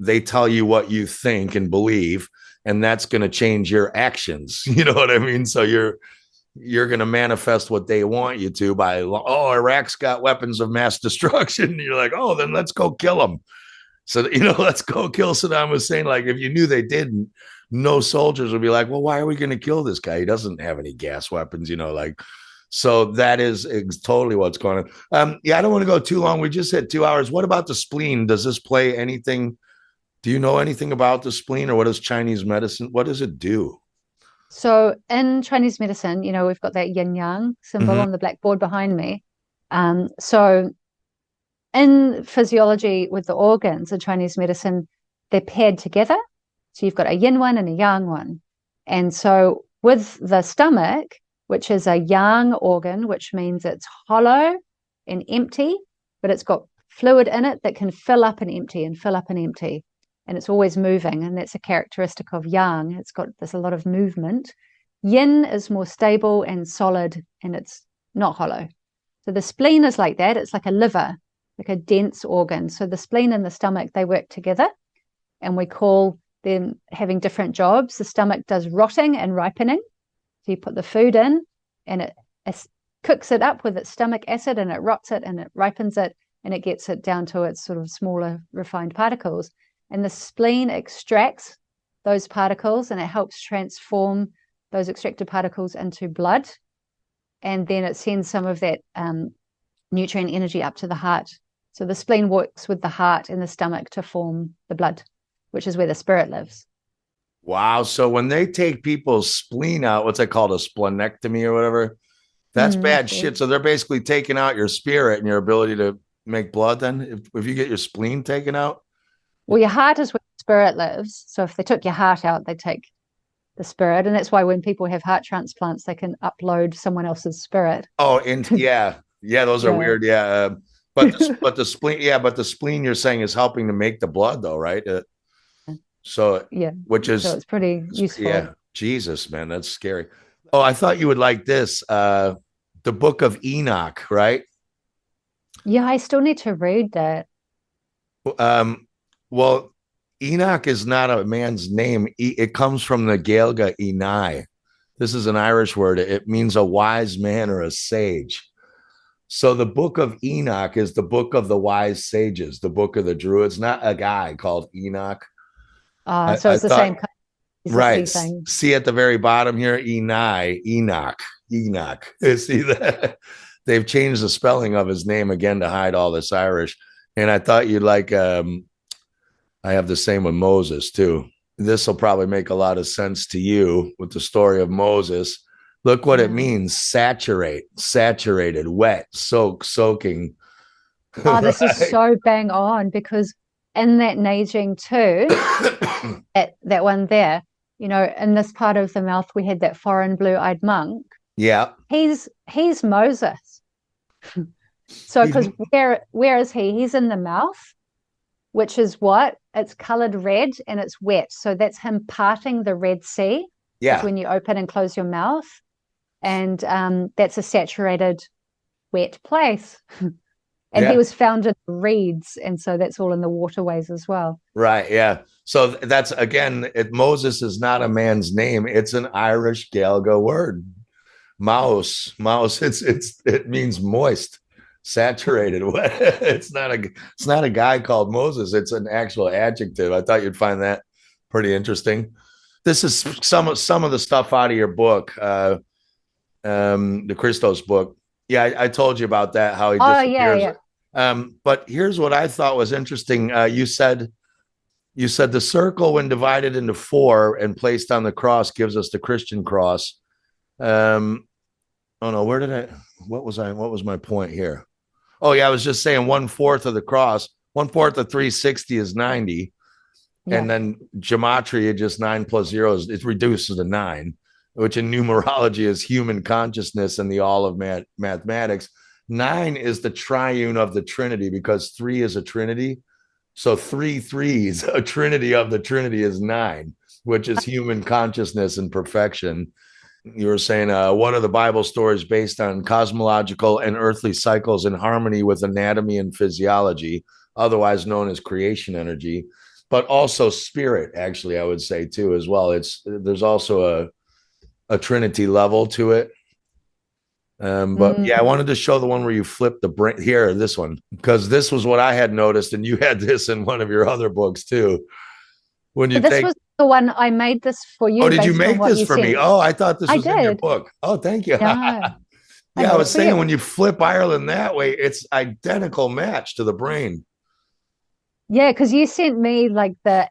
they tell you what you think and believe, and that's going to change your actions. You know what I mean? So you're going to manifest what they want you to by, oh, Iraq's got weapons of mass destruction. And you're like, oh, then let's go kill them. So, let's go kill Saddam Hussein. Like, if you knew they didn't, no soldiers would be like, well, why are we going to kill this guy? He doesn't have any gas weapons, like. So that is totally what's going on. Yeah, I don't want to go too long. We just hit 2 hours. What about the spleen? Does this play anything? Do you know anything about the spleen, or what is Chinese medicine? What does it do? So in Chinese medicine, we've got that yin yang symbol Mm-hmm. on the blackboard behind me. So in physiology with the organs in Chinese medicine, they're paired together. So you've got a yin one and a yang one. And so with the stomach, which is a yang organ, which means it's hollow and empty, but it's got fluid in it that can fill up and empty and fill up and empty. And it's always moving. And that's a characteristic of yang. There's a lot of movement. Yin is more stable and solid, and it's not hollow. So the spleen is like that. It's like a liver, like a dense organ. So the spleen and the stomach, they work together, and we call them having different jobs. The stomach does rotting and ripening. So you put the food in, and it cooks it up with its stomach acid, and it rots it and it ripens it, and it gets it down to its sort of smaller refined particles. And the spleen extracts those particles, and it helps transform those extracted particles into blood. And then it sends some of that nutrient energy up to the heart. So the spleen works with the heart and the stomach to form the blood, which is where the spirit lives. Wow. So when they take people's spleen out, what's that called? A splenectomy or whatever? That's bad shit. So they're basically taking out your spirit and your ability to make blood then? If you get your spleen taken out? Well, your heart is where the spirit lives. So if they took your heart out, they take the spirit. And that's why when people have heart transplants, they can upload someone else's spirit. Oh, and yeah. Yeah, those are weird. Yeah. But the spleen, but the spleen you're saying is helping to make the blood though, right? So yeah, which is so it's pretty useful. Yeah. Jesus, man, that's scary. Oh, I thought you would like this. The Book of Enoch, right? Yeah, I still need to read that. Well, Enoch is not a man's name. It comes from the Gaeilge Enai. This is an Irish word. It means a wise man or a sage. So the Book of Enoch is the book of the wise sages, the book of the Druids, not a guy called Enoch. So it's the same kind of right. thing. See at the very bottom here, Enoch. See that? They've changed the spelling of his name again to hide all this Irish. And I thought you'd like, I have the same with Moses too. This will probably make a lot of sense to you with the story of Moses. Look what it means. Saturated, wet, soaking. Oh, this is so bang on, because in that Neijing too, that one there, in this part of the mouth, we had that foreign blue-eyed monk. Yeah. He's Moses. So because where is he? He's in the mouth, which is what? It's colored red and it's wet. So that's him parting the Red Sea. Yeah. When you open and close your mouth. And that's a saturated, wet place. And he was found in reeds. And so that's all in the waterways as well. Right. Yeah. So that's, again, Moses is not a man's name. It's an Irish Gaeilge word. Mouse. It means moist, saturated. It's not a guy called Moses. It's an actual adjective. I thought you'd find that pretty interesting. This is some of the stuff out of your book, the Christos book. Yeah, I told you about that, how he disappears. Yeah. But here's what I thought was interesting. You said the circle, when divided into four and placed on the cross, gives us the Christian cross. Oh no, what was my point here? Oh yeah, I was just saying 1/4 of the cross, 1/4 of 360 is 90. Yeah. And then gematria, just 9 plus 0, it reduces to 9, which in numerology is human consciousness and the all of mathematics. 9 is the triune of the Trinity, because 3 is a Trinity. So 3 threes, a Trinity of the Trinity is 9, which is human consciousness and perfection. You were saying one of the Bible stories based on cosmological and earthly cycles in harmony with anatomy and physiology, otherwise known as creation energy, but also spirit, actually, I would say too, as well. There's also a Trinity level to it. But yeah, I wanted to show the one where you flip the brain here, this one, because this was what I had noticed, and you had this in one of your other books too. This was the one I made this for you. Oh, did you make this for me? Oh, I thought this was in your book. Oh, thank you. Yeah. I Yeah, I hope was so. saying Yeah, when you flip Ireland that way, it's identical match to the brain. yeah, because you sent me like the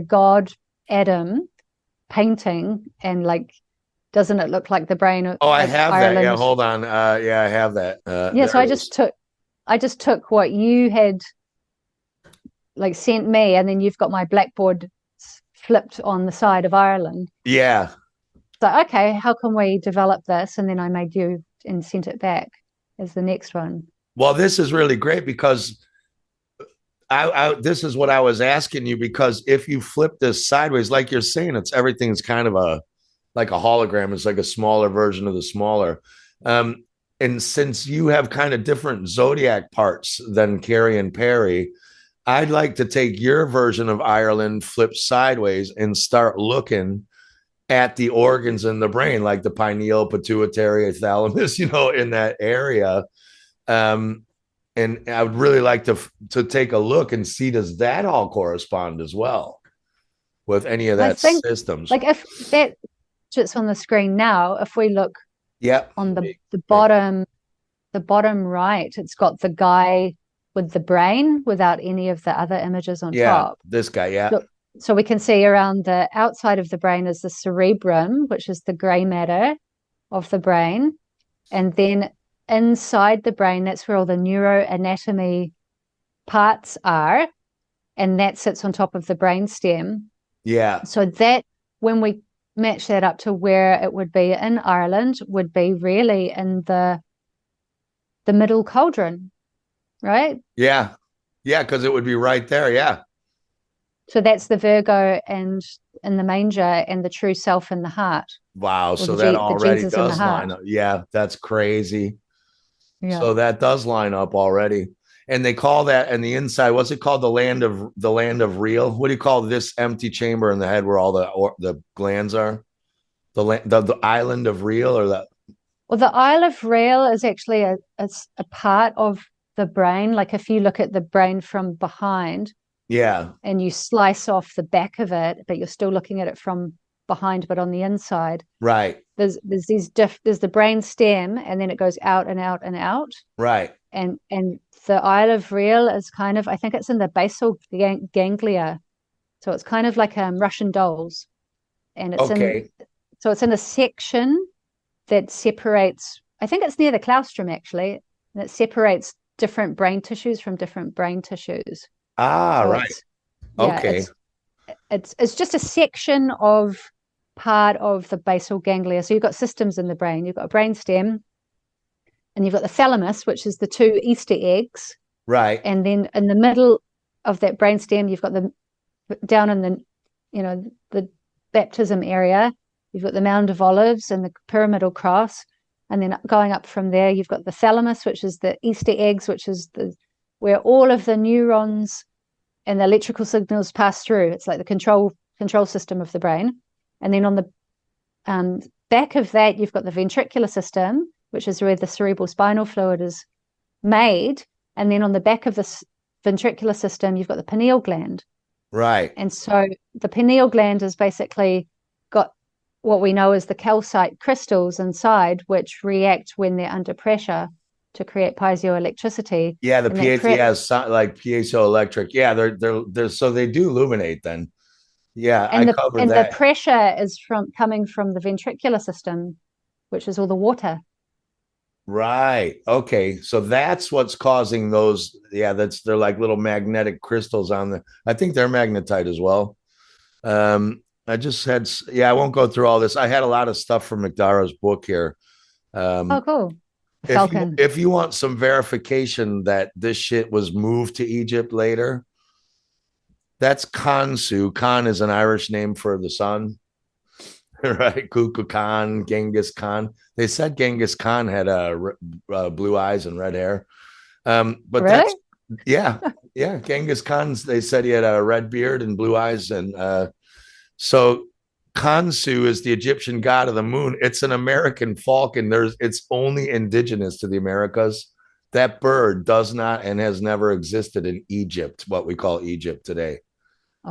god Adam painting, and like, doesn't it look like the brain Oh, I of have that. Yeah, Ireland? hold on. Yeah, I have that. Yeah, There so it is. I just took what you had like sent me, and then you've got my blackboard flipped on the side of Ireland. Yeah. So okay, how can we develop this? And then I made you and sent it back as the next one. Well, this is really great because this is what I was asking you because if you flip this sideways, like you're saying, it's everything's kind of a like a hologram. It's like a smaller version of the smaller. Um, and since you have kind of different zodiac parts than Carrie and Perry, I'd like to take your version of Ireland, flip sideways, and start looking at the organs in the brain, like the pineal, pituitary, thalamus, in that area. Um, and I would really like to take a look and see, does that all correspond as well with any of I that think systems? like if that sits on the screen now, if we look Yep. on the bottom right, it's got the guy with the brain without any of the other images on Yeah, top. this guy. Yeah. Look, so we can see around the outside of the brain is the cerebrum, which is the gray matter of the brain. And then inside the brain, that's where all the neuroanatomy parts are. And that sits on top of the brain stem. Yeah. So that, when we match that up to where it would be in Ireland, would be really in the middle cauldron, right? Yeah. Yeah. Because it would be right there. Yeah. So that's the Virgo and in the manger, and the true self in the heart, Wow. or So that the already Jesus in the does heart. line up. Yeah. That's crazy. Yeah. So that does line up already. And they call that and the inside, what's it called? The land of real. What do you call this empty chamber in the head where all the glands are? The island of real or the Well, the Isle of Rail is actually a part of the brain. Like if you look at the brain from behind yeah, and you slice off the back of it, but you're still looking at it from behind, but on the inside, right, there's the brain stem, and then it goes out and out and out. right. And the Isle of Rail is kind of, I think it's in the basal ganglia. So it's kind of like Russian dolls. And Okay. it's in a section that separates, I think it's near the claustrum actually, and it separates different brain tissues from different brain tissues. Ah, So right. yeah, Okay. it's just a section of part of the basal ganglia. So you've got systems in the brain. You've got a brain stem, and you've got the thalamus, which is the two Easter eggs. Right. And then in the middle of that brain stem, you've got the down in the baptism area, you've got the Mound of Olives and the pyramidal cross. And then going up from there, you've got the thalamus, which is the Easter eggs, which is where all of the neurons and the electrical signals pass through. It's like the control system of the brain. And then on the back of that, you've got the ventricular system, which is where the cerebral spinal fluid is made. And then on the back of this ventricular system, you've got the pineal gland. Right. And so the pineal gland has basically got what we know as the calcite crystals inside, which react when they're under pressure to create piezoelectricity. Yeah, the And that pH, yeah, like piezoelectric. Yeah, they're so they do illuminate then. Yeah, I covered the that. pressure is coming from the ventricular system, which is all the water. Right. Okay. So that's what's causing those. Yeah, they're like little magnetic crystals on the. I think they're magnetite as well. I just had, yeah, I won't go through all this. I had a lot of stuff from McDara's book here. Oh, Um, cool. if you Falcon. if you want some verification that this shit was moved to Egypt later, that's Khonsu. Khan is an Irish name for the sun, right? Kukulkan, Khan, Genghis Khan. They said Genghis Khan had blue eyes and red hair. But Really? that's yeah, yeah. Genghis Khan. They said he had a red beard and blue eyes, and so Khonsu is the Egyptian god of the moon. It's an American falcon. It's only indigenous to the Americas. That bird does not and has never existed in Egypt, what we call Egypt today.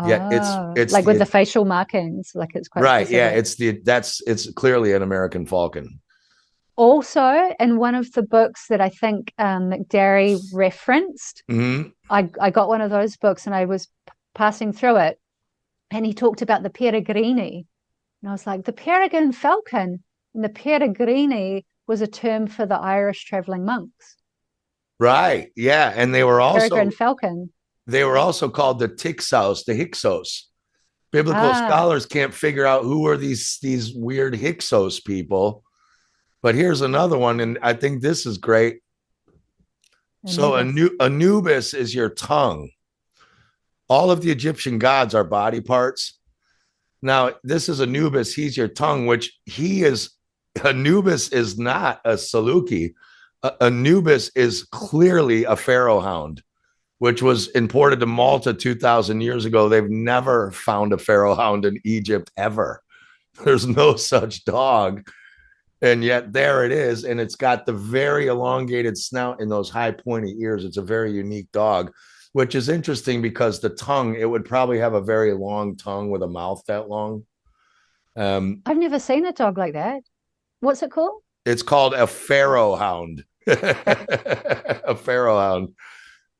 Yeah, Oh, it's like with the the facial markings, like it's quite right. Yeah, specific. it's clearly an American falcon. also in one of the books that I think McDarry referenced, Mm-hmm. I got one of those books and I was passing through it, and he talked about the peregrini. And I was like, the peregrine falcon. And the peregrini was a term for the Irish traveling monks. Right. Yeah. And Peregrine falcon. they were also called the Tixos, the Hyksos. Biblical Ah, scholars can't figure out who are these weird Hyksos people. But here's another one, and I think this is great. So Anubis. Anubis is your tongue. All of the Egyptian gods are body parts. Now, this is Anubis. He's your tongue, which he is. Anubis is not a Saluki. Anubis is clearly a pharaoh hound, which was imported to Malta 2,000 years ago. They've never found a pharaoh hound in Egypt ever. There's no such dog. And yet there it is. And it's got the very elongated snout and those high pointy ears. It's a very unique dog, which is interesting because the tongue, it would probably have a very long tongue with a mouth that long. Um, I've never seen a dog like that. What's it called? it's called a pharaoh hound. A pharaoh hound,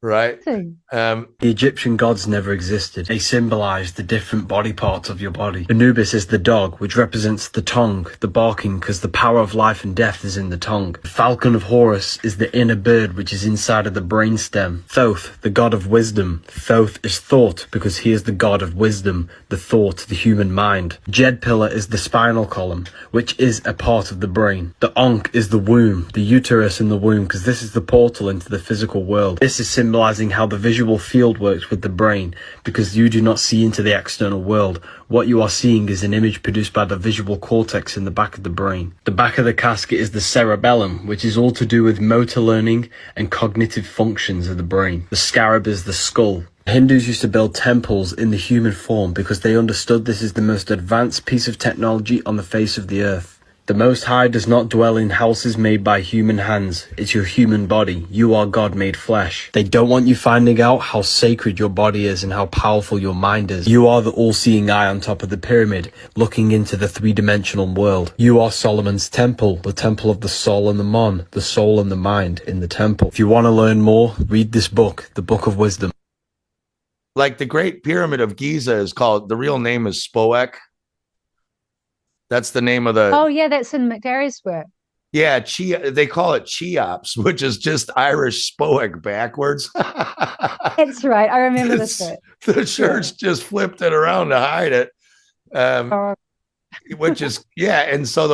right? The Egyptian gods never existed. They symbolized the different body parts of your body. Anubis is the dog, which represents the tongue, the barking, because the power of life and death is in the tongue. The falcon of Horus is the inner bird, which is inside of the brainstem. Thoth, the god of wisdom. Thoth is thought, because he is the god of wisdom, the thought, the human mind. Jed pillar is the spinal column, which is a part of the brain. The Ankh is the womb, the uterus in the womb, because this is the portal into the physical world. This is symbolizing how the visual field works with the brain, because you do not see into the external world. What you are seeing is an image produced by the visual cortex in the back of the brain. The back of the casket is the cerebellum, which is all to do with motor learning and cognitive functions of the brain. The scarab is the skull. Hindus used to build temples in the human form because they understood this is the most advanced piece of technology on the face of the earth. The Most High does not dwell in houses made by human hands. It's your human body. You are God made flesh. They don't want you finding out how sacred your body is and how powerful your mind is. You are the all-seeing eye on top of the pyramid, looking into the three-dimensional world. You are Solomon's temple, the temple of the soul and the mon, the soul and the mind in the temple. If you want to learn more, read this book, the Book of Wisdom. Like the Great Pyramid of Giza is called, the real name is Spoek. That's the name of the. Oh, yeah, that's in McDarry's work. Yeah, they call it Cheops, which is just Irish Spoek backwards. That's right. I remember this bit. The church just flipped it around to hide it. Which is, yeah. And so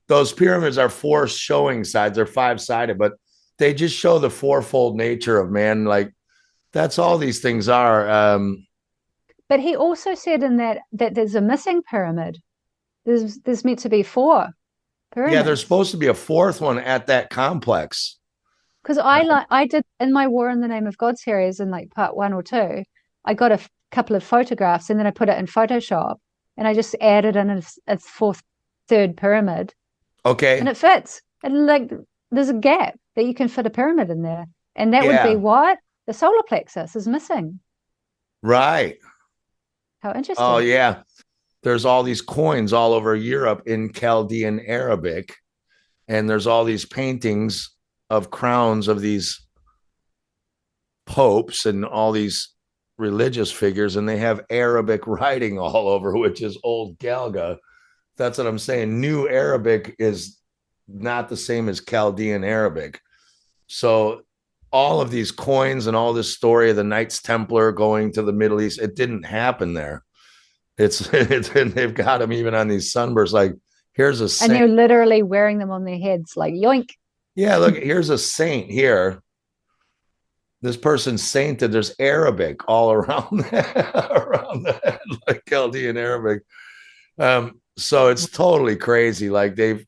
those pyramids are four showing sides. They're five-sided, but they just show the fourfold nature of man. Like that's all these things are. But he also said in that there's a missing pyramid. There's meant to be four pyramids. Yeah, there's supposed to be a fourth one at that complex. Because I did in my War in the Name of God series in like part 1 or 2, I got a couple of photographs and then I put it in Photoshop and I just added in a third pyramid. Okay. And it fits. And like there's a gap that you can fit a pyramid in there. And that would be what? The solar plexus is missing. Right. How interesting. Oh, yeah. There's all these coins all over Europe in Chaldean Arabic. And there's all these paintings of crowns of these popes and all these religious figures. And they have Arabic writing all over, which is old Galga. That's what I'm saying. New Arabic is not the same as Chaldean Arabic. So all of these coins and all this story of the Knights Templar going to the Middle East, it didn't happen there. It's they've got them even on these sunbursts. Like here's a saint. And they're literally wearing them on their heads, like yoink. Yeah, look, here's a saint here. This person's sainted. There's Arabic all around the head, like Chaldean Arabic. So it's totally crazy. Like they've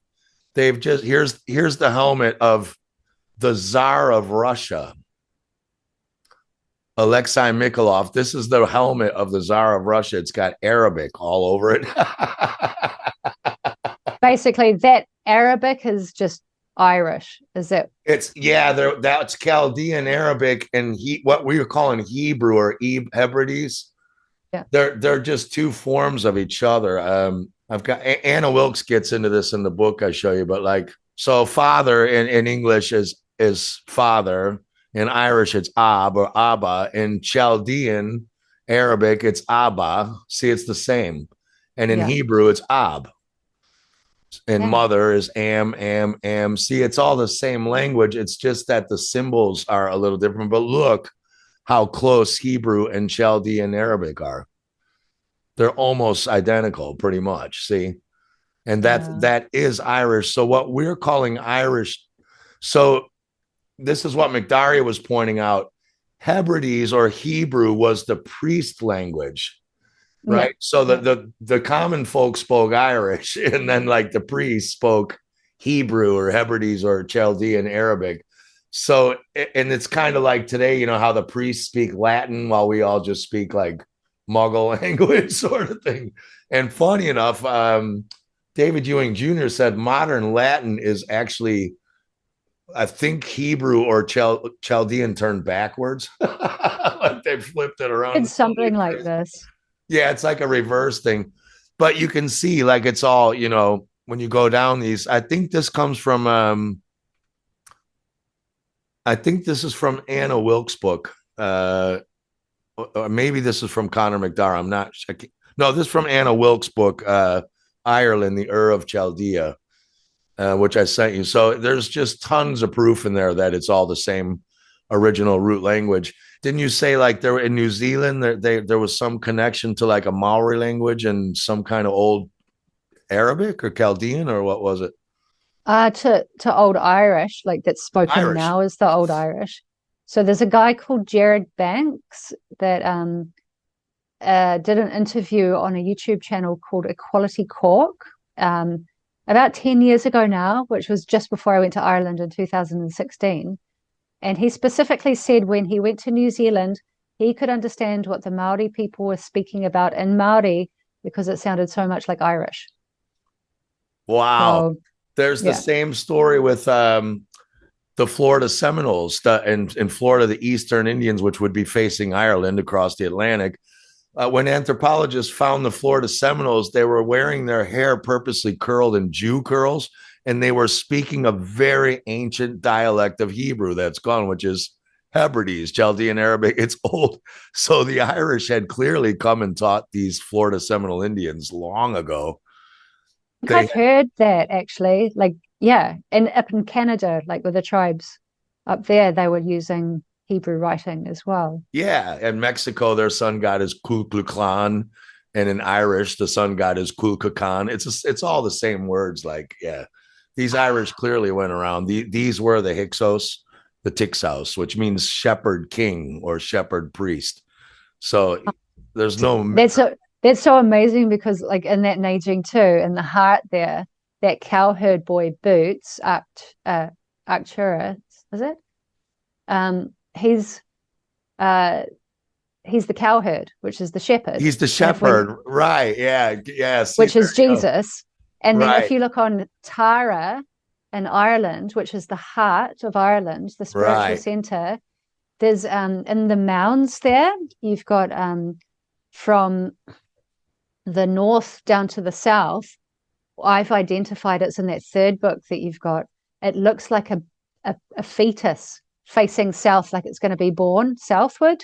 just here's the helmet of the Tsar of Russia. Alexei Mikolov. This is the helmet of the Tsar of Russia. It's got Arabic all over it. Basically, that Arabic is just Irish, is it? That's Chaldean Arabic and what we were calling Hebrew or Hebrides. Yeah, they're just two forms of each other. I've got Anna Wilkes gets into this in the book I show you, but like So father in English is father. In Irish, it's Ab or Abba. In Chaldean Arabic, it's Abba. See, it's the same. And in Yeah. Hebrew, it's Ab. And Yeah. mother is am. See, it's all the same language. It's just that the symbols are a little different. But look how close Hebrew and Chaldean Arabic are. They're almost identical, pretty much. See? And Yeah. that is Irish. So what we're calling Irish, so this is what McDarry was pointing out. Hebrides or Hebrew was the priest language, Yeah. right? So Yeah. the common folk spoke Irish, and then like the priests spoke Hebrew or Hebrides or Chaldean Arabic. So and it's kind of like today, you know, how the priests speak Latin while we all just speak like Muggle language sort of thing. And funny enough, David Ewing Jr. said modern Latin is actually, I think, Hebrew or Chaldean turned backwards. Like they flipped it around. It's something like this. Yeah, it's like a reverse thing. But you can see, like, it's all, you know, when you go down these, I think this is from Anna Wilkes' book. Or maybe this is from Connor McDarrah. I'm not sure. No, this is from Anna Wilkes' book, Ireland, the Ur of Chaldea, which I sent you. So there's just tons of proof in there that it's all the same original root language. Didn't you say like there in New Zealand there was some connection to like a Maori language and some kind of old Arabic or Chaldean, or what was it? To Old Irish, like that's spoken Irish. now as the Old Irish. So there's a guy called Jared Banks that did an interview on a YouTube channel called Equality Cork um, about 10 years ago now, which was just before I went to Ireland in 2016. And he specifically said when he went to New Zealand, he could understand what the Maori people were speaking about in Maori because it sounded so much like Irish. Wow. So, There's the yeah. same story with the Florida Seminoles in Florida, the Eastern Indians, which would be facing Ireland across the Atlantic. When anthropologists found the Florida Seminoles, they were wearing their hair purposely curled in Jew curls, and they were speaking a very ancient dialect of Hebrew that's gone, which is Hebrides, Chaldean Arabic. It's old. So the Irish had clearly come and taught these Florida Seminole Indians long ago. I think They I've heard that actually. Like, yeah, and up in Canada, like with the tribes up there, they were using Hebrew writing as well. Yeah, in Mexico, their sun god is Kulkulkan, and in Irish, the sun god is Kulkakan. It's all the same words. Like, yeah, these Irish clearly went around. These were the Hyksos, the Tixos, which means shepherd king or shepherd priest. So there's no That's so amazing because like in that Neijing too, in the heart there, that cowherd boy Boots, Arcturus, is it? He's uh he's the cowherd, which is the shepherd. he's the And if we shepherd, right? Yeah, yeah. See, which there is you go. Jesus. And then if Right, you look on Tara in Ireland, which is the heart of Ireland, the spiritual right. center, there's in the mounds there, you've got from the north down to the south. I've identified it's in that third book that you've got. It looks like a fetus facing south, like it's going to be born southward.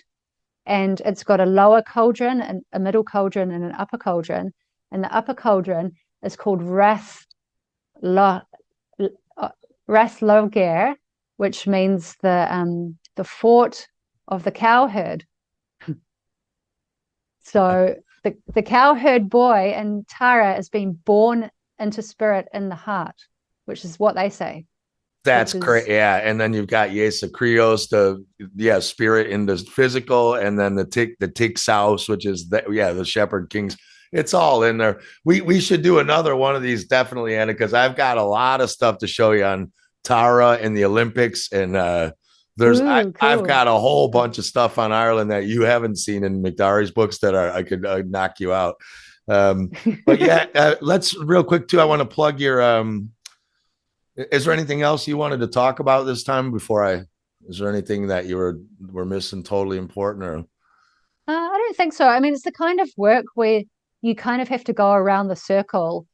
And it's got a lower cauldron and a middle cauldron and an upper cauldron. And the upper cauldron is called Lo, Loger, which means the fort of the cowherd. So the cowherd boy in Tara is being born into spirit in the heart, which is what they say. That's Which great. is Yeah. And then you've got Yesa Krios, the spirit in the physical, and then the tick souse, which is the shepherd kings. It's all in there. We should do another one of these definitely, Anna, because I've got a lot of stuff to show you on Tara and the Olympics. And I've cool. got a whole bunch of stuff on Ireland that you haven't seen in McDarry's books that I could knock you out. But yeah, let's real quick too. I want to plug your is there anything else you wanted to talk about this time before is there anything that you were missing totally important or? I don't think so. I mean, it's the kind of work where you kind of have to go around the circle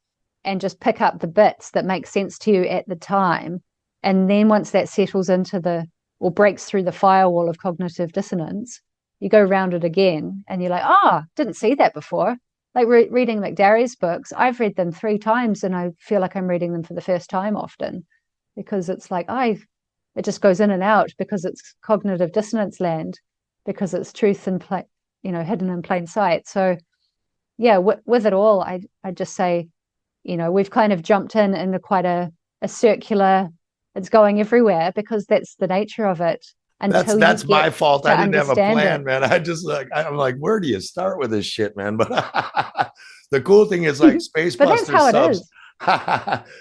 and just pick up the bits that make sense to you at the time. And then once that settles into or breaks through the firewall of cognitive dissonance, you go around it again and you're like, oh, didn't see that before. Like reading McDarry's books, I've read them 3 times and I feel like I'm reading them for the first time often, because it's like, it just goes in and out, because it's cognitive dissonance land, because it's truth and hidden in plain sight. So yeah, with it all, I just say, we've kind of jumped in quite a circular, it's going everywhere, because that's the nature of it. That's my fault. I didn't have a plan, man. I'm like, where do you start with this shit, man? But the cool thing is, like, Space Buster subs.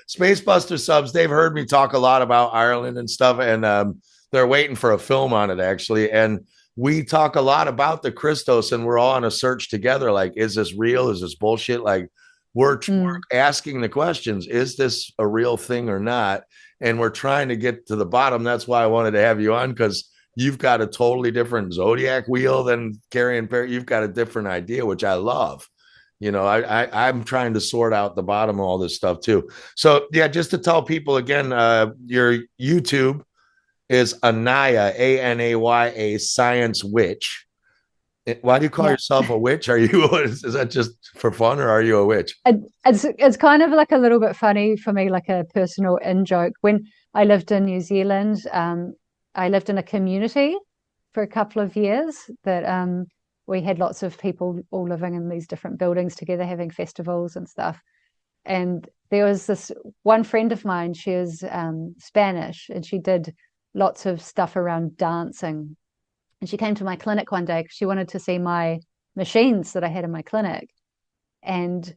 Space Buster subs, they've heard me talk a lot about Ireland and stuff, and they're waiting for a film on it, actually. And we talk a lot about the Christos, and we're all on a search together. Like, is this real? Is this bullshit? Like, we're asking the questions. Is this a real thing or not? And we're trying to get to the bottom. That's why I wanted to have you on, because you've got a totally different zodiac wheel than Carrie and Perry. You've got a different idea, which I love. I'm trying to sort out the bottom of all this stuff too. So yeah, just to tell people again, your YouTube is Anaya, Anaya, Science Witch. Why do you call yourself a witch? Is that just for fun, or are you a witch? It's kind of like a little bit funny for me, like a personal in joke. When I lived in New Zealand, I lived in a community for a couple of years that we had lots of people all living in these different buildings together, having festivals and stuff. And there was this one friend of mine, she was Spanish, and she did lots of stuff around dancing. And she came to my clinic one day because she wanted to see my machines that I had in my clinic. And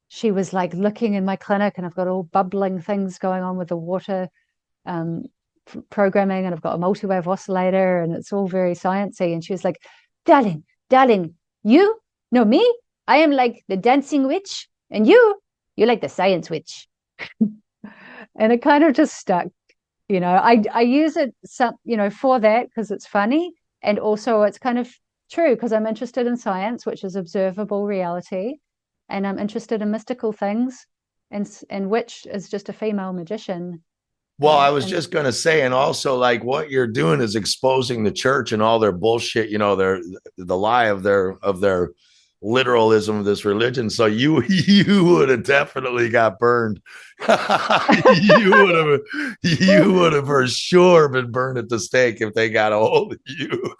she was like looking in my clinic, and I've got all bubbling things going on with the water programming, and I've got a multi-wave oscillator, and it's all very sciencey. And she was like, darling, you know me? I am like the dancing witch, and you're like the science witch. And it kind of just stuck. I use it for that, because it's funny. And also it's kind of true, because I'm interested in science, which is observable reality, and I'm interested in mystical things, and witch is just a female magician. Well, I was just going to say, and also, like, what you're doing is exposing the church and all their bullshit, the lie of their literalism of this religion. So you would have definitely got burned. you would have for sure been burned at the stake if they got a hold of you.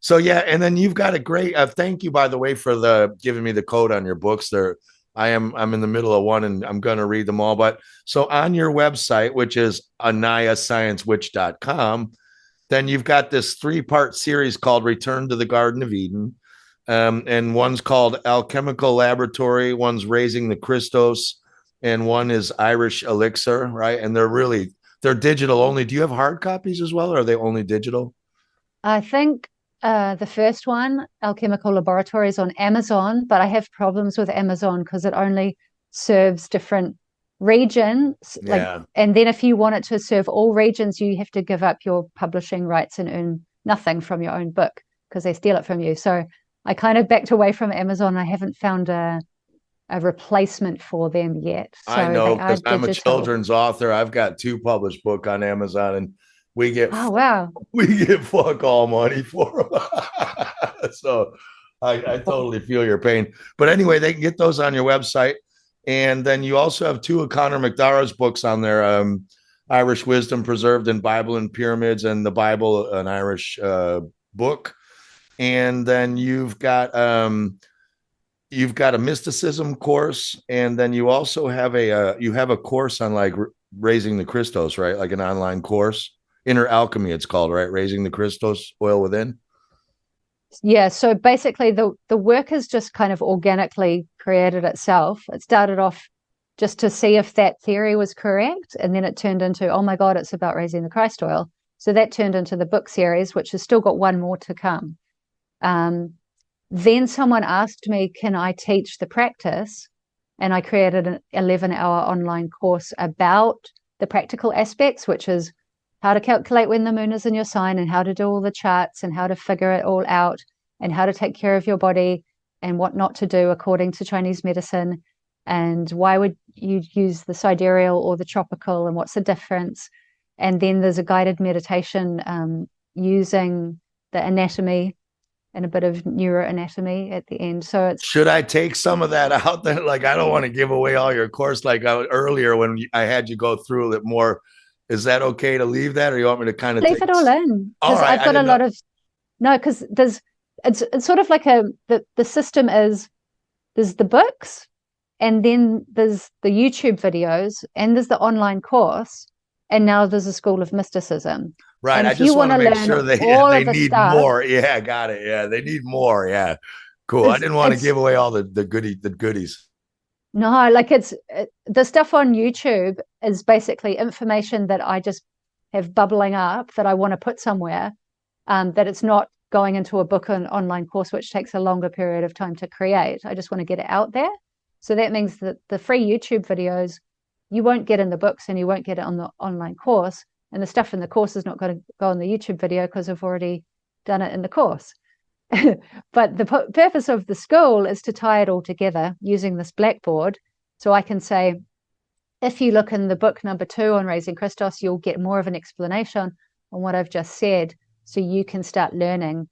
So yeah, and then you've got a great thank you, by the way, for giving me the code on your books there. I'm in the middle of one, and I'm going to read them all. But so on your website, which is anayasciencewitch.com, then you've got this 3-part series called Return to the Garden of Eden. And one's called Alchemical Laboratory, one's Raising the Christos, and one is Irish Elixir, right? And they're digital only. Do you have hard copies as well, or are they only digital? I think the first one, Alchemical Laboratory, is on Amazon, but I have problems with Amazon because it only serves different regions. And then if you want it to serve all regions, you have to give up your publishing rights and earn nothing from your own book, because they steal it from you. So I kind of backed away from Amazon. I haven't found a replacement for them yet. So I know, because I'm a children's author. I've got 2 published books on Amazon, and we get fuck all money for them. So I totally feel your pain. But anyway, they can get those on your website. And then you also have 2 of Conor McDara's books on there, Irish Wisdom Preserved in Bible and Pyramids, and the Bible, an Irish book. And then you've got a mysticism course, and then you also have a course on like raising the Christos, right? Like an online course, Inner Alchemy, it's called, right? Raising the Christos, Oil Within. Yeah, so basically the work has just kind of organically created itself. It started off just to see if that theory was correct, and then it turned into, oh my God, it's about raising the Christ oil. So that turned into the book series, which has still got one more to come. Then someone asked me, can I teach the practice? And I created an 11-hour online course about the practical aspects, which is how to calculate when the moon is in your sign, and how to do all the charts, and how to figure it all out, and how to take care of your body, and what not to do according to Chinese medicine, and why would you use the sidereal or the tropical, and what's the difference. And then there's a guided meditation using the anatomy and a bit of neuroanatomy at the end. So it's, should I take some of that out there? Like, I don't want to give away all your course. Like earlier when I had you go through it more, is that okay to leave that, or you want me to kind of leave it all in? All Because right, I've got a lot of, no, because it's sort of like the system is, there's the books, and then there's the YouTube videos, and there's the online course, and now there's a school of mysticism. Right. And I if just you want to make learn sure they all of the need stuff, more. Yeah, got it. Yeah, they need more. Yeah, cool. I didn't want to give away all the goodies. No, like the stuff on YouTube is basically information that I just have bubbling up that I want to put somewhere, that it's not going into a book or an online course, which takes a longer period of time to create. I just want to get it out there. So that means that the free YouTube videos, you won't get in the books and you won't get it on the online course. And the stuff in the course is not going to go on the YouTube video because I've already done it in the course. But the purpose of the school is to tie it all together using this blackboard. So I can say, if you look in the book number 2 on Raising Christos, you'll get more of an explanation on what I've just said, so you can start learning.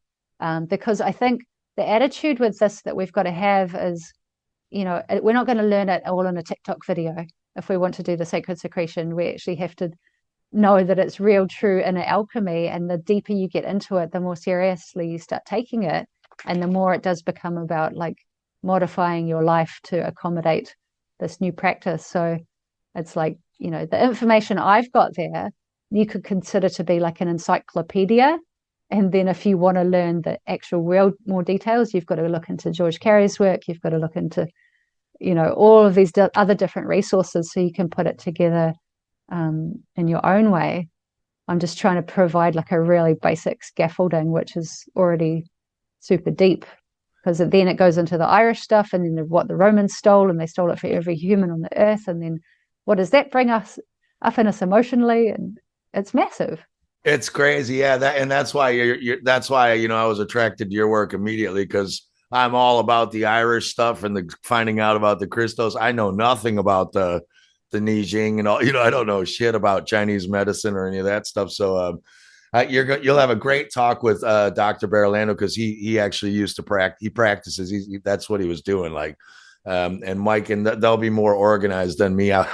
Because I think the attitude with this that we've got to have is, we're not going to learn it all in a TikTok video. If we want to do the sacred secretion, we actually have to know that it's real, true inner alchemy. And the deeper you get into it, the more seriously you start taking it. And the more it does become about like modifying your life to accommodate this new practice. So it's like, the information I've got there, you could consider to be like an encyclopedia. And then if you want to learn the actual real more details, you've got to look into George Carey's work. You've got to look into, all of these other different resources so you can put it together in your own way. I'm just trying to provide like a really basic scaffolding, which is already super deep, because then it goes into the Irish stuff, and then what the Romans stole, and they stole it for every human on the earth. And then what does that bring us up in us emotionally? And it's massive. It's crazy. Yeah. That's why that's why, I was attracted to your work immediately, because I'm all about the Irish stuff and the finding out about the Christos. I know nothing about the Nijing and all, I don't know shit about Chinese medicine or any of that stuff. So you'll have a great talk with Dr. Barolando, because he actually used to practice. He practices. That's what he was doing. Like, and Mike, and they'll be more organized than me. I'm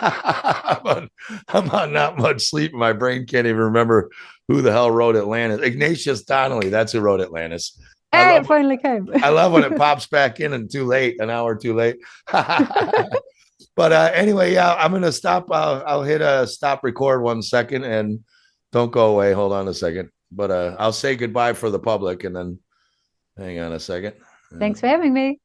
on not much sleep. My brain can't even remember who the hell wrote Atlantis. Ignatius Donnelly. That's who wrote Atlantis. Hey, it finally came. I love when it pops back in and too late, an hour too late. But anyway, yeah, I'm going to stop. I'll hit a stop record 1 second, and don't go away. Hold on a second. But I'll say goodbye for the public, and then hang on a second. Thanks for having me.